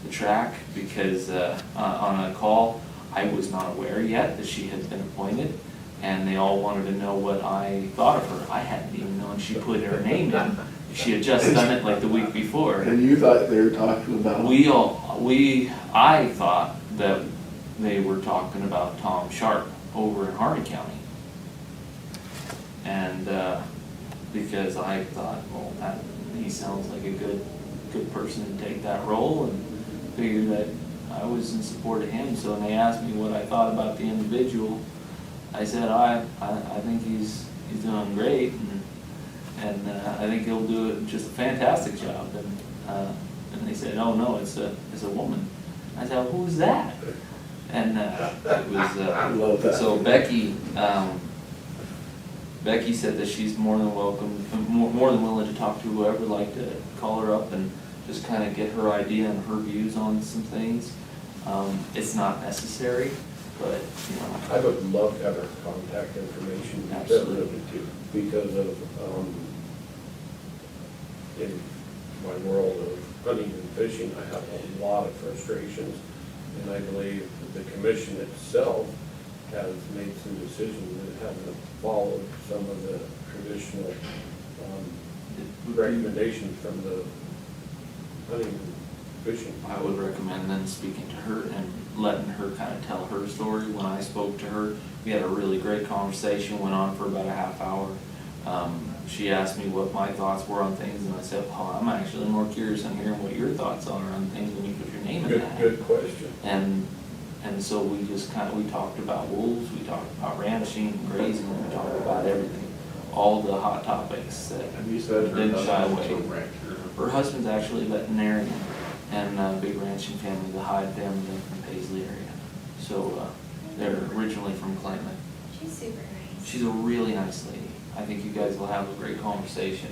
Speaker 4: track because on a call, I was not aware yet that she had been appointed, and they all wanted to know what I thought of her. I hadn't even known she put her name in. She had just done it like the week before.
Speaker 12: And you thought they were talking about?
Speaker 4: I thought that they were talking about Tom Sharp over in Harney County. And because I thought, well, he sounds like a good person to take that role, and figured that I was in support of him. So when they asked me what I thought about the individual, I said I think he's doing great, and I think he'll do just a fantastic job. And they said, oh no, it's a woman. I said, well, who's that? And it was
Speaker 12: I love that.
Speaker 4: so Becky said that she's more than welcome, more than willing to talk to whoever would like to call her up and just kind of get her idea and her views on some things. It's not necessary, but
Speaker 5: I would love to have her contact information.
Speaker 4: Absolutely.
Speaker 5: Because of, in my world of hunting and fishing, I have a lot of frustrations. And I believe that the commission itself has made some decisions that haven't followed some of the traditional recommendations from the hunting and fishing.
Speaker 4: I would recommend then speaking to her and letting her kind of tell her story. When I spoke to her, we had a really great conversation, went on for about a half hour. She asked me what my thoughts were on things, and I said, well, I'm actually more curious on hearing what your thoughts are on things when you put your name in that.
Speaker 5: Good question.
Speaker 4: And so we just we talked about wolves, we talked about ranching, grazing, we talked about everything. All the hot topics that
Speaker 12: And you said her
Speaker 4: didn't shy
Speaker 12: husband's
Speaker 4: away.
Speaker 12: a rancher.
Speaker 4: Her husband's actually a veterinarian, and a big ranching family, the Hyde family, they're from Paisley area. So they're originally from Klamath.
Speaker 3: She's super nice.
Speaker 4: She's a really nice lady. I think you guys will have a great conversation.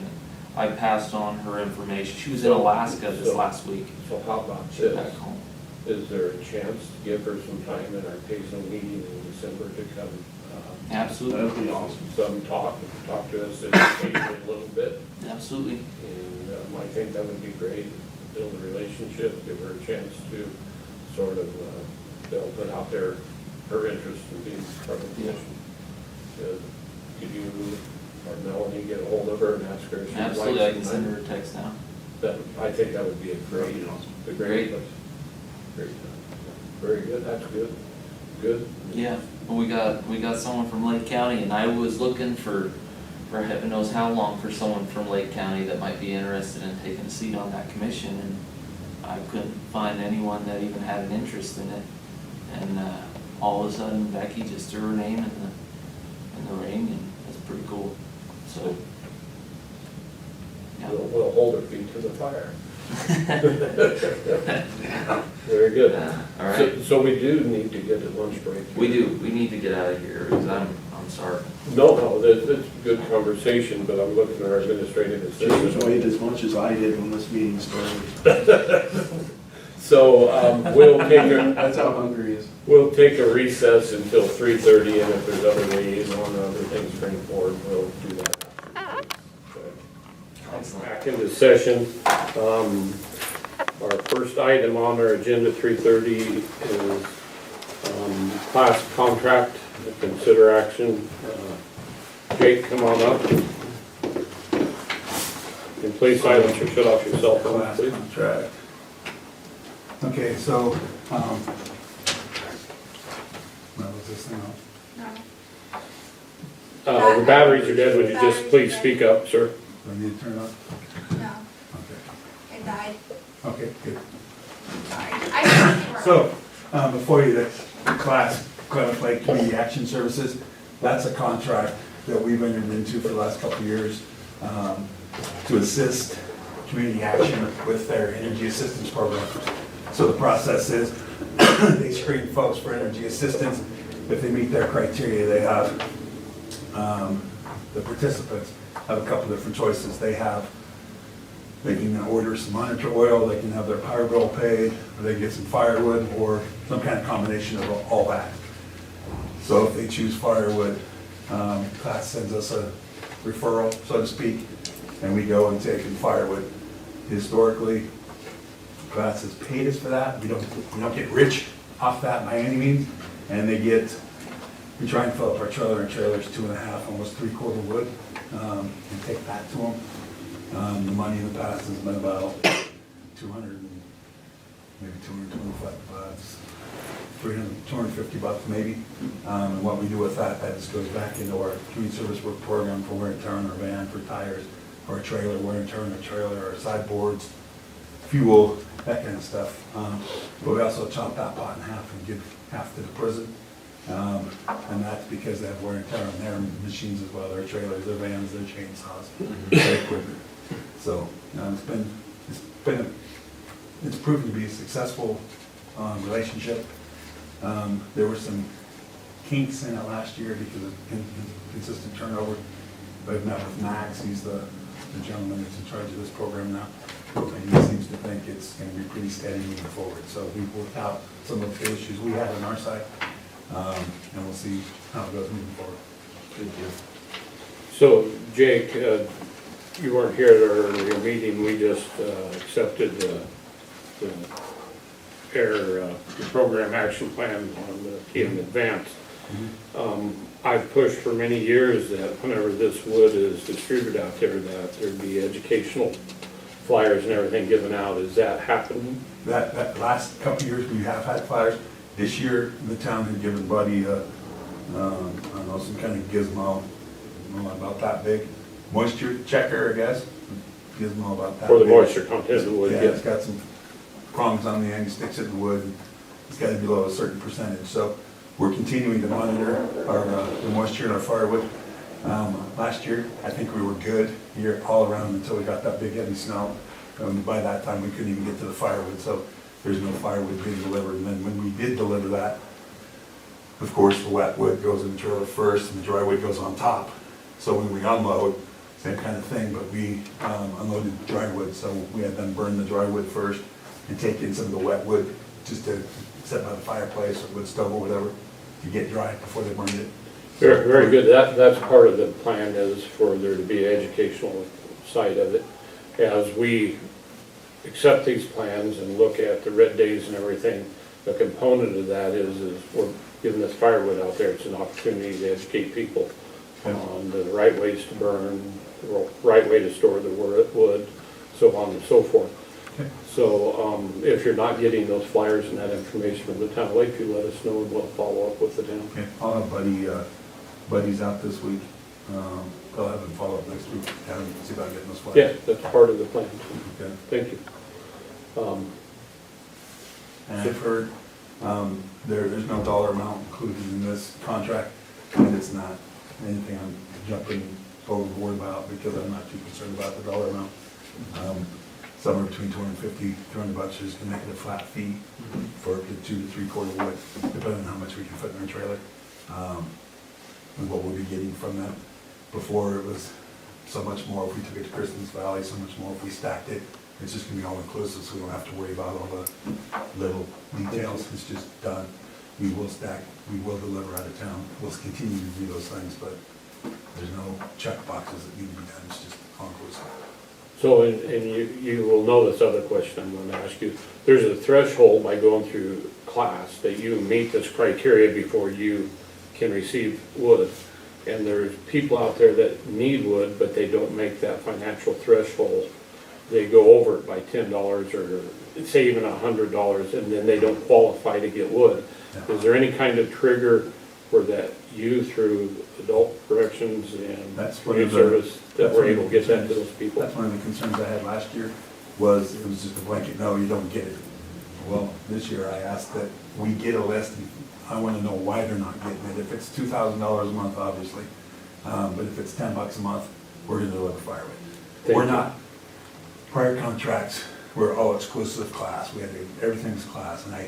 Speaker 4: I passed on her information. She was in Alaska this last week.
Speaker 5: So how about
Speaker 4: She's
Speaker 5: this?
Speaker 4: back home.
Speaker 5: Is there a chance to give her some time in our Paisley meeting in December to come?
Speaker 4: Absolutely.
Speaker 12: That'd be awesome.
Speaker 5: Some talk to us, educate her a little bit.
Speaker 4: Absolutely.
Speaker 5: And I think that would be great, build a relationship, give her a chance to sort of, they'll put out there her interest in being part of the commission. Could you or Melanie get a hold of her and ask her if she'd like?
Speaker 13: Absolutely, I can
Speaker 5: some
Speaker 13: send
Speaker 5: time?
Speaker 13: her a text now.
Speaker 5: I think that would be a great,
Speaker 13: Great.
Speaker 5: great, very good, that's good, good.
Speaker 13: Yeah, well, we got someone from Lake County, and I was looking for heaven knows how long for someone from Lake County that might be interested in taking a seat on that commission, and I couldn't find anyone that even had an interest in it. And all of a sudden, Becky just threw her name in the ring, and that's pretty cool. So, yeah.
Speaker 5: We'll hold her feet to the fire. Very good.
Speaker 13: All right.
Speaker 5: So we do need to get a lunch break.
Speaker 13: We do. We need to get out of here because I'm sorry.
Speaker 5: No, that's a good conversation, but I'm looking at our administrative
Speaker 12: James
Speaker 5: assistant.
Speaker 12: weighed as much as I did when this meeting started.
Speaker 5: So
Speaker 12: That's how hungry he is.
Speaker 5: we'll take a recess until 3:30, and if there's other liaison or other things to bring forward, we'll do that. Back into session. Our first item on our agenda, 3:30, is class contract, consider action. Jake, come on up. And please silence or shut off your cell phone,
Speaker 14: Class
Speaker 5: please.
Speaker 14: contract. Okay, so, what was this thing on?
Speaker 3: No.
Speaker 5: The batteries are dead. Would you just please speak up, sir?
Speaker 14: Do I need to turn it on?
Speaker 3: No,
Speaker 14: Okay,
Speaker 3: it died.
Speaker 14: okay, good.
Speaker 3: Sorry. I didn't work.
Speaker 14: So, before you, the class Clement Lake Community Action Services, that's a contract that we've entered into for the last couple of years to assist community action with their energy assistance program. So the process is, they screen folks for energy assistance. If they meet their criteria, they have, the participants have a couple different choices. They can order some monitor oil, they can have their power bill paid, or they can get some firewood, or some kind of combination of all that. So if they choose firewood, class sends us a referral, so to speak, and we go and take in firewood. Historically, class has paid us for that. We don't get rich off that by any means, and we try and fill up our trailer, and trailer's 2.5, almost 3/4 wood, and take that to them. The money in the past has been about 200, maybe 225 bucks, 300, 250 bucks maybe. And what we do with that just goes back into our community service work program for wear and tear on our van, for tires, for our trailer, wear and tear on our trailer, our sideboards, fuel, that kind of stuff. But we also chop that pot in half and give half to the prison. And that's because they have wear and tear on their machines as well, their trailers, their vans, their chainsaws, their equipment. So, it's proven to be a successful relationship. There were some kinks in it last year because of consistent turnover. But I've met with Max, he's the gentleman that's in charge of this program now. And he seems to think it's going to be pretty steady moving forward. So we've worked out some of the issues we had on our side, and we'll see how it goes moving forward.
Speaker 5: Thank you. So, Jake, you weren't here at our earlier meeting. We just accepted the program action plan on the PM Advance. I've pushed for many years that whenever this wood is distributed out there, that there'd be educational flyers and everything given out. Is that happening?
Speaker 14: That last couple of years, we have had flyers. This year, the town had given Buddy I don't know, some kind of gizmo, about that big, moisture checker, I guess, gizmo about that
Speaker 5: For the
Speaker 14: big.
Speaker 5: moisture content of the wood,
Speaker 14: Yeah,
Speaker 5: yeah.
Speaker 14: it's got some prongs on the end, he sticks it in the wood, and it's got to be below a certain percentage. So we're continuing to monitor the moisture in our firewood. Last year, I think we were good here all around until we got that big heavy snow. By that time, we couldn't even get to the firewood, so there's no firewood being delivered. And then when we did deliver that, of course, the wet wood goes in the trailer first and the dry wood goes on top. So when we unload, same kind of thing, but we unloaded dry wood, so we had them burn the dry wood first and take in some of the wet wood just to set by the fireplace or wood stove or whatever to get dry before they burned it.
Speaker 5: Very, very good. That's part of the plan, is for there to be an educational side of it. As we accept these plans and look at the red days and everything, the component of that is giving us firewood out there, it's an opportunity to educate people on the right ways to burn, the right way to store the wood, so on and so forth.
Speaker 14: Okay.
Speaker 5: So if you're not getting those flyers and that information from the town of Lakeview, let us know and we'll follow up with the town.
Speaker 14: Okay, I'll have Buddy's out this week. I'll have him follow up next week, and see about getting those flyers.
Speaker 5: Yeah, that's part of the plan.
Speaker 14: Okay.
Speaker 5: Thank you.
Speaker 14: And I've heard, there's no dollar amount included in this contract, and it's not anything I'm jumping overboard about, because I'm not too concerned about the dollar amount. Somewhere between $250, $300 is gonna make it a flat fee for the 2 to 3/4 wood, depending on how much we can fit in our trailer. And what we'll be getting from them. Before, it was so much more if we took it to Christmas Valley, so much more if we stacked it. It's just gonna be all inclusive, so we don't have to worry about all the little details. It's just done. We will stack, we will deliver out of town. We'll continue to do those things, but there's no check boxes that need to be done. It's just all inclusive.
Speaker 5: So, and you will know this other question I'm going to ask you. There's a threshold by going through class that you meet this criteria before you can receive wood. And there's people out there that need wood, but they don't make that financial threshold. They go over it by $10 or say even $100, and then they don't qualify to get wood.
Speaker 14: Yeah.
Speaker 5: Is there any kind of trigger for that you through adult corrections and
Speaker 14: That's one
Speaker 5: youth
Speaker 14: of the-
Speaker 5: service that
Speaker 14: that's
Speaker 5: we're
Speaker 14: one of
Speaker 5: able to
Speaker 14: the
Speaker 5: get that to
Speaker 14: concerns.
Speaker 5: those people?
Speaker 14: That's one of the concerns I had last year, was it was just a blanket, no, you don't get it. Well, this year I asked that we get a list, and I want to know why they're not getting it. If it's $2,000 a month, obviously, but if it's $10 a month, we're going to deliver firewood.
Speaker 5: Thank
Speaker 14: We're
Speaker 5: you.
Speaker 14: not. Prior contracts were all exclusive class, we had to, everything's class, and I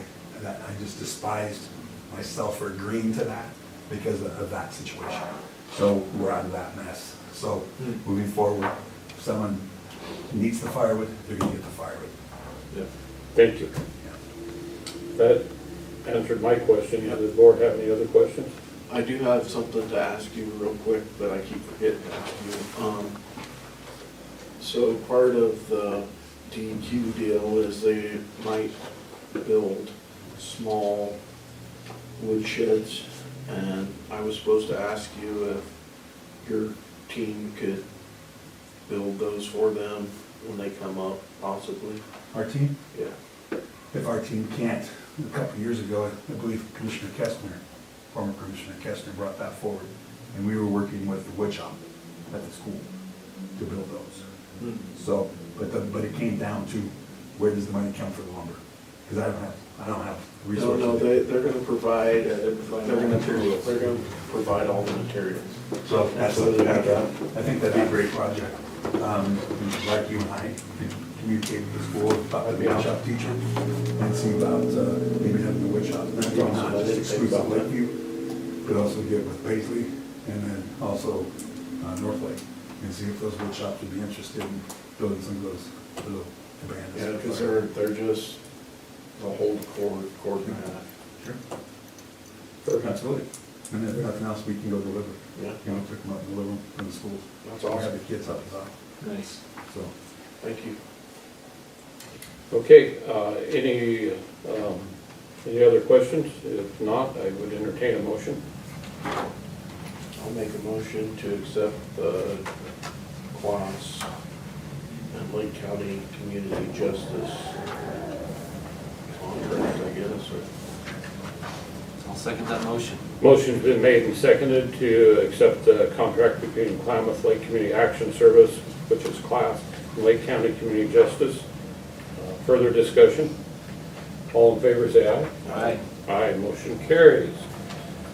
Speaker 14: just despised myself for agreeing to that because of that situation. So we're out of that mess. So moving forward, if someone needs the firewood, they're gonna get the firewood.
Speaker 12: Yeah.
Speaker 5: Thank you. That answered my question. Does the board have any other questions?
Speaker 12: I do have something to ask you real quick that I keep forgetting to ask you. So part of the DEQ deal is they might build small wood sheds, and I was supposed to ask you if your team could build those for them when they come up, possibly.
Speaker 14: Our team,
Speaker 12: Yeah.
Speaker 14: if our team can't, a couple of years ago, I believe Commissioner Kestner, former Commissioner Kestner brought that forward, and we were working with the wood shop at the school to build those. So, but it came down to, where does the money come for the lumber? Because I don't have
Speaker 12: No,
Speaker 14: resources.
Speaker 12: they're gonna provide,
Speaker 13: They're
Speaker 12: they're gonna provide all the materials.
Speaker 14: So that's what
Speaker 12: Absolutely.
Speaker 14: I think that'd be a great project. Like you and I, could communicate with the school, talk to the wood shop teacher, and see about maybe having the wood shop. And that's not just exclusive Lakeview, but also get with Paisley, and then also North Lake, and see if those wood shops would be interested in building some of those little cabanas.
Speaker 12: Yeah, because they're just, they'll hold the cord in half.
Speaker 14: Sure. Absolutely. And if nothing else, we can go deliver.
Speaker 12: Yeah.
Speaker 14: You know, pick them up and deliver them from the schools.
Speaker 12: That's
Speaker 14: We have
Speaker 12: awesome.
Speaker 14: the kids help us out,
Speaker 13: Nice.
Speaker 14: so.
Speaker 12: Thank you.
Speaker 5: Okay, any other questions? If not, I would entertain a motion.
Speaker 12: I'll make a motion to accept the class and Lake County Community Justice contract, I guess, or.
Speaker 13: I'll second that motion.
Speaker 5: Motion's been made and seconded to accept the contract between Klamath Lake Community Action Service, which is CLAS, and Lake County Community Justice. Further discussion? All in favor, say aye.
Speaker 13: Aye.
Speaker 5: Aye, motion carries.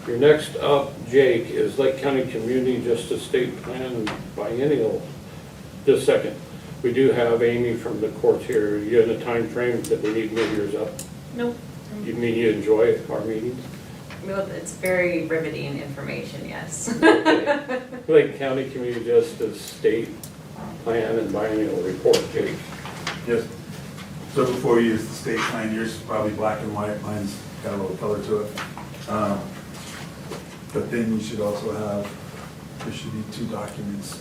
Speaker 5: Your next up, Jake, is Lake County Community Justice State Plan Biennial. Just a second. We do have Amy from the courts here. Are you in a time frame that we need to move yours up?
Speaker 15: Nope.
Speaker 5: You mean you enjoy our meetings?
Speaker 15: Well, it's very riveting information, yes.
Speaker 5: Lake County Community Justice State Plan and Biennial Report, Jake.
Speaker 14: Yes. So before you use the state plan, yours is probably black and white, mine's got a little color to it. But then you should also have, there should be two documents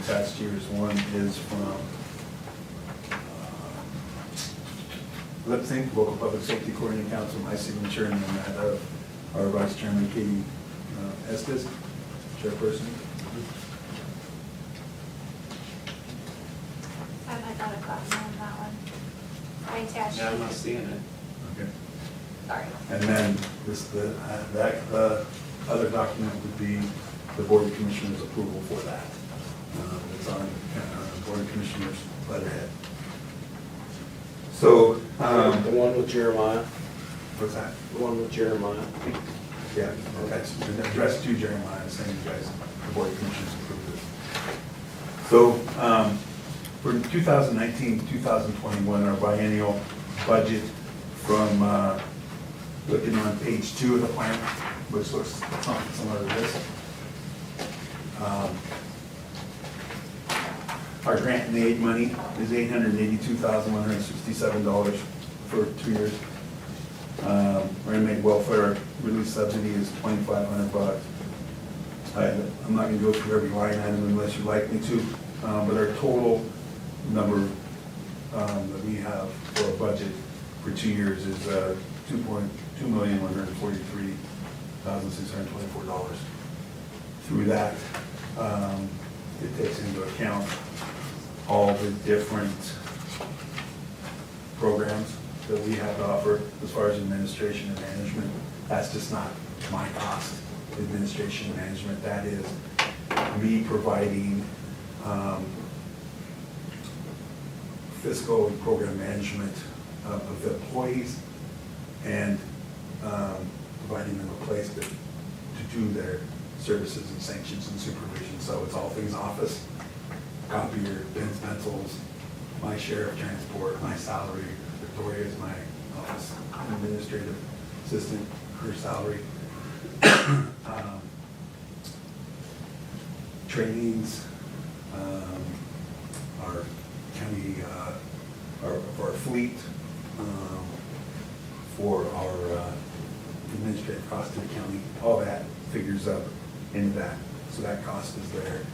Speaker 14: attached to yours. One is from Lip Sync, Local Public Safety Coordinating Council, my signature, and then that of our Vice Chairman Katie Estes, Chairperson.
Speaker 3: I might not have gotten on that one. I attached.
Speaker 12: Yeah, I'm not seeing it.
Speaker 14: Okay.
Speaker 3: Sorry.
Speaker 14: And then the other document would be the Board of Commissioners' approval for that. It's on Board of Commissioners letterhead. So,
Speaker 12: The one with Jeremiah,
Speaker 14: what's that?
Speaker 12: the one with Jeremiah.
Speaker 14: Yeah, that's addressed to Jeremiah, saying you guys, the Board of Commissioners approved it. So, for 2019, 2021, our biennial budget from, looking on page 2 of the plan, which looks something similar to this. Our grant and aid money is $882,167 for 2 years. Our inmate welfare relief subsidy is $2,500. I'm not gonna go through every line item unless you'd like me to, but our total number that we have for our budget for 2 years is $2,143,624. Through that, it takes into account all the different programs that we have to offer as far as administration and management. That's just not my cost, administration and management. That is me providing fiscal and program management of the employees and providing them a place to do their services and sanctions and supervision. So it's all things office, copier, pens, pencils, my share of transport, my salary. Victoria is my office administrative assistant, her salary. Trainings, our county, our fleet, for our administrative cost to the county, all that figures up into that. So that cost is there.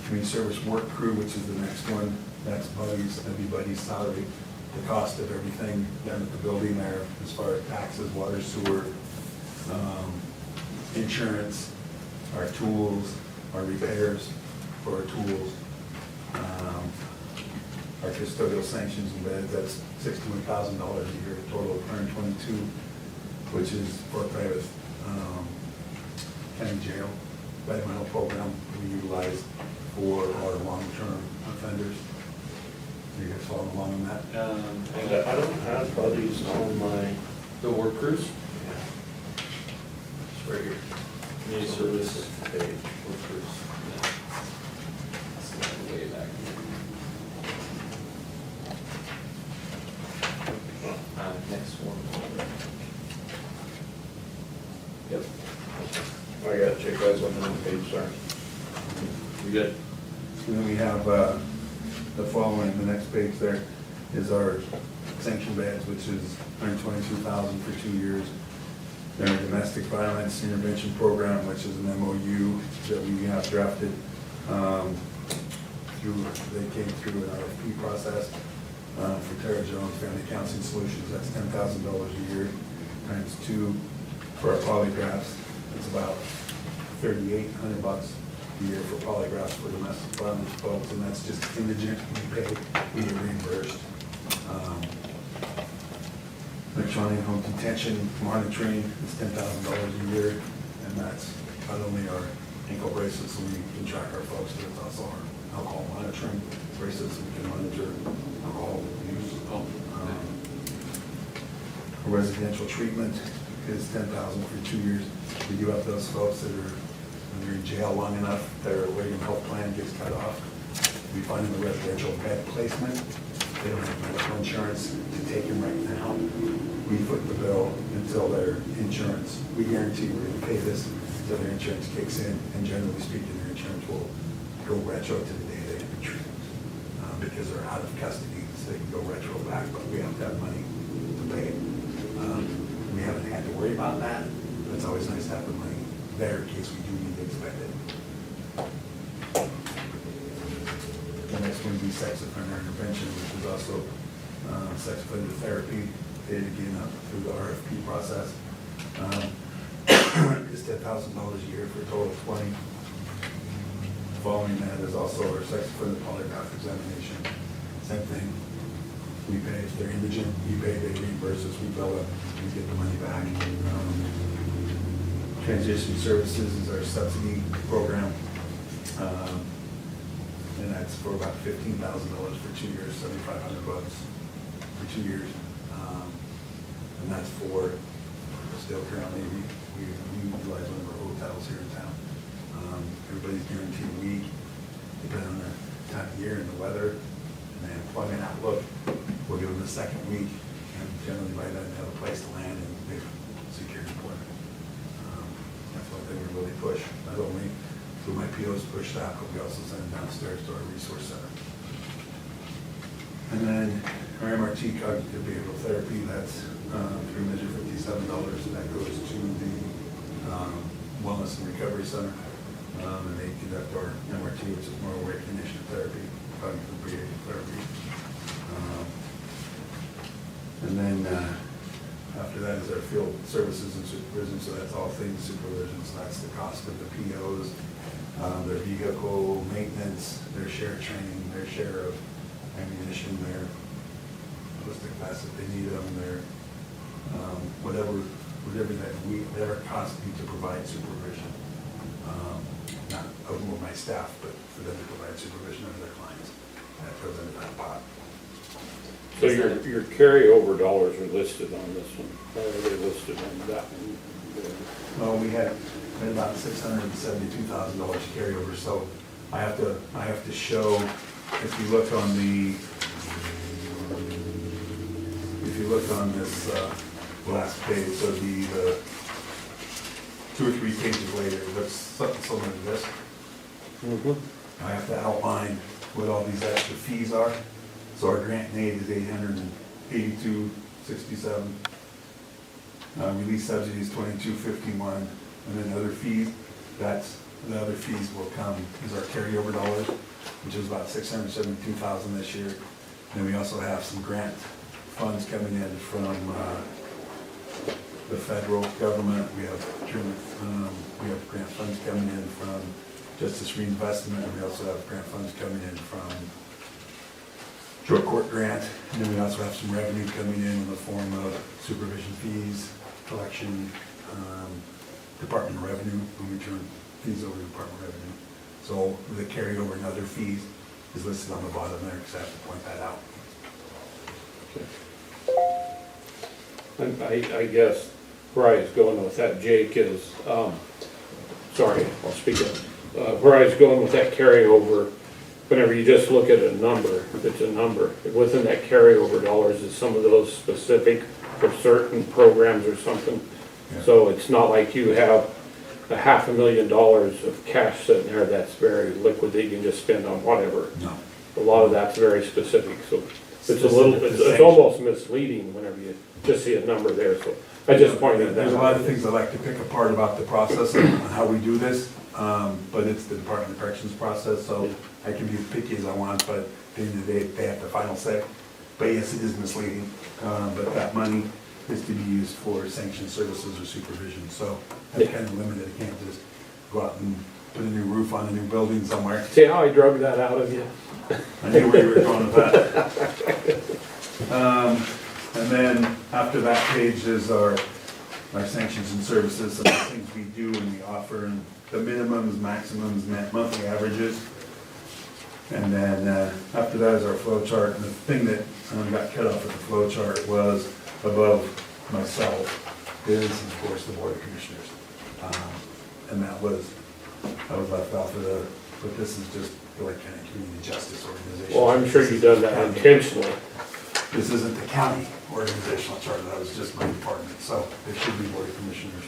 Speaker 14: Community service work crew, which is the next one, that's Buddy's, that'd be Buddy's salary. The cost of everything down at the building there, as far as taxes, water, sewer, insurance, our tools, our repairs for our tools, our custodial sanctions and beds, that's $61,000 a year, a total of $122,000, which is for a private county jail environmental program we utilize for our long-term offenders. You guys follow along on that?
Speaker 12: And I don't have buddies on
Speaker 1: The work crews?
Speaker 12: it's right here.
Speaker 1: Community service page, work crews.
Speaker 12: Way back.
Speaker 13: Next one.
Speaker 1: Yep.
Speaker 12: I got you guys on the page, sorry.
Speaker 1: You good?
Speaker 14: And then we have the following, the next page there is our sanction beds, which is $122,000 for 2 years. Then our domestic violence intervention program, which is an MOU that we have drafted they came through an RFP process for Tara Jones Family Counseling Solutions. That's $10,000 a year times 2 for our polygraphs. It's about $3,800 a year for polygraphs for domestic violence folks, and that's just indigent, we pay, we get reimbursed. Electronic home detention monitoring is $10,000 a year, and that's not only our ankle bracelets, so we can track our folks, but it's also our alcohol monitoring bracelets, so we can monitor alcohol use. Residential treatment is $10,000 for 2 years. We do have those folks that are, when they're in jail long enough, their Oregon health plan gets cut off. We find them a residential bed placement. They don't have medical insurance to take them right now. We foot the bill until their insurance, we guarantee we're gonna pay this until their insurance kicks in, and generally speaking, their insurance will go retro to the day they enter treatment. Because they're out of custody, so they can go retro back, but we have to have money to pay. We haven't had to worry about that, but it's always nice to have the money there in case we do need to expect it. The next one would be sex offender intervention, which is also sex offender therapy, paid again up through the RFP process. is $10,000 a year for a total of 20. Following that is also our sex offender polygraph examination. Same thing. We pay, if they're indigent, we pay, they reimburse us, we bill them, we get the money back. Transition services is our subsidy program. And that's for about $15,000 for 2 years, $7,500 for 2 years. And that's for, still currently, we utilize one of our hotels here in town. Everybody's guaranteed a week, depending on the time of year and the weather, and the employment outlook. We'll give them the second week, and generally by then they have a place to land and they've secured employment. That's one thing we really push. Not only do my POs push that, but we also send them downstairs to our resource center. And then our MRT cognitive behavioral therapy, that's through Measure 57 and that goes to the Wellness and Recovery Center. And they conduct our MRT, which is more awake initiative therapy, cognitive behavioral therapy. And then after that is our field services and supervision, so that's all things supervision, so that's the cost of the POs, their vehicle maintenance, their share of training, their share of ammunition, their ballistic vests if they need them, their whatever that costs me to provide supervision. Not of my staff, but for them to provide supervision of their clients. That goes into that pot.
Speaker 5: So your carryover dollars are listed on this one, or are they listed on that one?
Speaker 14: Well, we had about $672,000 carryover, so I have to show, if you look on this last page, so the 2 or 3 pages later, it looks something similar to this. I have to outline what all these extra fees are. So our grant and aid is $882.67. Release subsidies $22.51, and then other fees. That's the other fees will come is our carryover dollars, which is about $672,000 this year. And we also have some grant funds coming in from the federal government. We have grant funds coming in from Justice Reinvestment, and we also have grant funds coming in from drug court grant, and then we also have some revenue coming in the form of supervision fees, collection, Department of Revenue, when we turn fees over to Department of Revenue. So the carryover and other fees is listed on the bottom there, because I have to point that out.
Speaker 5: I guess where I was going with that, Jake, is, sorry, I'll speak up. Where I was going with that carryover, whenever you just look at a number, it's a number. Within that carryover dollars is some of those specific for certain programs or something.
Speaker 14: Yeah.
Speaker 5: So it's not like you have $500,000 of cash sitting there that's very liquid that you can just spend on whatever.
Speaker 14: No.
Speaker 5: A lot of that's very specific, so it's a
Speaker 14: Specific
Speaker 5: little,
Speaker 14: to
Speaker 5: it's
Speaker 14: sanctions.
Speaker 5: almost misleading whenever you just see a number there, so I just pointed that out.
Speaker 14: There's a lot of things I like to pick apart about the process and how we do this, but it's the Department of Corrections process, so I can be as picky as I want, but at the end of the day, they have the final say. But yes, it is misleading, but that money is to be used for sanctioned services or supervision, so that's kind of limited. I can't just go out and put a new roof on a new building somewhere.
Speaker 5: See how I drug that out of you?
Speaker 14: I knew where you were going with that. And then after that page is our sanctions and services, some of the things we do and we offer, and the minimums, maximums, monthly averages. And then after that is our flow chart, and the thing that got cut off of the flow chart was above myself is, of course, the Board of Commissioners. And that was left off of the, but this is just the Lake County Community Justice Organization.
Speaker 5: Well, I'm sure you've done that intentionally.
Speaker 14: This isn't the county organizational chart, that was just my department, so there should be Board of Commissioners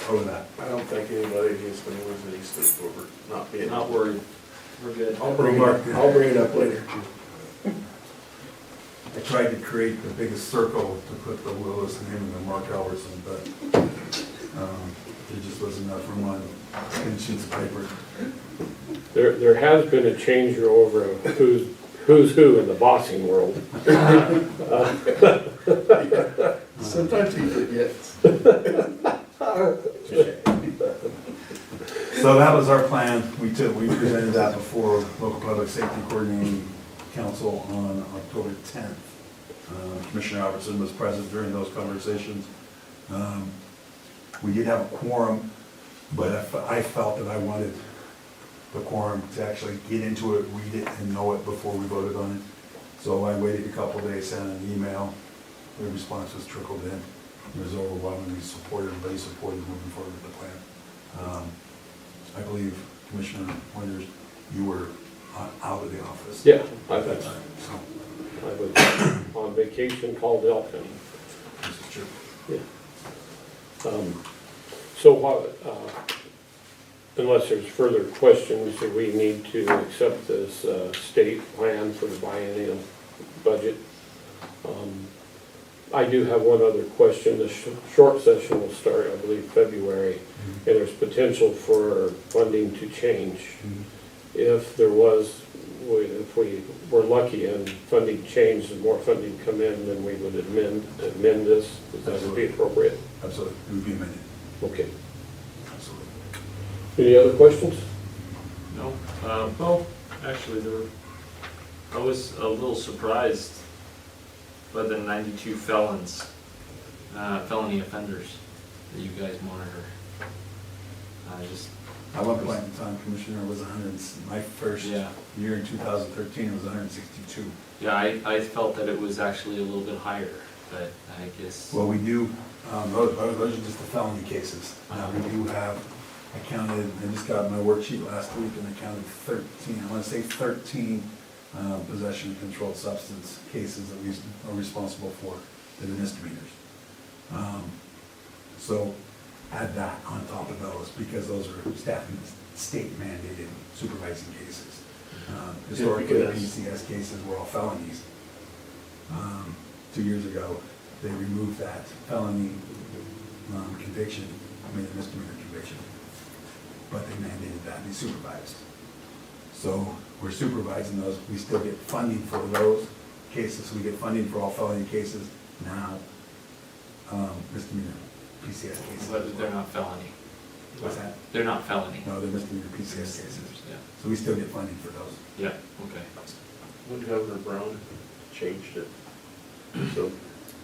Speaker 14: over that.
Speaker 12: I don't think anybody is going to lose any sleep over not being.
Speaker 13: Not worried. We're good.
Speaker 12: I'll bring it up later.
Speaker 14: I tried to create the biggest circle to put the Willis name and the Mark Albertson, but there just wasn't enough room on 10 sheets of paper.
Speaker 5: There has been a changeover of who's who in the boxing world.
Speaker 12: Sometimes he forgets.
Speaker 14: So that was our plan. We presented that before Local Public Safety Coordinating Council on October 10th. Commissioner Albertson was present during those conversations. We did have a quorum, but I felt that I wanted the quorum to actually get into it, read it, and know it before we voted on it. So I waited a couple of days, sent an email. The responses trickled in. It was overwhelmingly supported, everybody supported moving forward with the plan. I believe, Commissioner Winters, you were out of the office.
Speaker 5: Yeah,
Speaker 14: At that time, so
Speaker 5: I was on vacation, called Elkin.
Speaker 14: this is true.
Speaker 5: Yeah. So what, unless there's further questions, do we need to accept this state plan for the biennial budget? I do have one other question. The short session will start, I believe, February, and there's potential for funding to change. If there was, if we were lucky and funding changed and more funding come in, then we would amend this. That would be appropriate.
Speaker 14: Absolutely, it would be amended,
Speaker 5: Okay.
Speaker 14: absolutely.
Speaker 5: Any other questions?
Speaker 13: No, well, actually, I was a little surprised by the 92 felons, felony offenders that you guys monitor.
Speaker 14: At one point in time, Commissioner, was 100, my first
Speaker 13: Yeah.
Speaker 14: year in 2013, it was 162.
Speaker 13: Yeah, I felt that it was actually a little bit higher, but I guess.
Speaker 14: Well, we do, those are just the felony cases. We do have, I counted, I just got my worksheet last week and I counted 13, I want to say 13 possession of controlled substance cases that we are responsible for, that are misdemeanors. So add that on top of those, because those are state mandated supervising cases. Historically, the PCS cases were all felonies. 2 years ago, they removed that felony conviction, made a misdemeanor conviction, but they mandated that and they supervised. So we're supervising those, we still get funding for those cases, we get funding for all felony cases now, misdemeanor PCS cases.
Speaker 13: But they're not felony.
Speaker 14: What's that?
Speaker 13: They're not felony.
Speaker 14: No, they're misdemeanor PCS cases,
Speaker 13: Yeah,
Speaker 14: so we still get funding for those.
Speaker 13: yeah, okay.
Speaker 12: When Governor Brown changed it, so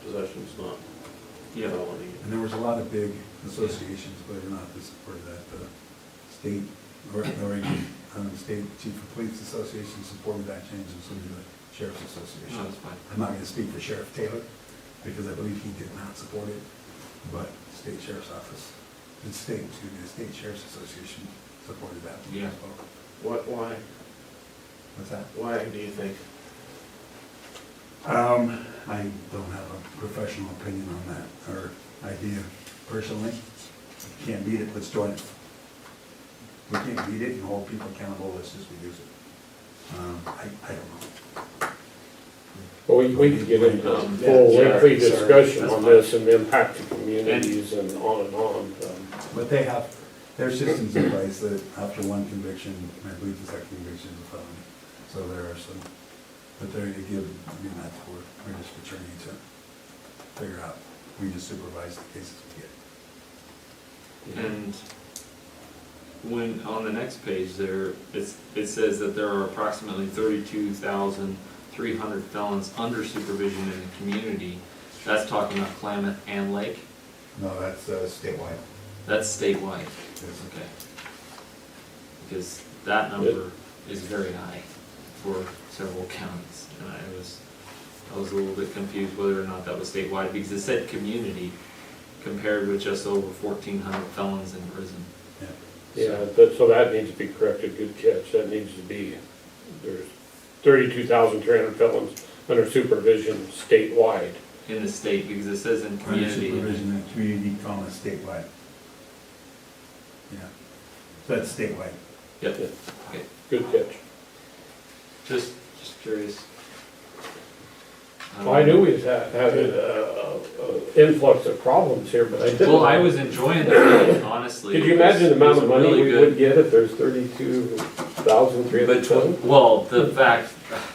Speaker 12: possession's not
Speaker 13: Yeah.
Speaker 12: felony.
Speaker 14: And there was a lot of big associations, believe it or not, that supported that. The state, Oregon State Chief of Police Association supported that change, and so did the Sheriff's Association.
Speaker 13: No, that's fine.
Speaker 14: I'm not going to speak for Sheriff Taylor, because I believe he did not support it, but State Sheriff's Office, the State Sheriff's Association supported that.
Speaker 13: Yeah.
Speaker 12: Why?
Speaker 14: What's that?
Speaker 12: Why do you think?
Speaker 14: I don't have a professional opinion on that, or idea personally. Can't beat it, let's join it. We can't beat it and hold people accountable, let's just reduce it. I don't know.
Speaker 5: Well, we could get into a
Speaker 12: Yeah,
Speaker 5: full
Speaker 12: sorry,
Speaker 5: lengthy
Speaker 12: sorry,
Speaker 5: discussion
Speaker 12: that's
Speaker 5: on
Speaker 12: fine.
Speaker 5: this and the impact to communities and on and on.
Speaker 14: But they have, their systems in place that after one conviction, I believe the second conviction is a felony. So there are some, but they're to give, I mean, that's where we're just attorney to figure out. We just supervise the cases we get.
Speaker 13: And when, on the next page there, it says that there are approximately 32,300 felons under supervision in the community. That's talking about Klamath and Lake?
Speaker 14: No, that's statewide.
Speaker 13: That's statewide,
Speaker 14: Yes.
Speaker 13: okay. Because that number is very high for several counties. And I was a little bit confused whether or not that was statewide, because it said community compared with just over 1,400 felons in prison.
Speaker 5: Yeah, so that needs to be corrected, good catch. That needs to be, there's 32,300 felons under supervision statewide.
Speaker 13: In the state, because it says in
Speaker 14: Under
Speaker 13: community.
Speaker 14: supervision in community, comma, statewide. Yeah, so that's statewide.
Speaker 13: Yep,
Speaker 5: Yeah.
Speaker 13: okay.
Speaker 5: Good catch.
Speaker 13: Just curious.
Speaker 5: Well, I knew we had an influx of problems here, but I didn't.
Speaker 13: Well, I was enjoying the meeting, honestly.
Speaker 5: Could you imagine the amount of money we would get if there's 32,300 felons?
Speaker 13: Well, the fact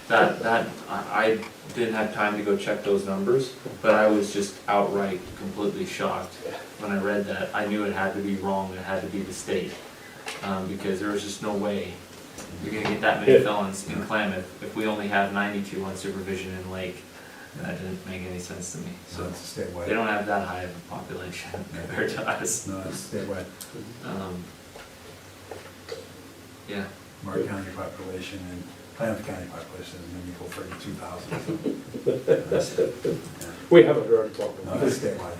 Speaker 13: that I didn't have time to go check those numbers, but I was just outright completely shocked when I read that. I knew it had to be wrong, it had to be the state. because there was just no way you're gonna get that many felons in Klamath if we only have 92 on supervision in Lake. And that didn't make any sense to me.
Speaker 14: So it's a statewide.
Speaker 13: They don't have that high of a population compared to us.
Speaker 14: No, it's statewide.
Speaker 13: Yeah.
Speaker 14: Our county population and Klamath County population is maybe equal 32,000.
Speaker 5: We have a drug problem.
Speaker 14: No, it's statewide.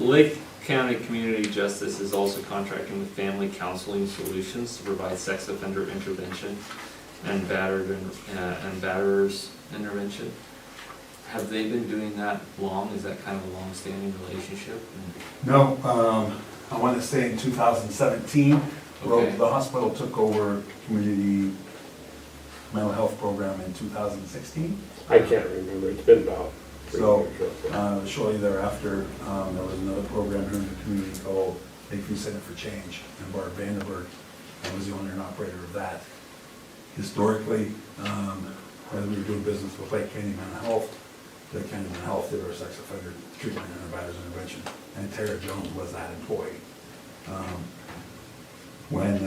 Speaker 13: Lake County Community Justice is also contracting with Family Counseling Solutions to provide sex offender intervention and batterers intervention. Have they been doing that long? Is that kind of a long-standing relationship?
Speaker 14: No, I want to say in 2017, well,
Speaker 13: Okay.
Speaker 14: the hospital took over community mental health program in 2016.
Speaker 5: I can't remember, it's been about 3
Speaker 14: So,
Speaker 5: years.
Speaker 14: shortly thereafter, there was another program here in the community called Lakeview Center for Change, and Barb Vandenberg was the owner and operator of that. Historically, whether we were doing business with Lake County Mental Health, Lake County Mental Health did our sex offender treatment and our batterers intervention, and Tara Jones was that employee. When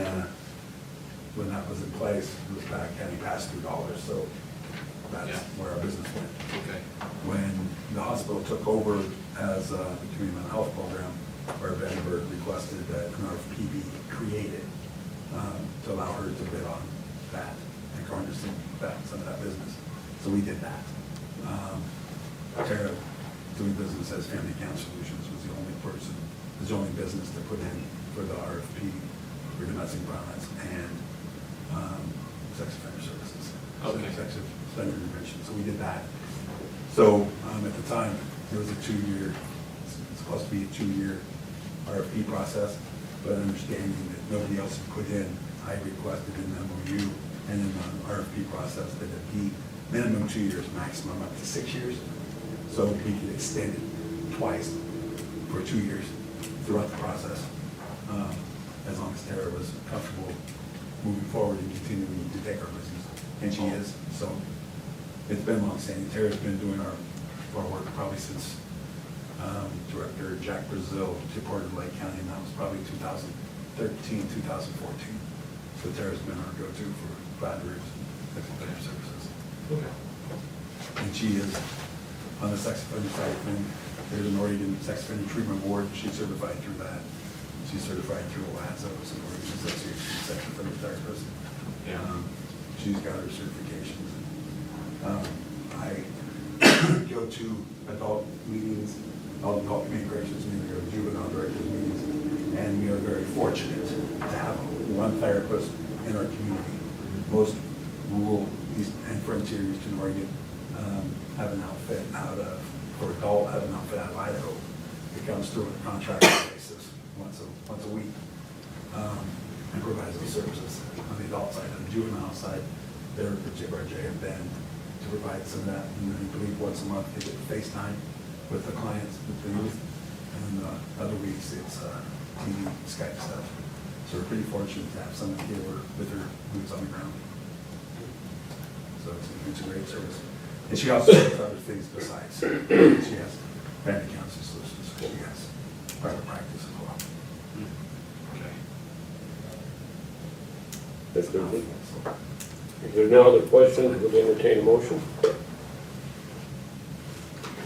Speaker 14: that was in place, it was back county pass-through dollars, so that's where our business went.
Speaker 13: Okay.
Speaker 14: When the hospital took over as the community mental health program, Barb Vandenberg requested that an RFP be created to allow her to bid on that and garner some of that business. So we did that. Tara, doing business as Family Counseling Solutions, was the only business to put in for the RFP for domestic violence and sex offender services.
Speaker 13: Okay.
Speaker 14: Sex offender intervention. So we did that. So at the time, it was a 2-year, it's supposed to be a 2-year RFP process, but understanding that nobody else had put in, I requested an MOU and in the RFP process that it be minimum 2 years, maximum up to 6 years. So we could extend it twice for 2 years throughout the process, as long as Tara was comfortable moving forward and continuing to take our business. And she is, so it's been long-standing. Tara's been doing our work probably since Director Jack Brazil reported Lake County, and that was probably 2013, 2014. So Tara's been our go-to for batterers and sex offender services.
Speaker 13: Okay.
Speaker 14: And she is on the sex offender side of things. There's an Oregon Sex Offender Treatment Board. She's certified through that. She's certified through OASA, which is an Oregon Association of Sex Offender Therapists.
Speaker 13: Yeah.
Speaker 14: She's got her certifications. I go to adult meetings, adult community corrections meetings, I go to juvenile directors meetings, and we are very fortunate to have one therapist in our community. Most rural east and frontier eastern Oregon have an outfit out of, for adult, have an outfit out of Idaho. It comes through on a contract basis once a week and provides those services on the adult side. On the juvenile side, they're the JRJ and Ben to provide some of that. And I believe once a month they get FaceTime with the clients, with the youth, and other weeks it's TV, Skype stuff. So we're pretty fortunate to have someone here with her boots on the ground. So it's a great service. And she also does other things besides. She has family counseling solutions. She has private practice as well.
Speaker 13: Okay.
Speaker 5: That's good. If there's no other questions, we'll entertain a motion.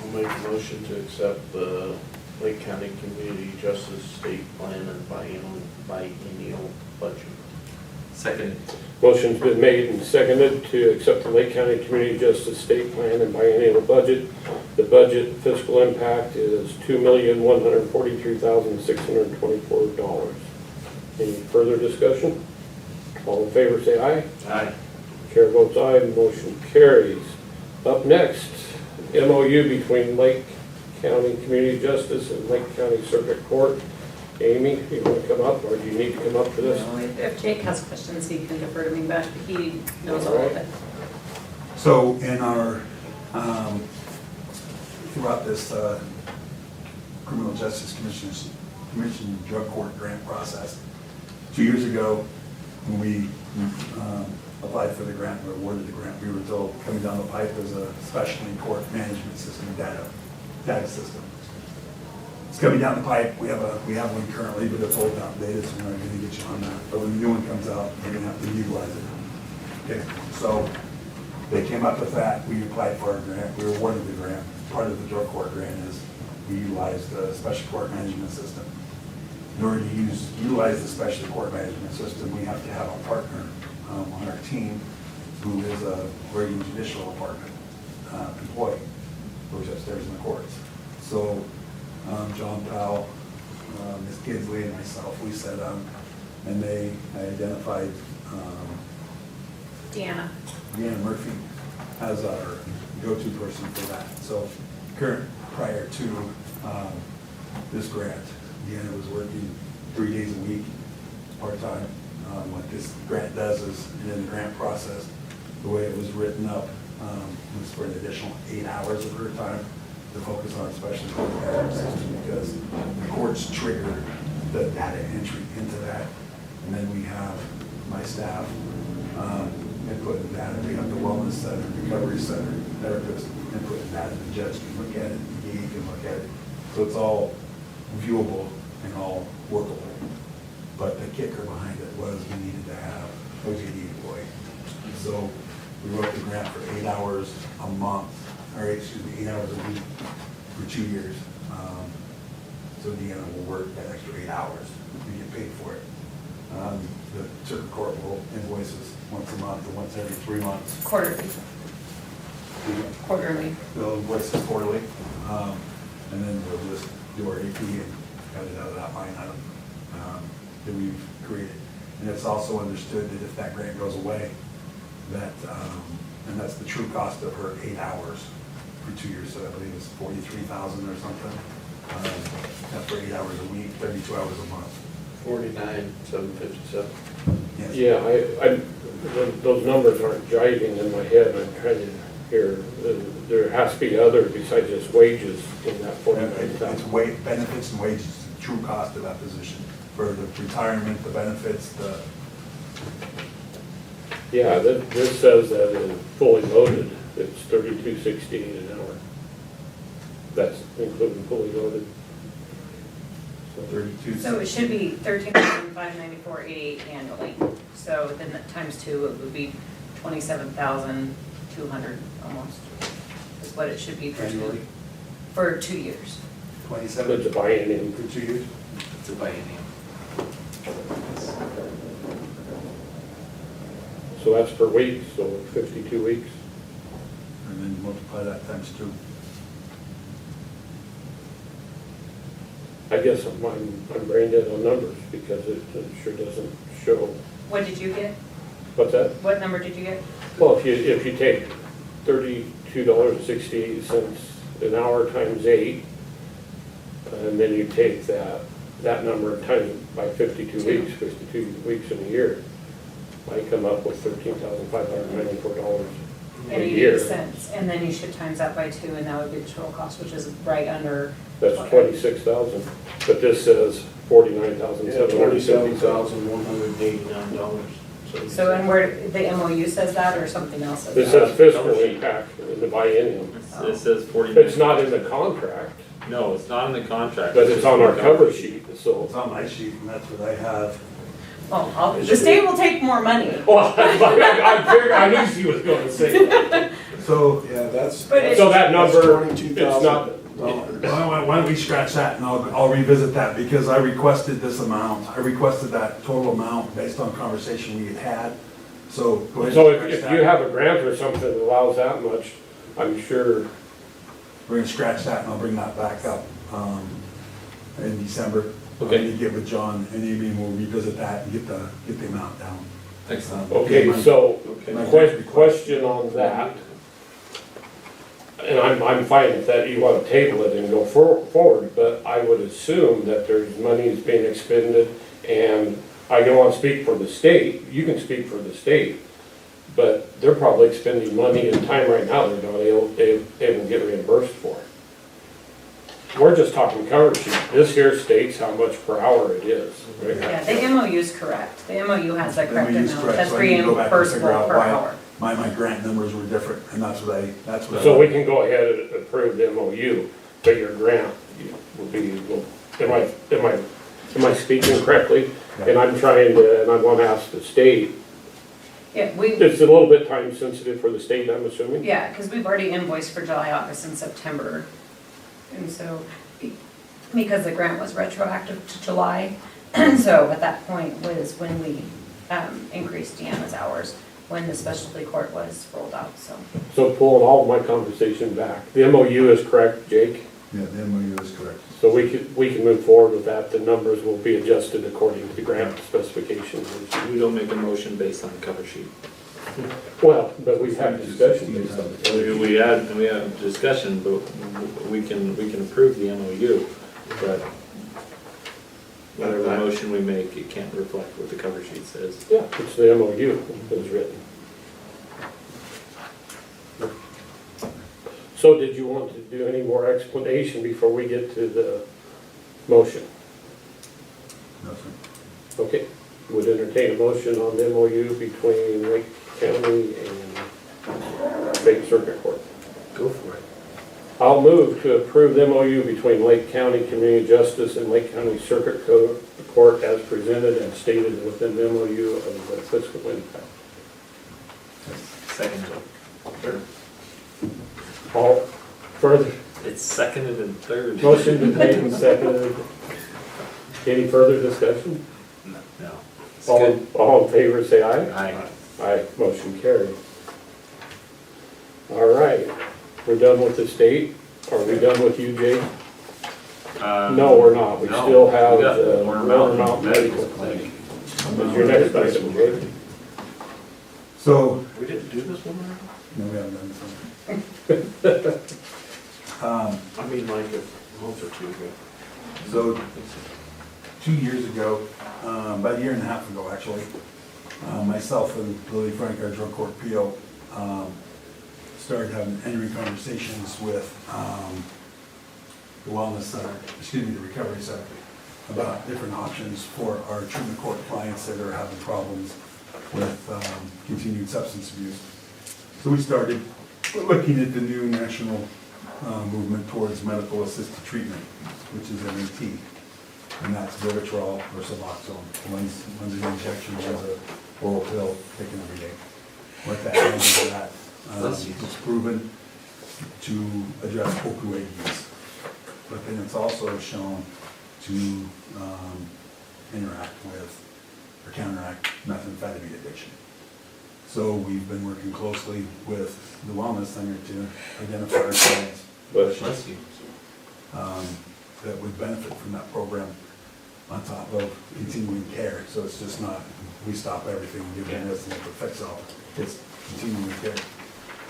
Speaker 12: I'll make a motion to accept the Lake County Community Justice State Plan and biennial budget.
Speaker 13: Second.
Speaker 5: Motion's been made and seconded to accept the Lake County Community Justice State Plan and biennial budget. The budget fiscal impact is $2,143,624. Any further discussion? All in favor, say aye.
Speaker 13: Aye.
Speaker 5: Chair votes aye, motion carries. Up next, MOU between Lake County Community Justice and Lake County Circuit Court. Amy, you want to come up, or do you need to come up for this?
Speaker 15: No, if Jake has questions, he can defer to me, but he knows all of it.
Speaker 14: So in our, throughout this Criminal Justice Commission Drug Court grant process, 2 years ago, when we applied for the grant, or awarded the grant, we were told coming down the pipe was a specialty court management system, data system. It's coming down the pipe, we have one currently, but it's old and outdated, so we're not gonna get you on that. But when the new one comes out, we're gonna have to utilize it. Okay, so they came up with that, we applied for a grant, we were awarded the grant. Part of the drug court grant is we utilize the special court management system. In order to utilize the special court management system, we have to have a partner on our team who is a Oregon Judicial Department employee, who's upstairs in the courts. So John Powell, Ms. Kinsley, and myself, we sat down and they identified
Speaker 15: Deanna.
Speaker 14: Deanna Murphy as our go-to person for that. So prior to this grant, Deanna was working 3 days a week, part-time. What this grant does is, in the grant process, the way it was written up, was for an additional 8 hours of her time to focus on special court management system, because the courts trigger the data entry into that. And then we have my staff input in data. We have the wellness center, recovery center, therapist input in data. The judge can look at it, the DA can look at it. So it's all viewable and all workable. But the kicker behind it was we needed to have OJD employee. So we wrote the grant for 8 hours a month, or 8 hours a week for 2 years. So Deanna will work that extra 8 hours and get paid for it. The circuit court will invoice us once a month or once every 3 months.
Speaker 15: Quarterly. Quarterly.
Speaker 14: They'll invoice us quarterly, and then we'll just do our AP and cut it out of that line item that we've created. And it's also understood that if that grant goes away, that, and that's the true cost of her 8 hours for 2 years, so I believe it's 43,000 or something. That's for 8 hours a week, 32 hours a month.
Speaker 5: 49,757.
Speaker 14: Yes.
Speaker 5: Yeah, those numbers aren't jiving in my head. I'm trying to hear, there has to be other besides just wages in that
Speaker 14: It's
Speaker 5: 49,000.
Speaker 14: benefits and wages, the true cost of that position, for the retirement, the benefits, the,
Speaker 5: Yeah, this says that it's fully loaded, it's $32.68 an hour. That's including fully loaded. So
Speaker 14: 32.
Speaker 15: So it should be 13,594.88 annually. So then that times 2, it would be 27,200 almost, is what it should be for
Speaker 14: Annually?
Speaker 15: for 2 years.
Speaker 14: 27
Speaker 5: It's a biennium.
Speaker 14: for 2 years.
Speaker 13: It's a biennium.
Speaker 5: So that's per week, so 52 weeks.
Speaker 14: And then multiply that times 2.
Speaker 5: I guess I'm brain dead on numbers because it sure doesn't show.
Speaker 15: What did you get?
Speaker 5: What's that?
Speaker 15: What number did you get?
Speaker 5: Well, if you take $32.68 an hour times 8, and then you take that number times by 52 weeks, 52 weeks in a year, I come up with $13,594 a year.
Speaker 15: 88 cents. And then you should times that by 2, and that would be the total cost, which is right under.
Speaker 5: That's 26,000, but this says 49,757.
Speaker 12: $47,189.
Speaker 15: So, and where, the MOU says that, or something else says
Speaker 5: This
Speaker 15: that?
Speaker 5: says fiscal impact in the biennium.
Speaker 13: It says 49.
Speaker 5: It's not in the contract,
Speaker 13: No, it's not in the contract.
Speaker 5: but it's on our cover sheet, so.
Speaker 14: It's on my sheet, and that's what I have.
Speaker 15: Well, the state will take more money.
Speaker 5: Well, I knew she was going to say that.
Speaker 14: So,
Speaker 12: Yeah, that's.
Speaker 15: But it's-
Speaker 5: So that number, it's
Speaker 12: $22,000.
Speaker 5: not,
Speaker 14: why don't we scratch that, and I'll revisit that, because I requested this amount. I requested that total amount based on conversation we had had. So go ahead.
Speaker 5: so
Speaker 14: and scratch
Speaker 5: if
Speaker 14: that.
Speaker 5: you have a grant or something that allows that much, I'm sure,
Speaker 14: We're gonna scratch that, and I'll bring that back up in December.
Speaker 5: Okay.
Speaker 14: I'm gonna get with John and Amy, and we'll revisit that and get the amount down.
Speaker 13: Excellent.
Speaker 5: okay, so,
Speaker 14: Okay.
Speaker 5: question on that. And I'm fine with that, you want to table it and go forward, but I would assume that there's monies being expended, and I don't want to speak for the state, you can speak for the state, but they're probably expending money and time right now they're not able to get reimbursed for. We're just talking cover sheet, this here states how much per hour it is, right?
Speaker 15: Yeah, the MOU is correct. The MOU has that correct
Speaker 14: MOU is
Speaker 15: amount.
Speaker 14: correct,
Speaker 15: That's
Speaker 14: so I need to go back and figure
Speaker 15: reimbursable
Speaker 14: out
Speaker 15: per
Speaker 14: why
Speaker 15: hour.
Speaker 14: My grant numbers were different, and that's what I.
Speaker 5: So we can go ahead and approve the MOU, but your grant will be, am I speaking correctly? And I'm trying to, and I want to ask the state,
Speaker 15: Yeah,
Speaker 5: it's a little bit time sensitive for the state, I'm assuming?
Speaker 15: yeah, because we've already invoiced for July, August, and September. And so, because the grant was retroactive to July, so at that point was when we increased Deanna's hours, when the specialty court was rolled out, so.
Speaker 5: So pulling all of my conversation back, the MOU is correct, Jake?
Speaker 14: Yeah, the MOU is correct.
Speaker 5: So we can move forward with that, the numbers will be adjusted according to the grant specifications.
Speaker 13: We don't make a motion based on the cover sheet.
Speaker 5: Well, but we've had discussion based on it.
Speaker 13: We had discussion, but we can approve the MOU, but whatever motion we make, it can't reflect what the cover sheet says.
Speaker 5: Yeah, it's the MOU that was written. So did you want to do any more explanation before we get to the motion?
Speaker 14: Nothing.
Speaker 5: Okay, would entertain a motion on the MOU between Lake County and State Circuit Court.
Speaker 13: Go for it.
Speaker 5: I'll move to approve the MOU between Lake County Community Justice and Lake County Circuit Court as presented and stated within the MOU of the fiscal impact.
Speaker 13: Second. Third.
Speaker 5: All further,
Speaker 13: It's seconded and third.
Speaker 5: motion been made and seconded. Any further discussion?
Speaker 13: No. It's good.
Speaker 5: All in favor, say aye.
Speaker 13: Aye.
Speaker 5: Aye, motion carried. All right, we're done with the state. Are we done with you, Jay? No, we're not. We
Speaker 13: no,
Speaker 5: still have
Speaker 13: we got
Speaker 5: the
Speaker 13: Warner
Speaker 5: Warner Mountain Medical Clinic. Is your next item, Jay?
Speaker 14: So,
Speaker 13: We didn't do this one,
Speaker 14: no, we haven't done this.
Speaker 12: I mean, like a month or two ago.
Speaker 14: So, 2 years ago, about a year and a half ago, actually, myself and Lily Frank, our drug court PO, started having entering conversations with the wellness center, the recovery center, about different options for our treatment court clients that are having problems with continued substance abuse. So we started looking at the new national movement towards medical assisted treatment, which is MAT. And that's Vivitrol or Suboxone. One's an injection, one's an oral pill taken every day. What that means is that it's proven to address opioid use. But then it's also shown to interact with or counteract methamphetamine addiction. So we've been working closely with the Wellness Center to identify our clients
Speaker 13: Bless you.
Speaker 14: that would benefit from that program on top of continuing care. So it's just not, we stop everything, give them this and it fix all. It's continuing care.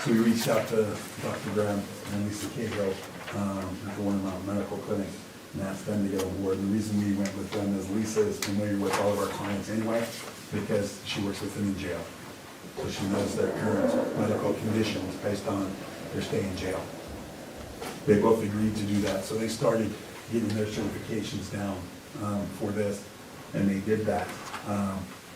Speaker 14: So we reached out to Dr. Graham and Lisa Cahill at the Warner Mountain Medical Clinic and asked them to get on board. And the reason we went with them is Lisa is familiar with all of our clients anyway, because she works with them in jail. So she knows their current medical conditions based on their stay in jail. They both agreed to do that, so they started getting their certifications down for this, and they did that.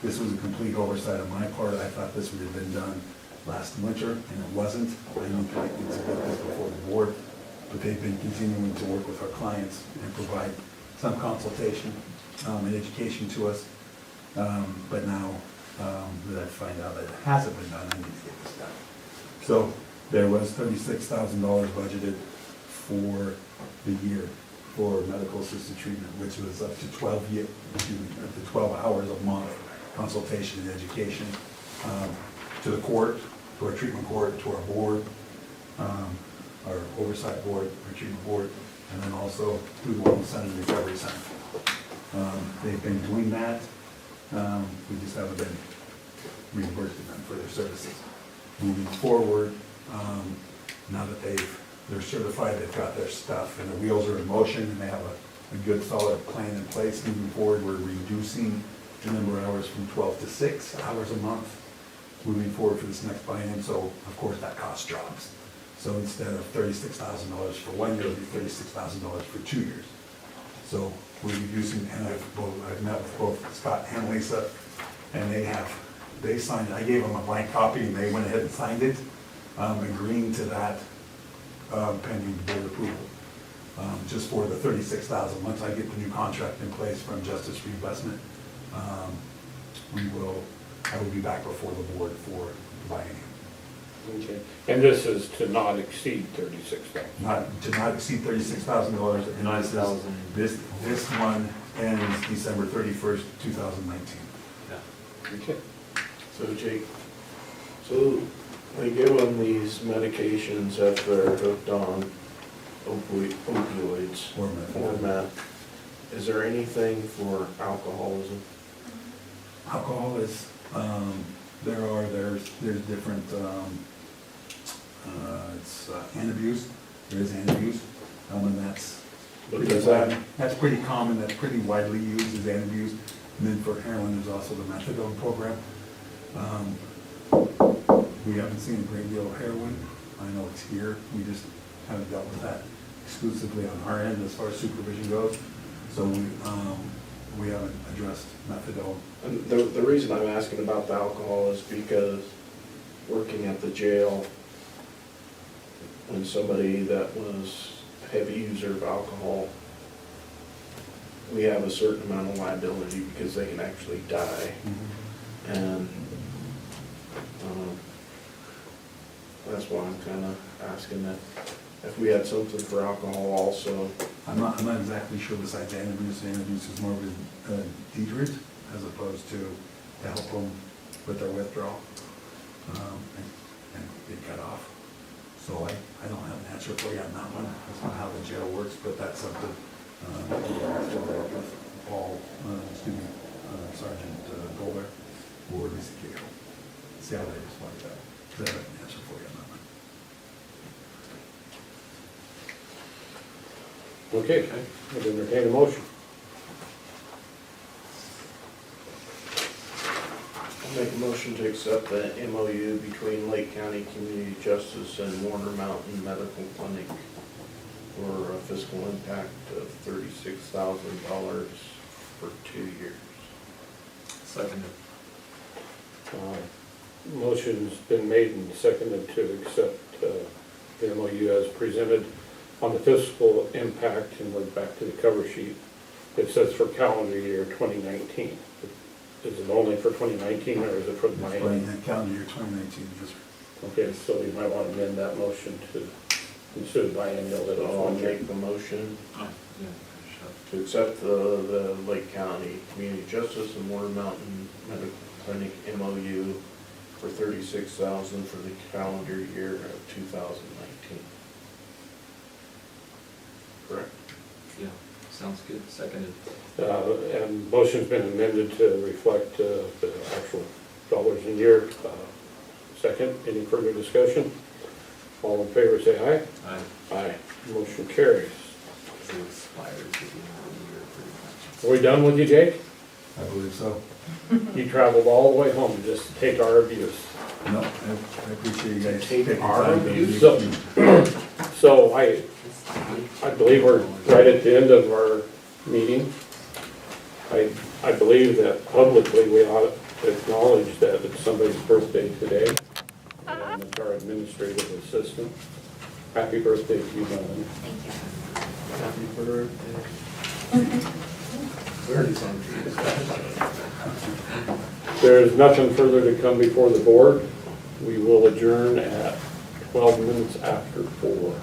Speaker 14: This was a complete oversight on my part. I thought this would have been done last winter, and it wasn't. I need to get this before the board, but they've been continuing to work with our clients and provide some consultation and education to us. But now that I find out that it hasn't been done, I need to get this done. So there was $36,000 budgeted for the year for medical assisted treatment, which was up to 12 hours a month consultation and education to the court, to our treatment court, to our board, our oversight board, our treatment board, and then also through the Wellness Center and Recovery Center. They've been doing that. We just haven't been reimbursing them for their services. Moving forward, now that they're certified, they've got their stuff and the wheels are in motion and they have a good solid plan in place. Moving forward, we're reducing the number of hours from 12 to 6 hours a month moving forward for this next biennium. So of course that cost drops. So instead of $36,000 for 1 year, it'll be $36,000 for 2 years. So we're reducing, and I've met with both Scott and Lisa, and they signed it. I gave them a blank copy and they went ahead and signed it, agreeing to that pending board approval. Just just for the 36,000. Once I get the new contract in place from Justice Reinvestment, I will be back before the board for the biennium.
Speaker 5: Okay. And this is to not exceed 36,000.
Speaker 14: To not exceed $36,000, and this one ends December 31st, 2019.
Speaker 5: Okay.
Speaker 12: So Jake, so they give them these medications if they're hooked on opioids
Speaker 14: Or meth.
Speaker 12: or meth. Is there anything for alcoholism?
Speaker 14: Alcohol is, there's different, it's hand abuse, there is hand abuse, and that's,
Speaker 12: But does that,
Speaker 14: that's pretty common, that's pretty widely used as hand abuse. And then for heroin, there's also the methadone program. We haven't seen a great deal of heroin, I know it's here, we just haven't dealt with that exclusively on our end as far as supervision goes. So we haven't addressed methadone.
Speaker 12: and the reason I'm asking about the alcohol is because working at the jail, when somebody that was a heavy user of alcohol, we have a certain amount of liability because they can actually die. And that's why I'm kind of asking that if we had something for alcohol also.
Speaker 14: I'm not exactly sure besides hand abuse is more of a deterrent as opposed to help them with their withdrawal and get cut off. So I don't have an answer for you on that one. That's not how the jail works, but that's something Paul, Sergeant Goldberg or BCKO. See how they respond to that. They have an answer for you on that one.
Speaker 5: Okay, I'd entertain a motion.
Speaker 12: I'll make a motion to accept the MOU between Lake County Community Justice and Warner Mountain Medical Clinic for a fiscal impact of $36,000 for 2 years.
Speaker 4: Seconded.
Speaker 5: Motion's been made and seconded to accept the MOU as presented on the fiscal impact, and we're back to the cover sheet. It says for calendar year 2019. Is it only for 2019 or is it for the
Speaker 14: Right,
Speaker 5: biennium?
Speaker 14: that calendar year 2019, yes, sir.
Speaker 5: Okay, so you might want to amend that motion to, instead of biennial, that
Speaker 12: So I'll
Speaker 5: it's
Speaker 12: make the motion
Speaker 4: Yeah.
Speaker 12: to accept the Lake County Community Justice and Warner Mountain Medical Clinic MOU for $36,000 for the calendar year of 2019. Correct?
Speaker 4: Yeah, sounds good. Seconded.
Speaker 5: And motion's been amended to reflect the actual dollars a year. Second, any further discussion? All in favor, say aye.
Speaker 4: Aye.
Speaker 5: Aye. Motion carries.
Speaker 4: It expires at the end of the year pretty much.
Speaker 5: Are we done with you, Jake?
Speaker 14: I believe so.
Speaker 5: You traveled all the way home just to take our abuse.
Speaker 14: No, I appreciate you guys
Speaker 12: Take
Speaker 14: taking
Speaker 12: our
Speaker 14: time to
Speaker 12: abuse?
Speaker 14: meet with me.
Speaker 5: So I believe we're right at the end of our meeting. I believe that publicly we ought to acknowledge that it's somebody's birthday today. And it's our administrative assistant. Happy birthday to you, Melanie.
Speaker 3: Thank you.
Speaker 12: Happy birthday.
Speaker 5: There's nothing further to come before the board. We will adjourn at 12 minutes after 4.